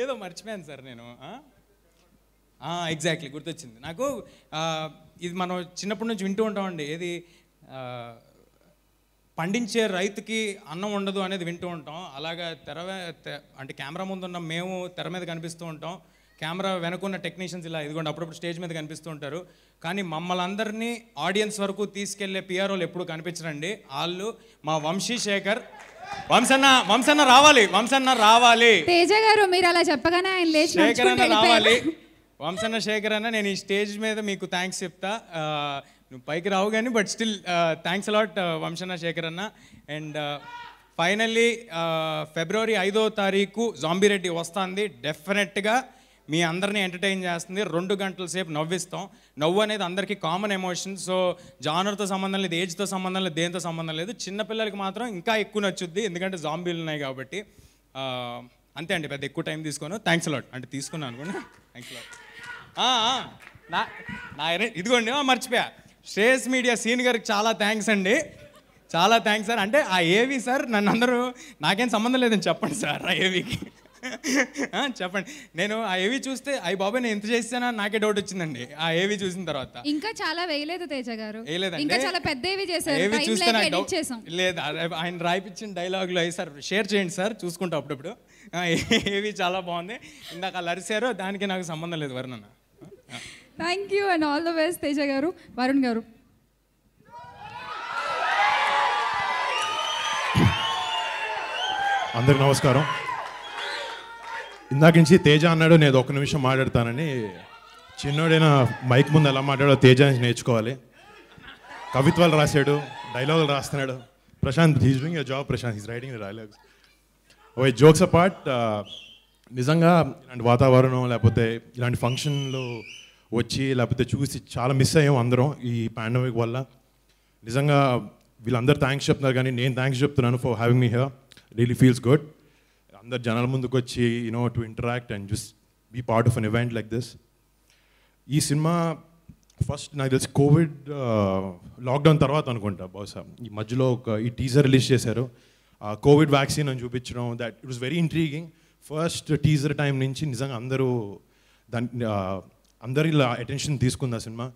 ఏదో మర్చిపోయాను సార్ నేను. ఎగ్జాక్ట్లీ గుర్తొచ్చింది నాకు. ఇది మనం చిన్నప్పటి నుంచి వింటూ ఉంటామండి, ఏది పండించే రైతుకి అన్నం ఉండదు అనేది వింటూ ఉంటాం. అలాగా అంటే కెమెరా ముందు ఉన్న మేము తెర మీద కనిపిస్తూ ఉంటాం, కెమెరా వెనుకున్న టెక్నీషియన్స్ ఇలా ఇదిగోండి అప్పుడప్పుడు స్టేజ్ మీద కనిపిస్తూ ఉంటారు. కానీ మమ్మల్ని అందరినీ ఆడియన్స్ వరకు తీసుకెళ్లే పిఆర్ఓలు ఎప్పుడు కనిపించరండి. వాళ్ళు మా వంశీశేఖర్. వంశన్న రావాలి. తేజ గారు మీరు అలా చెప్పగానే ఆయన లేచి శేఖర్ రావాలి. వంశన్న శేఖర్ అన్న, నేను ఈ స్టేజ్ మీద మీకు థ్యాంక్స్ చెప్తా. నువ్వు పైకి రావు కానీ బట్ స్టిల్ థ్యాంక్స్ అలాట్ వంశన్న శేఖర్ అన్న. అండ్ ఫైనల్లీ ఫిబ్రవరి 5వ తారీఖు జాంబీ రెడ్డి వస్తుంది. డెఫినెట్గా మీ అందరినీ ఎంటర్టైన్ చేస్తుంది. 2 గంటల సేపు నవ్విస్తాం. నవ్వు అనేది అందరికీ కామన్ ఎమోషన్. సో జానర్తో సంబంధం లేదు, ఏజ్తో సంబంధం లేదు, దేంతో సంబంధం లేదు. చిన్నపిల్లలకి మాత్రం ఇంకా ఎక్కువ నచ్చుద్ది, ఎందుకంటే జాంబీలు ఉన్నాయి కాబట్టి. అంతే అండి, పెద్ద ఎక్కువ టైం తీసుకోను. థ్యాంక్స్ అలాట్ అంటే తీసుకున్నాను అనుకోండి. Thanks a lot. ఇదిగోండి మర్చిపోయా, శ్రేయస్ మీడియా సీన్ గారికి చాలా థ్యాంక్స్ అండి, చాలా థ్యాంక్స్ సార్. అంటే ఆ ఏవి సార్ నన్ను అందరూ నాకేం సంబంధం లేదని చెప్పండి సార్ ఆ ఏవికి. చెప్పండి. నేను ఆ ఏవి చూస్తే అయ్యి బాబాయ్ నేను ఎంత చేసానా నాకే డౌట్ వచ్చిందండి ఆ ఏవి చూసిన తర్వాత. ఇంకా చాలా వేయలేదు తేజ గారు, వేయలేదండి. ఇంకా చాలా పెద్దవి చేశారు, ఏవి టైం చూస్తే లేక నాకు ఎడిట్ డౌట్ చేసాం. లేదు, ఆయన రాయిపించిన డైలాగులు అయ్యి సార్ షేర్ చేయండి సార్ చూసుకుంటా అప్పుడప్పుడు. ఏవి చాలా బాగుంది. ఇందాక అలా అరిశారో దానికి నాకు సంబంధం లేదు వర్ణన. Thank you and all the best Teja గారు. వరుణ్ గారు. అందరికి నమస్కారం. ఇందాక నుంచి తేజ అన్నాడు నేను ఒక నిమిషం మాట్లాడతానని. చిన్నోడైనా మైక్ ముందు ఎలా మాట్లాడో తేజ నుంచి నేర్చుకోవాలి. కవిత్వాలు రాశాడు, డైలాగులు రాస్తున్నాడు. Prashanth he's doing a job. Prashanth he's writing the dialogues. Oh jokes apart, నిజంగా ఇలాంటి వాతావరణం లేకపోతే ఇలాంటి ఫంక్షన్లు వచ్చి లేకపోతే చూసి చాలా మిస్ అయ్యాం అందరం ఈ పాండమిక్ వల్ల. నిజంగా వీళ్ళందరూ థ్యాంక్స్ చెప్తున్నారు కానీ నేను థ్యాంక్స్ చెప్తున్నాను for having me here. Really feels good. అందరు జనాల ముందుకు వచ్చి to interact and just be part of an event like this. ఈ సినిమా ఫస్ట్ నాకు తెలిసి కోవిడ్ లాక్డౌన్ తర్వాత అనుకుంటా బహుశా. ఈ మధ్యలో ఈ టీజర్ రిలీజ్ చేశారు. కోవిడ్ వ్యాక్సిన్ అని చూపించడం, that it was very intriguing. First teaser time నుంచి నిజంగా అందరి ఇలా అటెన్షన్ తీసుకుంది ఆ సినిమా.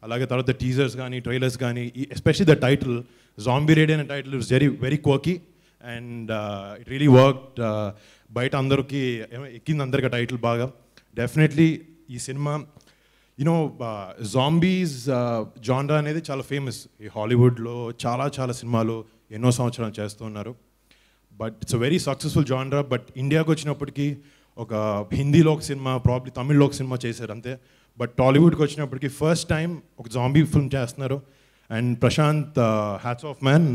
అలాగే తర్వాత టీజర్స్ కానీ ట్రైలర్స్ కానీ especially the title zombie radio అనే title it's very very quirky and it really worked. బయట అందరికీ ఎక్కింది అందరికీ టైటిల్ బాగా. డెఫినెట్లీ ఈ సినిమా జాంబీస్ జాన్రా అనేది చాలా ఫేమస్ ఈ హాలీవుడ్లో. చాలా సినిమాలు ఎన్నో సంవత్సరాలు చేస్తున్నారు. But it's a very successful genre. But ఇండియాకి వచ్చినప్పటికీ ఒక హిందీలో ఒక సినిమా, ప్రాబ్లీ తమిళ్లో ఒక సినిమా చేశారు అంతే. బట్ టాలీవుడ్కి వచ్చినప్పటికీ ఫస్ట్ టైం ఒక జాంబీ ఫిల్మ్ చేస్తున్నారు. And Prashanth hats off man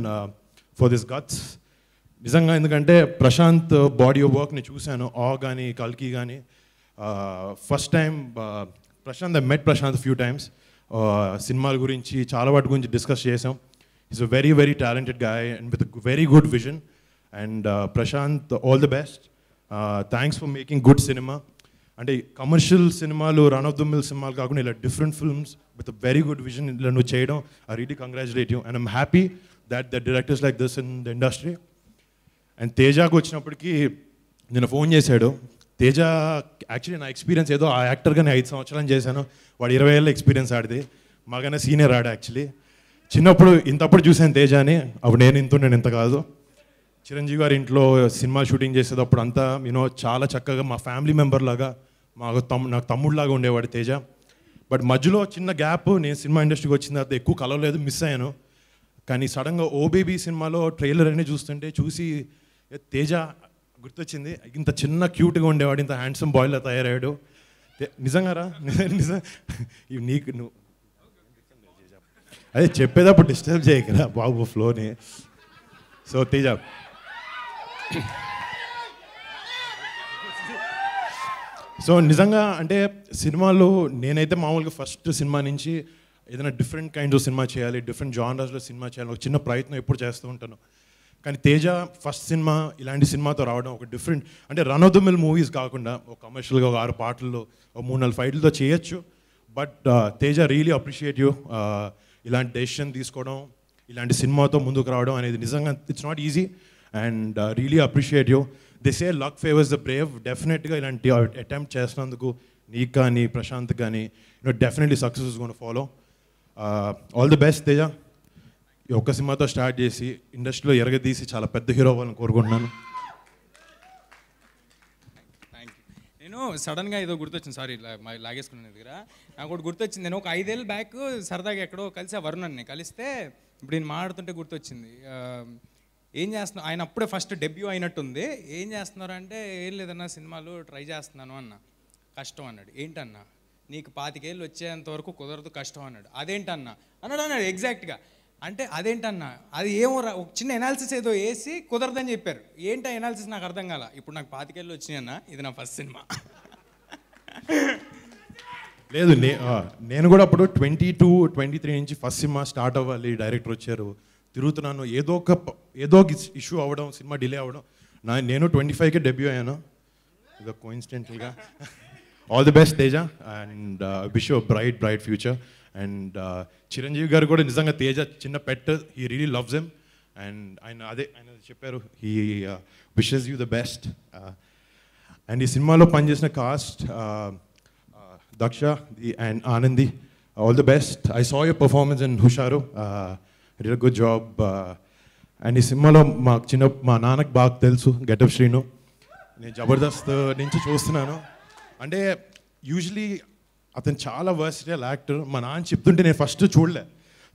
for this guts. నిజంగా ఎందుకంటే ప్రశాంత్ బాడీ ఆఫ్ వర్క్ని చూశాను, కానీ కల్కి కానీ. First time Prashanth I met Prashanth few times. సినిమాల గురించి చాలా వాటి గురించి డిస్కస్ చేసాం. Is a very very talented guy and with very good vision. And Prashanth all the best. Thanks for making good cinema. అంటే కమర్షియల్ సినిమాలు, రన్ ఆఫ్ ద మిల్ సినిమాలు కాకుండా ఇలా different films with a very good vision ఇలా నువ్వు చేయడం I really congratulate you. And I'm happy that the directors like this in the industry. And తేజాకు వచ్చినప్పటికీ నేను ఫోన్ చేశాడు. తేజ యాక్చువల్లీ నా ఎక్స్పీరియన్స్ ఏదో ఆ యాక్టర్గా నేను 5 సంవత్సరాలు చేశాను. వాడు 20 ఏళ్ళ ఎక్స్పీరియన్స్ ఆడిది. మాకన్నా సీనియర్ ఆడ యాక్చువల్లీ. చిన్నప్పుడు ఇంతప్పుడు చూశాను తేజాని. అప్పుడు నేను ఇంత కాదు. చిరంజీవి గారి ఇంట్లో సినిమా షూటింగ్ చేసేటప్పుడు అంతా చాలా చక్కగా మా ఫ్యామిలీ మెంబర్ లాగా నాకు తమ్ముడులాగా ఉండేవాడు తేజ. బట్ మధ్యలో చిన్న గ్యాప్, నేను సినిమా ఇండస్ట్రీకి వచ్చిన తర్వాత ఎక్కువ కలవలేదు, మిస్ అయ్యాను. కానీ సడన్గా ఓ బేబీ సినిమాలో ట్రైలర్ అన్నీ చూసి తేజ గుర్తొచ్చింది. ఇంత చిన్న క్యూట్గా ఉండేవాడు, ఇంత హ్యాండ్సమ్ బాయ్లా తయారయ్యాడు. నిజంగా రా నిజం నువ్వు అదే చెప్పేటప్పుడు డిస్టర్బ్ చేయకరా బాబు ఫ్లోని. సో తేజ సో నిజంగా అంటే సినిమాలో నేనైతే మామూలుగా ఫస్ట్ సినిమా నుంచి ఏదైనా డిఫరెంట్ కైండ్ ఆఫ్ సినిమా చేయాలి, డిఫరెంట్ జానర్స్లో సినిమా చేయాలి ఒక చిన్న ప్రయత్నం ఎప్పుడు చేస్తూ ఉంటాను. కానీ తేజ ఫస్ట్ సినిమా ఇలాంటి సినిమాతో రావడం ఒక డిఫరెంట్, అంటే run of the mill movies కాకుండా ఒక కమర్షియల్గా ఒక 6 పాటల్లో ఒక 3-4 ఫైట్లతో చేయొచ్చు. But Teja really appreciate you. ఇలాంటి డెసిషన్ తీసుకోవడం, ఇలాంటి సినిమాతో ముందుకు రావడం అనేది నిజంగా it's not easy. And really appreciate you. They say luck favours the brave. డెఫినెట్గా ఇలాంటి అటెంప్ట్ చేసినందుకు నీకు కానీ ప్రశాంత్ కానీ definitely success is gonna follow. All the best Teja. ఈ ఒక్క సినిమాతో స్టార్ట్ చేసి ఇండస్ట్రీలో ఎరగదీసి చాలా పెద్ద హీరో అవ్వాలని కోరుకుంటున్నాను. నేను సడన్గా ఏదో గుర్తొచ్చింది, సారీ లాగేసుకున్నాను దగ్గర. నాకు ఒకటి గుర్తొచ్చింది. నేను ఒక 5 ఏళ్ళ బ్యాక్ సరదాగా ఎక్కడో కలిసి ఆ వరుణ్ని కలిస్తే ఇప్పుడు నేను మాట్లాడుతుంటే గుర్తొచ్చింది. ఏం చేస్తున్నా, ఆయన అప్పుడే ఫస్ట్ డెబ్యూ అయినట్టుంది. ఏం చేస్తున్నారు అంటే ఏం లేదన్నా సినిమాలు ట్రై చేస్తున్నాను అన్న. కష్టం అన్నాడు. ఏంటన్నా, నీకు 25 ఏళ్ళు వచ్చేంత వరకు కుదరదు, కష్టం అన్నాడు. అదేంటన్నా అన్నాడు ఎగ్జాక్ట్గా. అంటే అదేంటన్నా, అది ఏమో ఒక చిన్న ఎనాలిసిస్ ఏదో వేసి కుదరదని చెప్పారు. ఏంటో ఎనాలిసిస్ నాకు అర్థం కాల. ఇప్పుడు నాకు 25 ఏళ్ళు వచ్చినాయన్నా, ఇది నా ఫస్ట్ సినిమా. లేదు నేను కూడా అప్పుడు 22-23 నుంచి ఫస్ట్ సినిమా స్టార్ట్ అవ్వాలి, డైరెక్టర్ వచ్చారు, తిరుగుతున్నాను. ఏదో ఒక ఇష్యూ అవ్వడం, సినిమా డిలే అవ్వడం. నేను 25కే డెబ్యూ అయ్యాను. ఇదో కోఇన్సిడెంటల్గా. All the best Teja and wish you bright future. And Chiranjeevi garu కూడా నిజంగా తేజ చిన్న pet, he really loves him. And ఆయన చెప్పారు, he wishes you the best. And ఈ సినిమాలో పనిచేసిన cast Daksha and Anandi, all the best. I saw your performance in Hushaaru, did a good job. And ఈ సినిమాలో మా నాన్నకు బాగా తెలుసు గెటప్ శ్రీను. నేను జబర్దస్త్ నుంచి చూస్తున్నాను. అంటే యూజువలీ అతను చాలా వర్సిటైల్ యాక్టర్. మా నాన్న చెప్తుంటే నేను ఫస్ట్ చూడలే,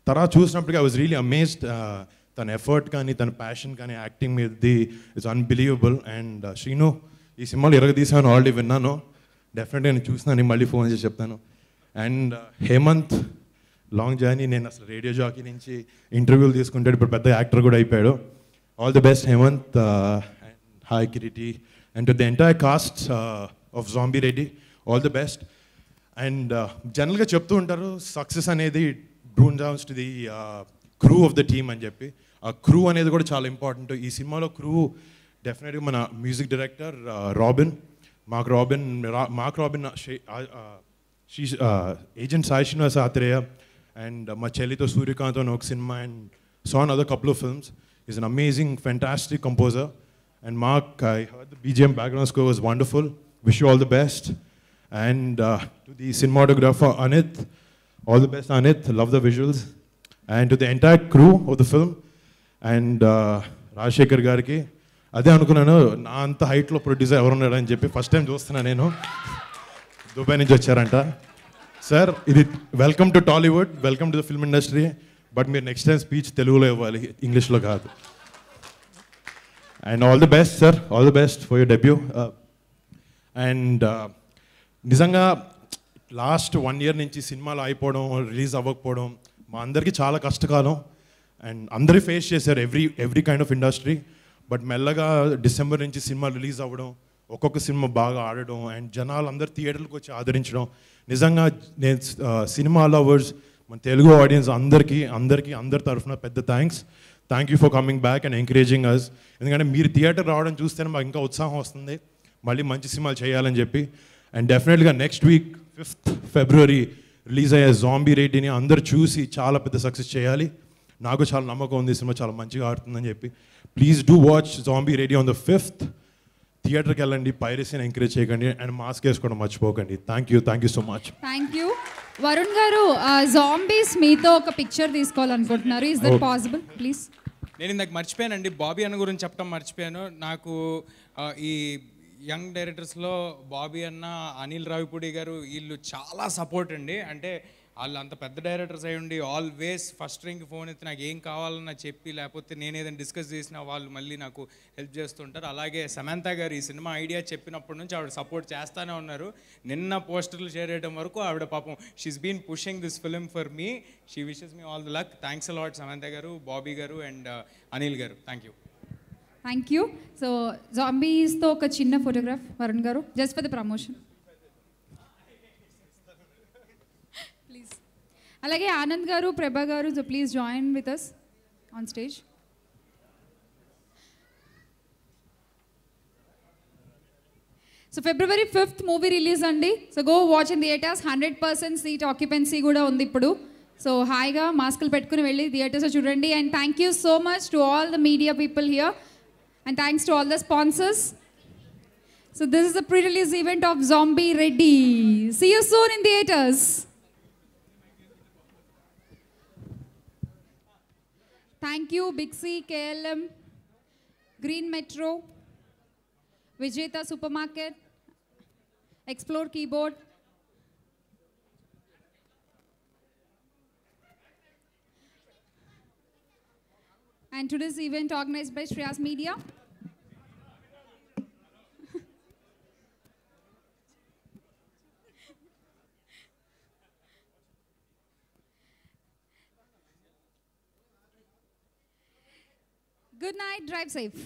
తర్వాత చూసినప్పటికీ ఐ వాజ్ రియలీ అమేజ్డ్. తన ఎఫర్ట్ కానీ తన ప్యాషన్ కానీ యాక్టింగ్ మీదది ఇట్స్ అన్బిలీవబుల్. అండ్ శ్రీను ఈ సినిమాలో ఎరగదీసాను, ఆల్రెడీ విన్నాను. డెఫినెట్గా నేను చూసినాను, మళ్ళీ ఫోన్ చేసి చెప్తాను. And Hemanth long journey. నేను అసలు రేడియో జాకీ నుంచి ఇంటర్వ్యూలు తీసుకుంటాడు, ఇప్పుడు పెద్ద యాక్టర్ కూడా అయిపోయాడు. All the best Hemant. And hi Kireeti. And to the entire cast of zombie Reddy, all the best. And జనరల్గా చెప్తూ ఉంటారు సక్సెస్ అనేది డ్రూన్ downs to the crew of the team అని చెప్పి. ఆ క్రూ అనేది కూడా చాలా ఇంపార్టెంట్. ఈ సినిమాలో క్రూ డెఫినెట్గా మన music director Robin, Mark Robin, agent Sai Srinivas Athreya, and మా చెల్లితో సూర్యకాంత్ అని ఒక cinema, and saw another couple of films. He's an amazing, fantastic composer. And Mark, I heard the BGM background score was wonderful. Wish you all the best. And to the cinematographer Anit, all the best Anit, love the visuals. And to the entire crew of the film, and Rajshekhar gariki, అదే అనుకున్నాను నా అంత హైట్లో producer ఎవరున్నాడు అని చెప్పి first time చూస్తున్నా నేను. Dubai నుంచి వచ్చారంట. సార్ ఇది welcome to Tollywood, welcome to the film industry, but మీరు నెక్స్ట్ టైం స్పీచ్ తెలుగులో ఇవ్వాలి, ఇంగ్లీష్లో కాదు. And all the best sir, all the best for your debut. And నిజంగా లాస్ట్ 1 year నుంచి సినిమాలు అయిపోవడం, రిలీజ్ అవ్వకపోవడం మా అందరికీ చాలా కష్టకాలం. అండ్ అందరూ ఫేస్ చేశారు, every kind of industry. But మెల్లగా డిసెంబర్ నుంచి సినిమా రిలీజ్ అవ్వడం, ఒక్కొక్క సినిమా బాగా ఆడడం, అండ్ జనాలు అందరు థియేటర్లకు వచ్చి ఆదరించడం, నిజంగా నేను సినిమా లవర్స్ మన తెలుగు ఆడియన్స్ అందరి తరఫున పెద్ద thank you for coming back and encouraging us. ఎందుకంటే మీరు థియేటర్ రావడం చూస్తేనే మాకు ఇంకా ఉత్సాహం వస్తుంది మళ్ళీ మంచి సినిమాలు చేయాలని చెప్పి. అండ్ డెఫినెట్గా next week 5th February release అయ్యే జాంబీ రెడ్డిని అందరు చూసి చాలా పెద్ద సక్సెస్ చేయాలి. నాకు చాలా నమ్మకం ఉంది, సినిమా చాలా మంచిగా ఆడుతుందని చెప్పి. Please do watch zombie Reddy on the 5th. థియేటర్కి వెళ్ళండి, పైరసీని ఎంకరేజ్ చేయకండి, అండ్ మాస్క్ వేసుకోవడం మర్చిపోకండి. Thank you so much. Thank you. Varun garu, zombies మీతో ఒక పిక్చర్ తీసుకోవాలనుకుంటున్నారు, ఇస్ దట్ పాసిబుల్ ప్లీజ్? నేను ఇందాక మర్చిపోయానండి, బాబీ అన్న గురించి చెప్పడం మర్చిపోయాను. నాకు ఈ యంగ్ డైరెక్టర్స్లో బాబీ అన్న, అనిల్ రావిపూడి గారు, వీళ్ళు చాలా సపోర్ట్ అండి. అంటే వాళ్ళు అంత పెద్ద డైరెక్టర్స్ అయి ఉండి ఆల్వేస్ ఫస్ట్ రింగ్ ఫోన్ ఎత్తి నాకు ఏం కావాలన్నా చెప్పి, లేకపోతే నేను ఏదైనా డిస్కస్ చేసినా వాళ్ళు మళ్ళీ నాకు హెల్ప్ చేస్తుంటారు. అలాగే సమంత గారు ఈ సినిమా ఐడియా చెప్పినప్పటి నుంచి ఆవిడ సపోర్ట్ చేస్తూనే ఉన్నారు. నిన్న పోస్టర్లు షేర్ చేయడం వరకు ఆవిడ పాపం she's been pushing this film for me. She wishes me all the luck. Thanks a lot Samantha garu, Bobby గారు అండ్ అనిల్ గారు. Thank you. సో జాంబీస్తో ఒక చిన్న photograph Varun garu, just for the promotion please. అలాగే Anand garu, Prabha garu, so please join with us on stage. So February 5th movie release అండి. So go watch in theatres. 100% seat occupancy కూడా ఉంది ఇప్పుడు. So హాయిగా మాస్కులు పెట్టుకుని వెళ్ళి థియేటర్స్లో చూడండి. And thank you so much to all the media people here. And thanks to all the sponsors. So this is the pre-release event of Zombie Reddy. See you soon in theaters. Thank you Big C, KLM, Green Metro, Vijeta Supermarket, Explore Keyboard, and today's event organized by Shreyas Media. Good night, drive safe.